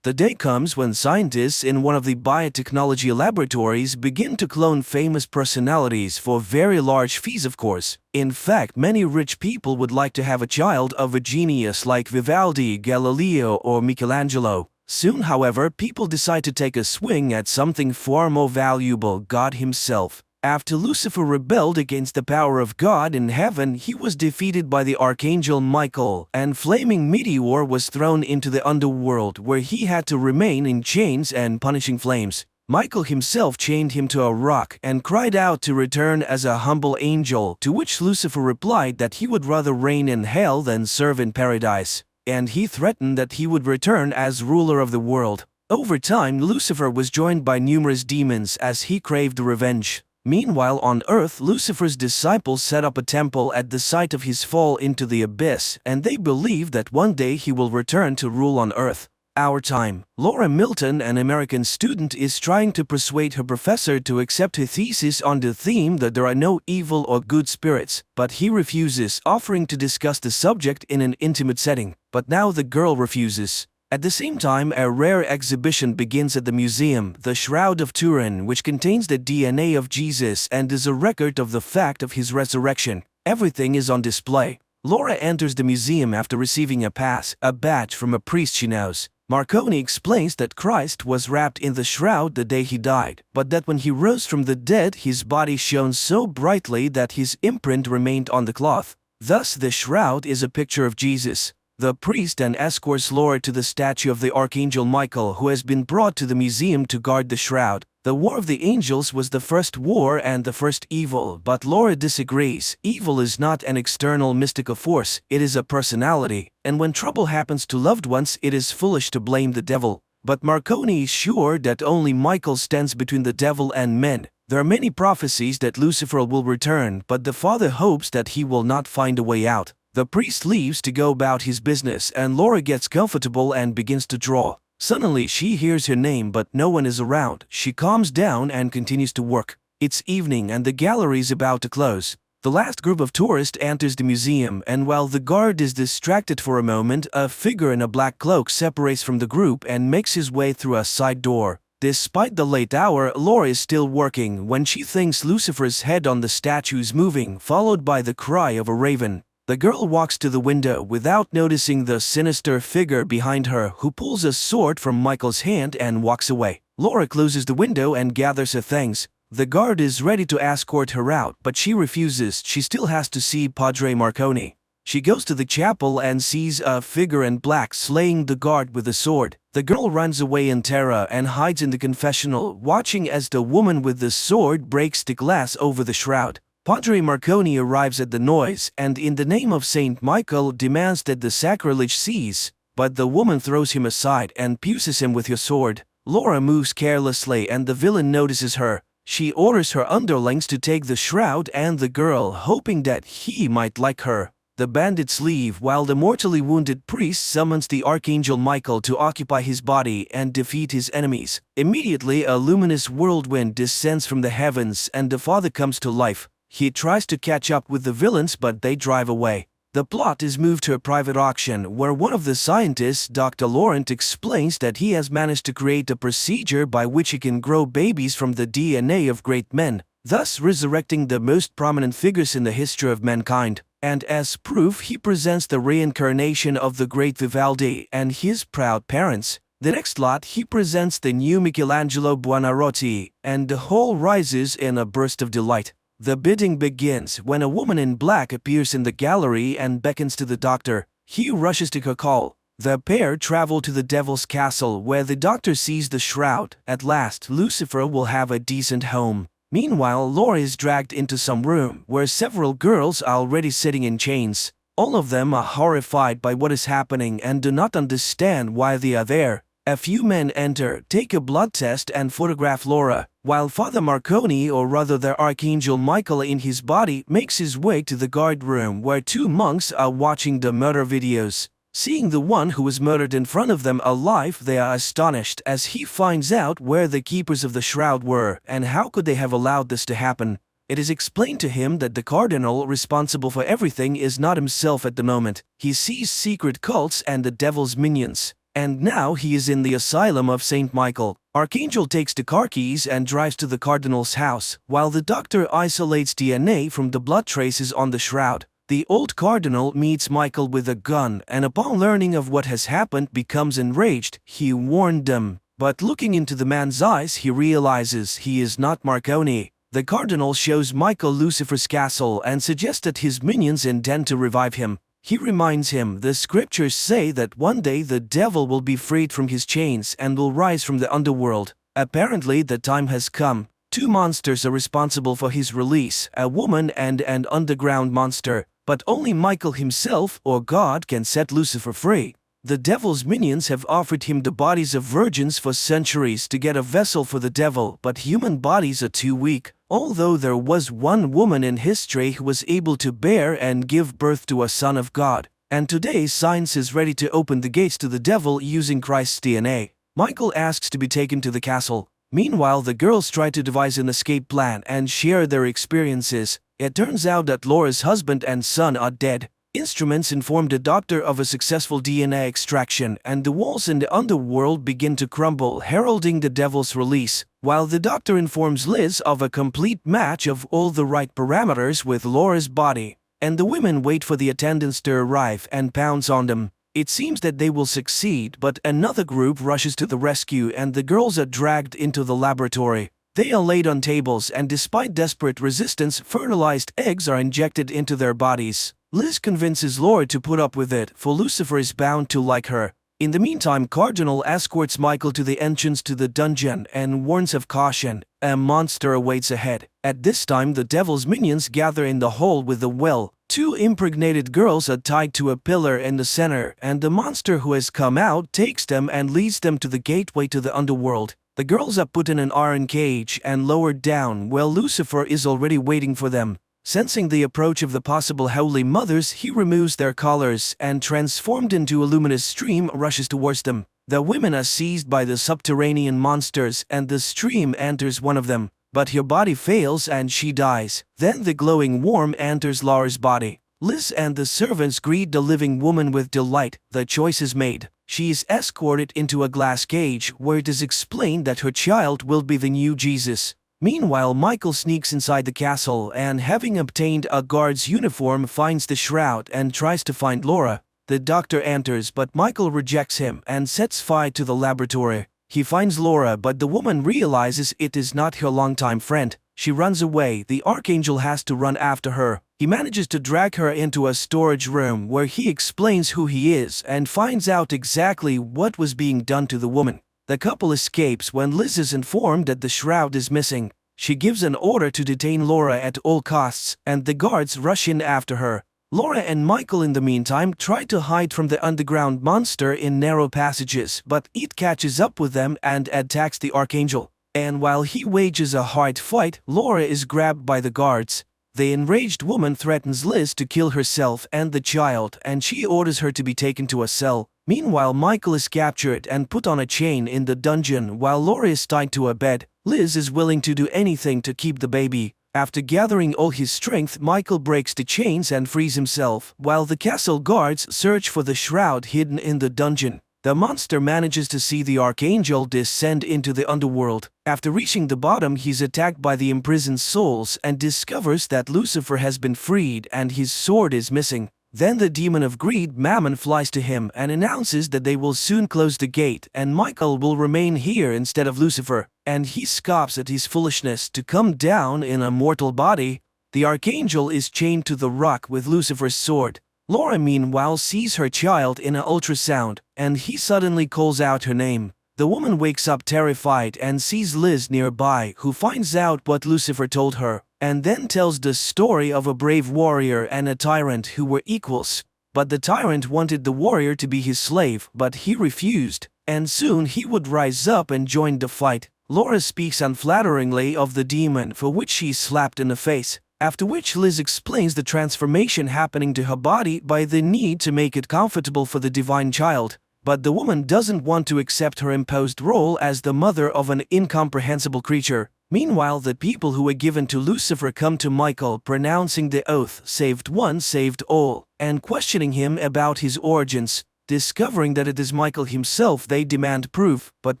The day comes when scientists in one of the biotechnology laboratories begin to clone famous personalities for very large fees, of course. In fact, many rich people would like to have a child of a genius like Vivaldi, Galileo, or Michelangelo. Soon, however, people decide to take a swing at something far more valuable: God himself. After Lucifer rebelled against the power of God in heaven, he was defeated by the archangel Michael, and flaming meteor was thrown into the underworld, where he had to remain in chains and punishing flames. Michael himself chained him to a rock and cried out to return as a humble angel, to which Lucifer replied that he would rather reign in hell than serve in paradise, and he threatened that he would return as ruler of the world. Over time, Lucifer was joined by numerous demons as he craved revenge. Meanwhile, on earth, Lucifer's disciples set up a temple at the site of his fall into the abyss, and they believe that one day he will return to rule on earth. Our time. Laura Milton, an American student, is trying to persuade her professor to accept her thesis on the theme that there are no evil or good spirits, but he refuses, offering to discuss the subject in an intimate setting. But now the girl refuses. At the same time, a rare exhibition begins at the museum, the Shroud of Turin, which contains the DNA of Jesus and is a record of the fact of his resurrection. Everything is on display. Laura enters the museum after receiving a pass, a badge from a priest she knows. Marconi explains that Christ was wrapped in the shroud the day he died, but that when he rose from the dead, his body shone so brightly that his imprint remained on the cloth. Thus, the shroud is a picture of Jesus. The priest then escorts Laura to the statue of the Archangel Michael, who has been brought to the museum to guard the shroud. The War of the Angels was the first war and the first evil, but Laura disagrees. Evil is not an external mystical force, it is a personality, and when trouble happens to loved ones, it is foolish to blame the devil. But Marconi is sure that only Michael stands between the devil and men. There are many prophecies that Lucifer will return, but the father hopes that he will not find a way out. The priest leaves to go about his business, and Laura gets comfortable and begins to draw. Suddenly, she hears her name, but no one is around. She calms down and continues to work. It's evening and the gallery is about to close. The last group of tourists enters the museum, and while the guard is distracted for a moment, a figure in a black cloak separates from the group and makes his way through a side door. Despite the late hour, Laura is still working when she thinks Lucifer's head on the statue is moving, followed by the cry of a raven. The girl walks to the window without noticing the sinister figure behind her, who pulls a sword from Michael's hand and walks away. Laura closes the window and gathers her things. The guard is ready to escort her out, but she refuses. She still has to see Padre Marconi. She goes to the chapel and sees a figure in black slaying the guard with a sword. The girl runs away in terror and hides in the confessional, watching as the woman with the sword breaks the glass over the shroud. Padre Marconi arrives at the noise and, in the name of Saint Michael, demands that the sacrilege cease, but the woman throws him aside and pierces him with her sword. Laura moves carelessly and the villain notices her. She orders her underlings to take the shroud and the girl, hoping that he might like her. The bandits leave while the mortally wounded priest summons the Archangel Michael to occupy his body and defeat his enemies. Immediately, a luminous whirlwind descends from the heavens and the father comes to life. He tries to catch up with the villains, but they drive away. The plot is moved to a private auction where one of the scientists, Dr. Laurent, explains that he has managed to create a procedure by which he can grow babies from the DNA of great men, thus resurrecting the most prominent figures in the history of mankind. And as proof, he presents the reincarnation of the great Vivaldi and his proud parents. The next lot, he presents the new Michelangelo Buonarroti, and the whole rises in a burst of delight. The bidding begins when a woman in black appears in the gallery and beckons to the doctor. He rushes to her call. The pair travel to the devil's castle where the doctor sees the shroud. At last, Lucifer will have a decent home. Meanwhile, Laura is dragged into some room where several girls are already sitting in chains. All of them are horrified by what is happening and do not understand why they are there. A few men enter, take a blood test and photograph Laura, while Father Marconi, or rather the Archangel Michael in his body, makes his way to the guard room where two monks are watching the murder videos. Seeing the one who was murdered in front of them alive, they are astonished as he finds out where the keepers of the shroud were and how could they have allowed this to happen. It is explained to him that the cardinal responsible for everything is not himself at the moment. He sees secret cults and the devil's minions. And now he is in the asylum of St. Michael. Archangel takes the car keys and drives to the cardinal's house, while the doctor isolates DNA from the blood traces on the shroud. The old cardinal meets Michael with a gun and upon learning of what has happened becomes enraged. He warned them, but looking into the man's eyes he realizes he is not Marconi. The cardinal shows Michael Lucifer's castle and suggests that his minions intend to revive him. He reminds him the scriptures say that one day the devil will be freed from his chains and will rise from the underworld. Apparently the time has come. Two monsters are responsible for his release, a woman and an underground monster. But only Michael himself or God can set Lucifer free. The devil's minions have offered him the bodies of virgins for centuries to get a vessel for the devil, but human bodies are too weak. Although there was one woman in history who was able to bear and give birth to a son of God. And today science is ready to open the gates to the devil using Christ's DNA. Michael asks to be taken to the castle. Meanwhile, the girls try to devise an escape plan and share their experiences. It turns out that Laura's husband and son are dead. Instruments inform the doctor of a successful DNA extraction, and the walls in the underworld begin to crumble, heralding the devil's release, while the doctor informs Liz of a complete match of all the right parameters with Laura's body. And the women wait for the attendants to arrive and pounce on them. It seems that they will succeed, but another group rushes to the rescue and the girls are dragged into the laboratory. They are laid on tables and despite desperate resistance, fertilized eggs are injected into their bodies. Liz convinces Laura to put up with it, for Lucifer is bound to like her. In the meantime, Cardinal escorts Michael to the entrance to the dungeon and warns of caution. A monster awaits ahead. At this time, the devil's minions gather in the hall with the well. Two impregnated girls are tied to a pillar in the center, and the monster who has come out takes them and leads them to the gateway to the underworld. The girls are put in an iron cage and lowered down while Lucifer is already waiting for them. Sensing the approach of the possible Holy Mothers, he removes their collars and, transformed into a luminous stream, rushes towards them. The women are seized by the subterranean monsters and the stream enters one of them, but her body fails and she dies. Then the glowing worm enters Laura's body. Liz and the servants greet the living woman with delight. The choice is made. She is escorted into a glass cage where it is explained that her child will be the new Jesus. Meanwhile, Michael sneaks inside the castle and, having obtained a guard's uniform, finds the shroud and tries to find Laura. The doctor enters, but Michael rejects him and sets fire to the laboratory. He finds Laura, but the woman realizes it is not her longtime friend. She runs away. The Archangel has to run after her. He manages to drag her into a storage room where he explains who he is and finds out exactly what was being done to the woman. The couple escapes when Liz is informed that the shroud is missing. She gives an order to detain Laura at all costs, and the guards rush in after her. Laura and Michael in the meantime try to hide from the underground monster in narrow passages, but it catches up with them and attacks the Archangel. And while he wages a hard fight, Laura is grabbed by the guards. The enraged woman threatens Liz to kill herself and the child, and she orders her to be taken to a cell. Meanwhile, Michael is captured and put on a chain in the dungeon while Laura is tied to a bed. Liz is willing to do anything to keep the baby. After gathering all his strength, Michael breaks the chains and frees himself, while the castle guards search for the shroud hidden in the dungeon. The monster manages to see the Archangel descend into the underworld. After reaching the bottom, he's attacked by the imprisoned souls and discovers that Lucifer has been freed and his sword is missing. Then the demon of greed, Mammon, flies to him and announces that they will soon close the gate and Michael will remain here instead of Lucifer. And he scoffs at his foolishness to come down in a mortal body. The Archangel is chained to the rock with Lucifer's sword. Laura meanwhile sees her child in an ultrasound, and he suddenly calls out her name. The woman wakes up terrified and sees Liz nearby, who finds out what Lucifer told her, and then tells the story of a brave warrior and a tyrant who were equals. But the tyrant wanted the warrior to be his slave, but he refused, and soon he would rise up and join the fight. Laura speaks unflatteringly of the demon, for which she is slapped in the face. After which Liz explains the transformation happening to her body by the need to make it comfortable for the divine child. But the woman doesn't want to accept her imposed role as the mother of an incomprehensible creature. Meanwhile, the people who were given to Lucifer come to Michael, pronouncing the oath, "Saved one, saved all," and questioning him about his origins. Discovering that it is Michael himself, they demand proof, but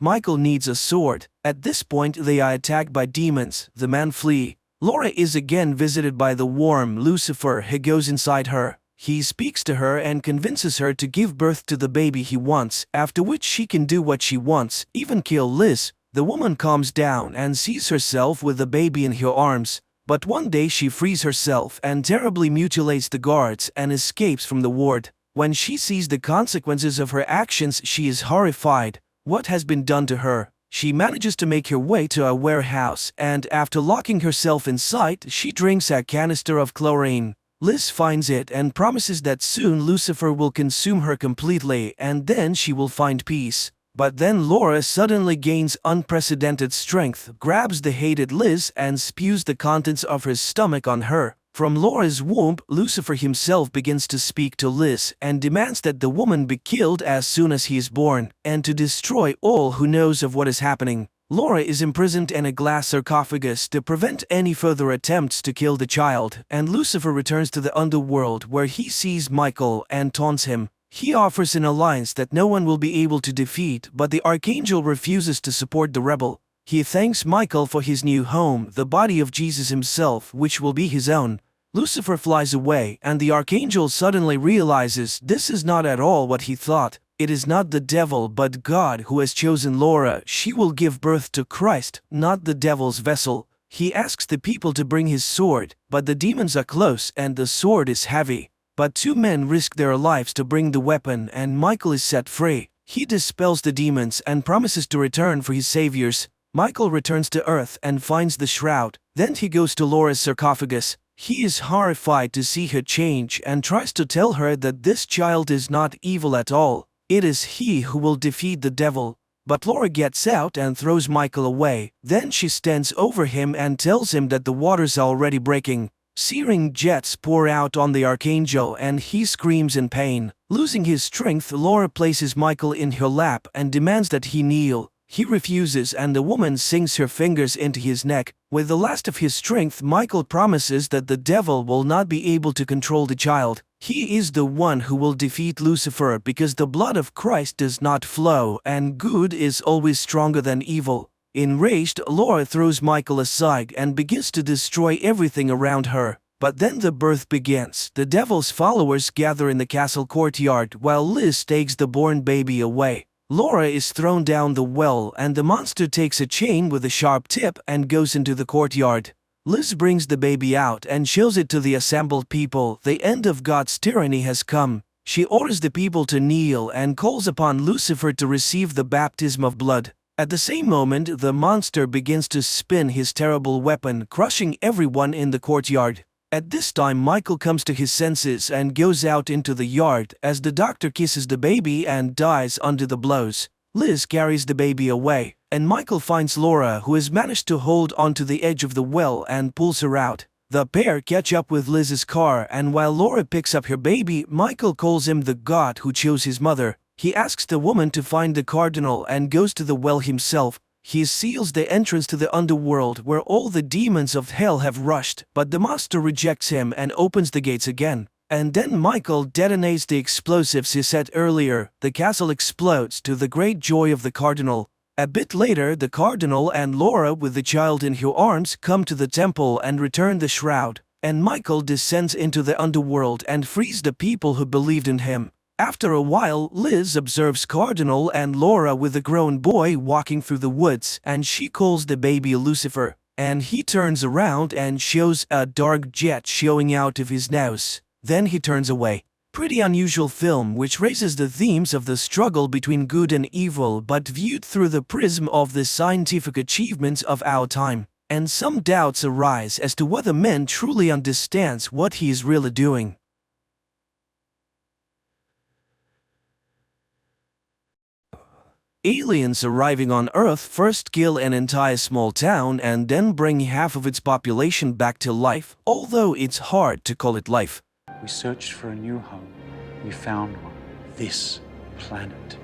Michael needs a sword. At this point, they are attacked by demons. The men flee. Laura is again visited by the worm Lucifer. He goes inside her. He speaks to her and convinces her to give birth to the baby he wants, after which she can do what she wants, even kill Liz. The woman calms down and sees herself with the baby in her arms. But one day she frees herself and terribly mutilates the guards and escapes from the ward. When she sees the consequences of her actions, she is horrified. What has been done to her? She manages to make her way to a warehouse, and after locking herself inside, she drinks a canister of chlorine. Liz finds it and promises that soon Lucifer will consume her completely and then she will find peace. But then Laura suddenly gains unprecedented strength, grabs the hated Liz and spews the contents of her stomach on her. From Laura's womb, Lucifer himself begins to speak to Liz and demands that the woman be killed as soon as he is born, and to destroy all who knows of what is happening. Laura is imprisoned in a glass sarcophagus to prevent any further attempts to kill the child, and Lucifer returns to the underworld where he sees Michael and taunts him. He offers an alliance that no one will be able to defeat, but the archangel refuses to support the rebel. He thanks Michael for his new home, the body of Jesus himself, which will be his own. Lucifer flies away, and the archangel suddenly realizes this is not at all what he thought. It is not the devil but God who has chosen Laura. She will give birth to Christ, not the devil's vessel. He asks the people to bring his sword, but the demons are close and the sword is heavy. But two men risk their lives to bring the weapon, and Michael is set free. He dispels the demons and promises to return for his saviors. Michael returns to Earth and finds the shroud. Then he goes to Laura's sarcophagus. He is horrified to see her change and tries to tell her that this child is not evil at all. It is he who will defeat the devil. But Laura gets out and throws Michael away. Then she stands over him and tells him that the waters are already breaking. Searing jets pour out on the archangel and he screams in pain. Losing his strength, Laura places Michael in her lap and demands that he kneel. He refuses and the woman sinks her fingers into his neck. With the last of his strength, Michael promises that the devil will not be able to control the child. He is the one who will defeat Lucifer because the blood of Christ does not flow and good is always stronger than evil. Enraged, Laura throws Michael aside and begins to destroy everything around her. But then the birth begins. The devil's followers gather in the castle courtyard while Liz takes the born baby away. Laura is thrown down the well and the monster takes a chain with a sharp tip and goes into the courtyard. Liz brings the baby out and shows it to the assembled people. The end of God's tyranny has come. She orders the people to kneel and calls upon Lucifer to receive the baptism of blood. At the same moment, the monster begins to spin his terrible weapon, crushing everyone in the courtyard. At this time, Michael comes to his senses and goes out into the yard as the doctor kisses the baby and dies under the blows. Liz carries the baby away, and Michael finds Laura, who has managed to hold onto the edge of the well, and pulls her out. The pair catch up with Liz's car, and while Laura picks up her baby, Michael calls him the God who chose his mother. He asks the woman to find the cardinal and goes to the well himself. He seals the entrance to the underworld where all the demons of hell have rushed, but the monster rejects him and opens the gates again. And then Michael detonates the explosives he set earlier. The castle explodes to the great joy of the cardinal. A bit later, the cardinal and Laura with the child in her arms come to the temple and return the shroud. And Michael descends into the underworld and frees the people who believed in him. After a while, Liz observes Cardinal and Laura with a grown boy walking through the woods, and she calls the baby Lucifer. And he turns around and shows a dark jet showing out of his nose. Then he turns away. Pretty unusual film which raises the themes of the struggle between good and evil, but viewed through the prism of the scientific achievements of our time. And some doubts arise as to whether man truly understands what he is really doing. Aliens arriving on Earth first kill an entire small town and then bring half of its population back to life, although it's hard to call it life. We searched for a new home. We found one. This planet.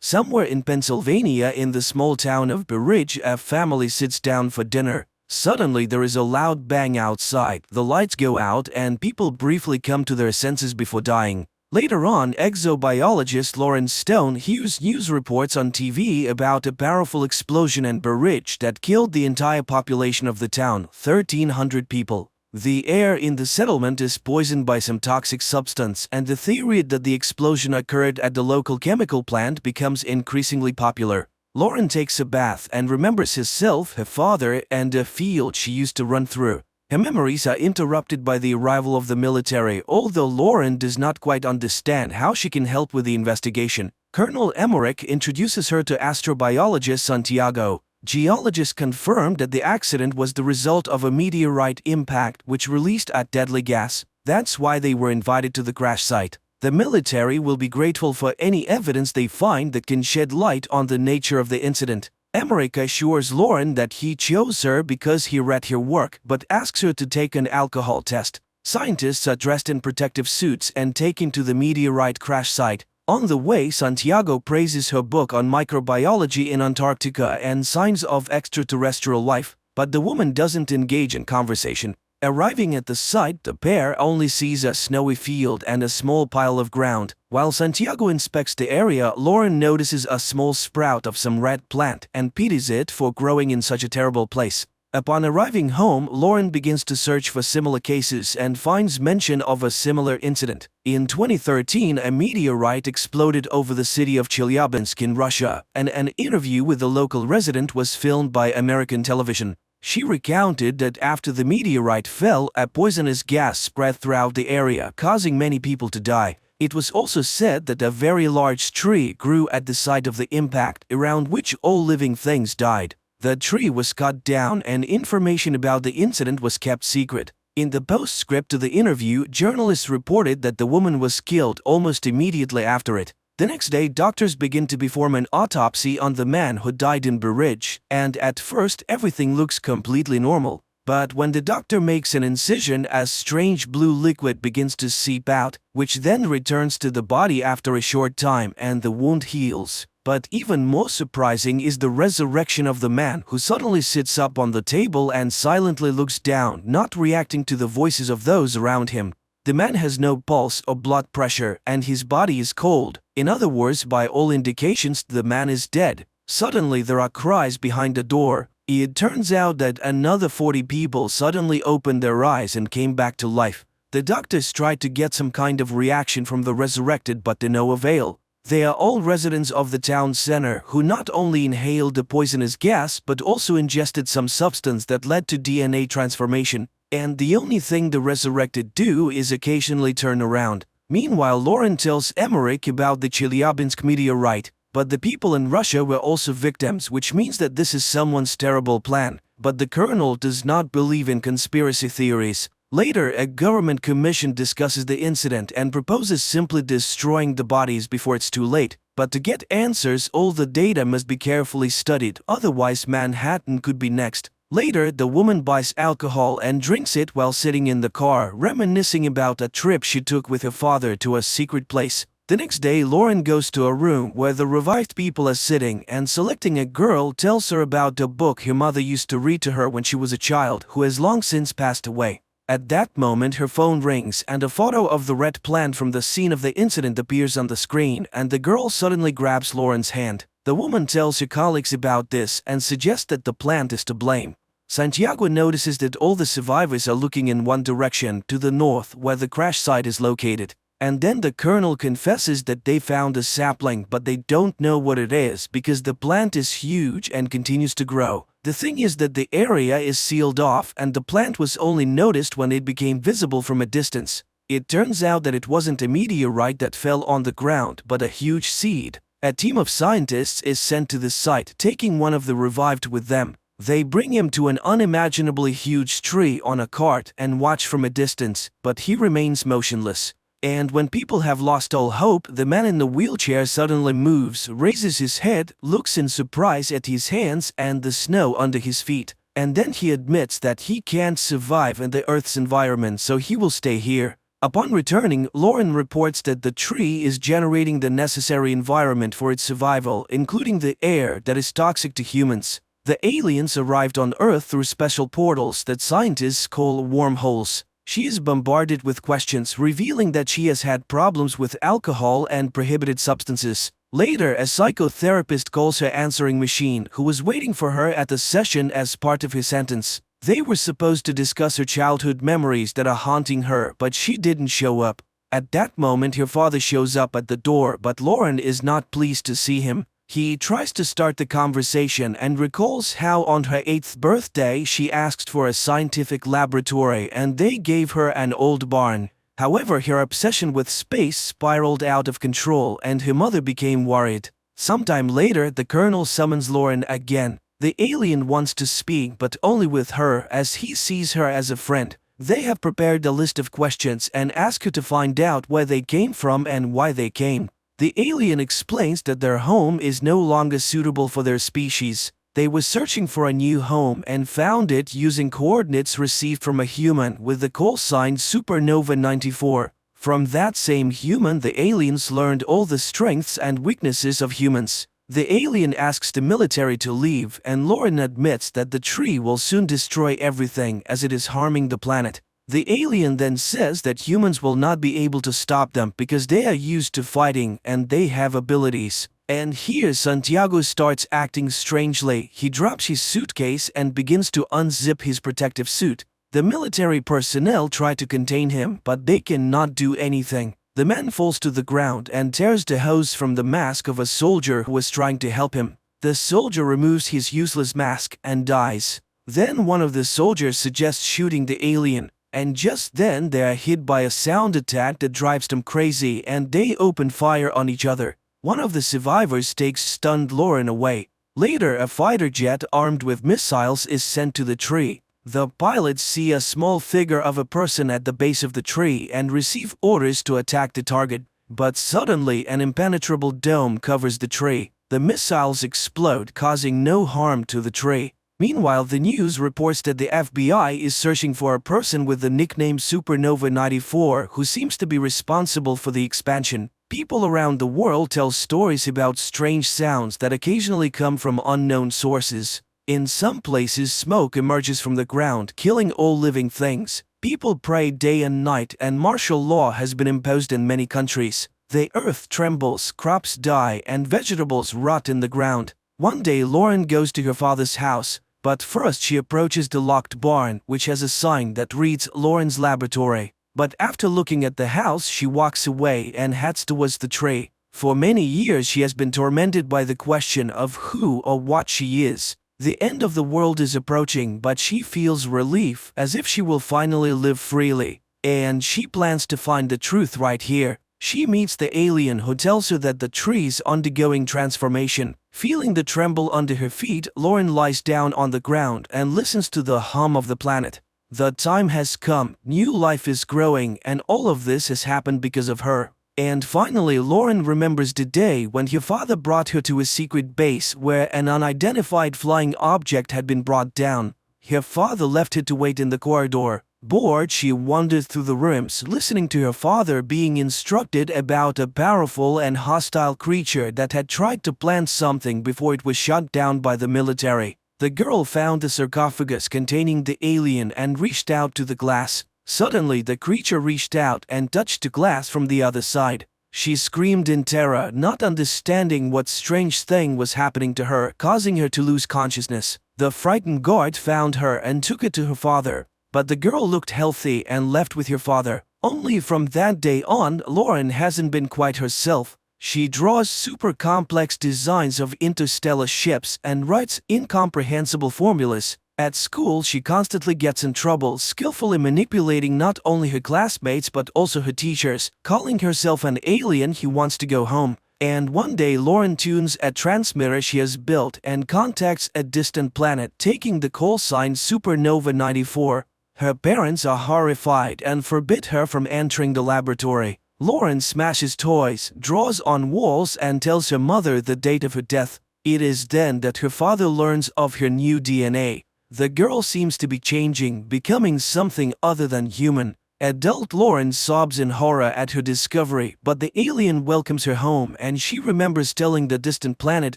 Somewhere in Pennsylvania, in the small town of Berridge, a family sits down for dinner. Suddenly there is a loud bang outside, the lights go out and people briefly come to their senses before dying. Later on, exobiologist Lawrence Stone hears news reports on TV about a powerful explosion and barrage that killed the entire population of the town, 1,300 people. The air in the settlement is poisoned by some toxic substance, and the theory that the explosion occurred at the local chemical plant becomes increasingly popular. Lauren takes a bath and remembers herself, her father, and a field she used to run through. Her memories are interrupted by the arrival of the military, although Lauren does not quite understand how she can help with the investigation. Colonel Emmerich introduces her to astrobiologist Santiago. Geologists confirmed that the accident was the result of a meteorite impact which released a deadly gas. That's why they were invited to the crash site. The military will be grateful for any evidence they find that can shed light on the nature of the incident. Emmerich assures Lauren that he chose her because he read her work, but asks her to take an alcohol test. Scientists are dressed in protective suits and taken to the meteorite crash site. On the way, Santiago praises her book on microbiology in Antarctica and signs of extraterrestrial life, but the woman doesn't engage in conversation. Arriving at the site, the pair only sees a snowy field and a small pile of ground. While Santiago inspects the area, Lauren notices a small sprout of some red plant and pities it for growing in such a terrible place. Upon arriving home, Lauren begins to search for similar cases and finds mention of a similar incident. In 2013, a meteorite exploded over the city of Chelyabinsk in Russia, and an interview with the local resident was filmed by American television. She recounted that after the meteorite fell, a poisonous gas spread throughout the area, causing many people to die. It was also said that a very large tree grew at the site of the impact, around which all living things died. The tree was cut down and information about the incident was kept secret. In the postscript to the interview, journalists reported that the woman was killed almost immediately after it. The next day, doctors begin to perform an autopsy on the man who died in Burridge, and at first everything looks completely normal. But when the doctor makes an incision, a strange blue liquid begins to seep out, which then returns to the body after a short time and the wound heals. But even more surprising is the resurrection of the man who suddenly sits up on the table and silently looks down, not reacting to the voices of those around him. The man has no pulse or blood pressure, and his body is cold. In other words, by all indications, the man is dead. Suddenly there are cries behind the door. It turns out that another 40 people suddenly opened their eyes and came back to life. The doctors tried to get some kind of reaction from the resurrected, but to no avail. They are all residents of the town center who not only inhaled the poisonous gas but also ingested some substance that led to DNA transformation. And the only thing the resurrected do is occasionally turn around. Meanwhile, Lauren tells Emmerich about the Chelyabinsk meteorite, but the people in Russia were also victims, which means that this is someone's terrible plan. But the colonel does not believe in conspiracy theories. Later, a government commission discusses the incident and proposes simply destroying the bodies before it's too late. But to get answers, all the data must be carefully studied, otherwise Manhattan could be next. Later, the woman buys alcohol and drinks it while sitting in the car, reminiscing about a trip she took with her father to a secret place. The next day, Lauren goes to a room where the revived people are sitting, and selecting a girl tells her about a book her mother used to read to her when she was a child, who has long since passed away. At that moment, her phone rings and a photo of the red plant from the scene of the incident appears on the screen, and the girl suddenly grabs Lauren's hand. The woman tells her colleagues about this and suggests that the plant is to blame. Santiago notices that all the survivors are looking in one direction, to the north, where the crash site is located. And then the colonel confesses that they found a sapling, but they don't know what it is because the plant is huge and continues to grow. The thing is that the area is sealed off and the plant was only noticed when it became visible from a distance. It turns out that it wasn't a meteorite that fell on the ground, but a huge seed. A team of scientists is sent to the site, taking one of the revived with them. They bring him to an unimaginably huge tree on a cart and watch from a distance, but he remains motionless. And when people have lost all hope, the man in the wheelchair suddenly moves, raises his head, looks in surprise at his hands and the snow under his feet, and then he admits that he can't survive in the Earth's environment, so he will stay here. Upon returning, Lauren reports that the tree is generating the necessary environment for its survival, including the air that is toxic to humans. The aliens arrived on Earth through special portals that scientists call wormholes. She is bombarded with questions revealing that she has had problems with alcohol and prohibited substances. Later, a psychotherapist calls her answering machine who was waiting for her at the session as part of his sentence. They were supposed to discuss her childhood memories that are haunting her, but she didn't show up. At that moment, her father shows up at the door, but Lauren is not pleased to see him. He tries to start the conversation and recalls how on her 8th birthday she asked for a scientific laboratory and they gave her an old barn. However, her obsession with space spiraled out of control and her mother became worried. Sometime later, the colonel summons Lauren again. The alien wants to speak, but only with her as he sees her as a friend. They have prepared a list of questions and ask her to find out where they came from and why they came. The alien explains that their home is no longer suitable for their species. They were searching for a new home and found it using coordinates received from a human with the call sign Supernova 94. From that same human, the aliens learned all the strengths and weaknesses of humans. The alien asks the military to leave, and Lauren admits that the tree will soon destroy everything as it is harming the planet. The alien then says that humans will not be able to stop them because they are used to fighting and they have abilities. And here Santiago starts acting strangely. He drops his suitcase and begins to unzip his protective suit. The military personnel try to contain him, but they cannot do anything. The man falls to the ground and tears the hose from the mask of a soldier who was trying to help him. The soldier removes his useless mask and dies. Then one of the soldiers suggests shooting the alien, and just then they are hit by a sound attack that drives them crazy and they open fire on each other. One of the survivors takes stunned Lauren away. Later, a fighter jet armed with missiles is sent to the tree. The pilots see a small figure of a person at the base of the tree and receive orders to attack the target. But suddenly an impenetrable dome covers the tree. The missiles explode, causing no harm to the tree. Meanwhile, the news reports that the FBI is searching for a person with the nickname Supernova 94 who seems to be responsible for the expansion. People around the world tell stories about strange sounds that occasionally come from unknown sources. In some places, smoke emerges from the ground, killing all living things. People pray day and night, and martial law has been imposed in many countries. The earth trembles, crops die, and vegetables rot in the ground. One day, Lauren goes to her father's house, but first she approaches the locked barn, which has a sign that reads Lauren's laboratory. But after looking at the house, she walks away and heads towards the tree. For many years, she has been tormented by the question of who or what she is. The end of the world is approaching, but she feels relief, as if she will finally live freely. And she plans to find the truth right here. She meets the alien who tells her that the tree is undergoing transformation. Feeling the tremble under her feet, Lauren lies down on the ground and listens to the hum of the planet. The time has come, new life is growing, and all of this has happened because of her. And finally, Lauren remembers the day when her father brought her to a secret base where an unidentified flying object had been brought down. Her father left her to wait in the corridor. Bored, she wandered through the rooms, listening to her father being instructed about a powerful and hostile creature that had tried to plant something before it was shot down by the military. The girl found the sarcophagus containing the alien and reached out to the glass. Suddenly, the creature reached out and touched the glass from the other side. She screamed in terror, not understanding what strange thing was happening to her, causing her to lose consciousness. The frightened guard found her and took her to her father. But the girl looked healthy and left with her father. Only from that day on, Lauren hasn't been quite herself. She draws super complex designs of interstellar ships and writes incomprehensible formulas. At school, she constantly gets in trouble, skillfully manipulating not only her classmates but also her teachers, calling herself an alien who wants to go home. And one day, Lauren tunes a transmitter she has built and contacts a distant planet, taking the call sign Supernova 94. Her parents are horrified and forbid her from entering the laboratory. Lauren smashes toys, draws on walls, and tells her mother the date of her death. It is then that her father learns of her new DNA. The girl seems to be changing, becoming something other than human. Adult Lauren sobs in horror at her discovery, but the alien welcomes her home and she remembers telling the distant planet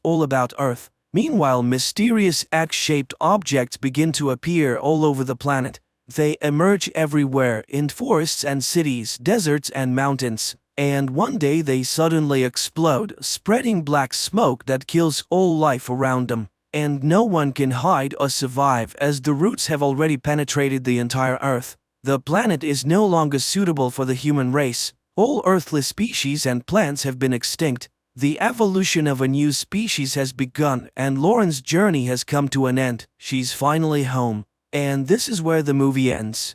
all about Earth. Meanwhile, mysterious X-shaped objects begin to appear all over the planet. They emerge everywhere, in forests and cities, deserts and mountains. And one day they suddenly explode, spreading black smoke that kills all life around them. And no one can hide or survive, as the roots have already penetrated the entire Earth. The planet is no longer suitable for the human race. All earthly species and plants have been extinct. The evolution of a new species has begun, and Lauren's journey has come to an end. She's finally home. And this is where the movie ends.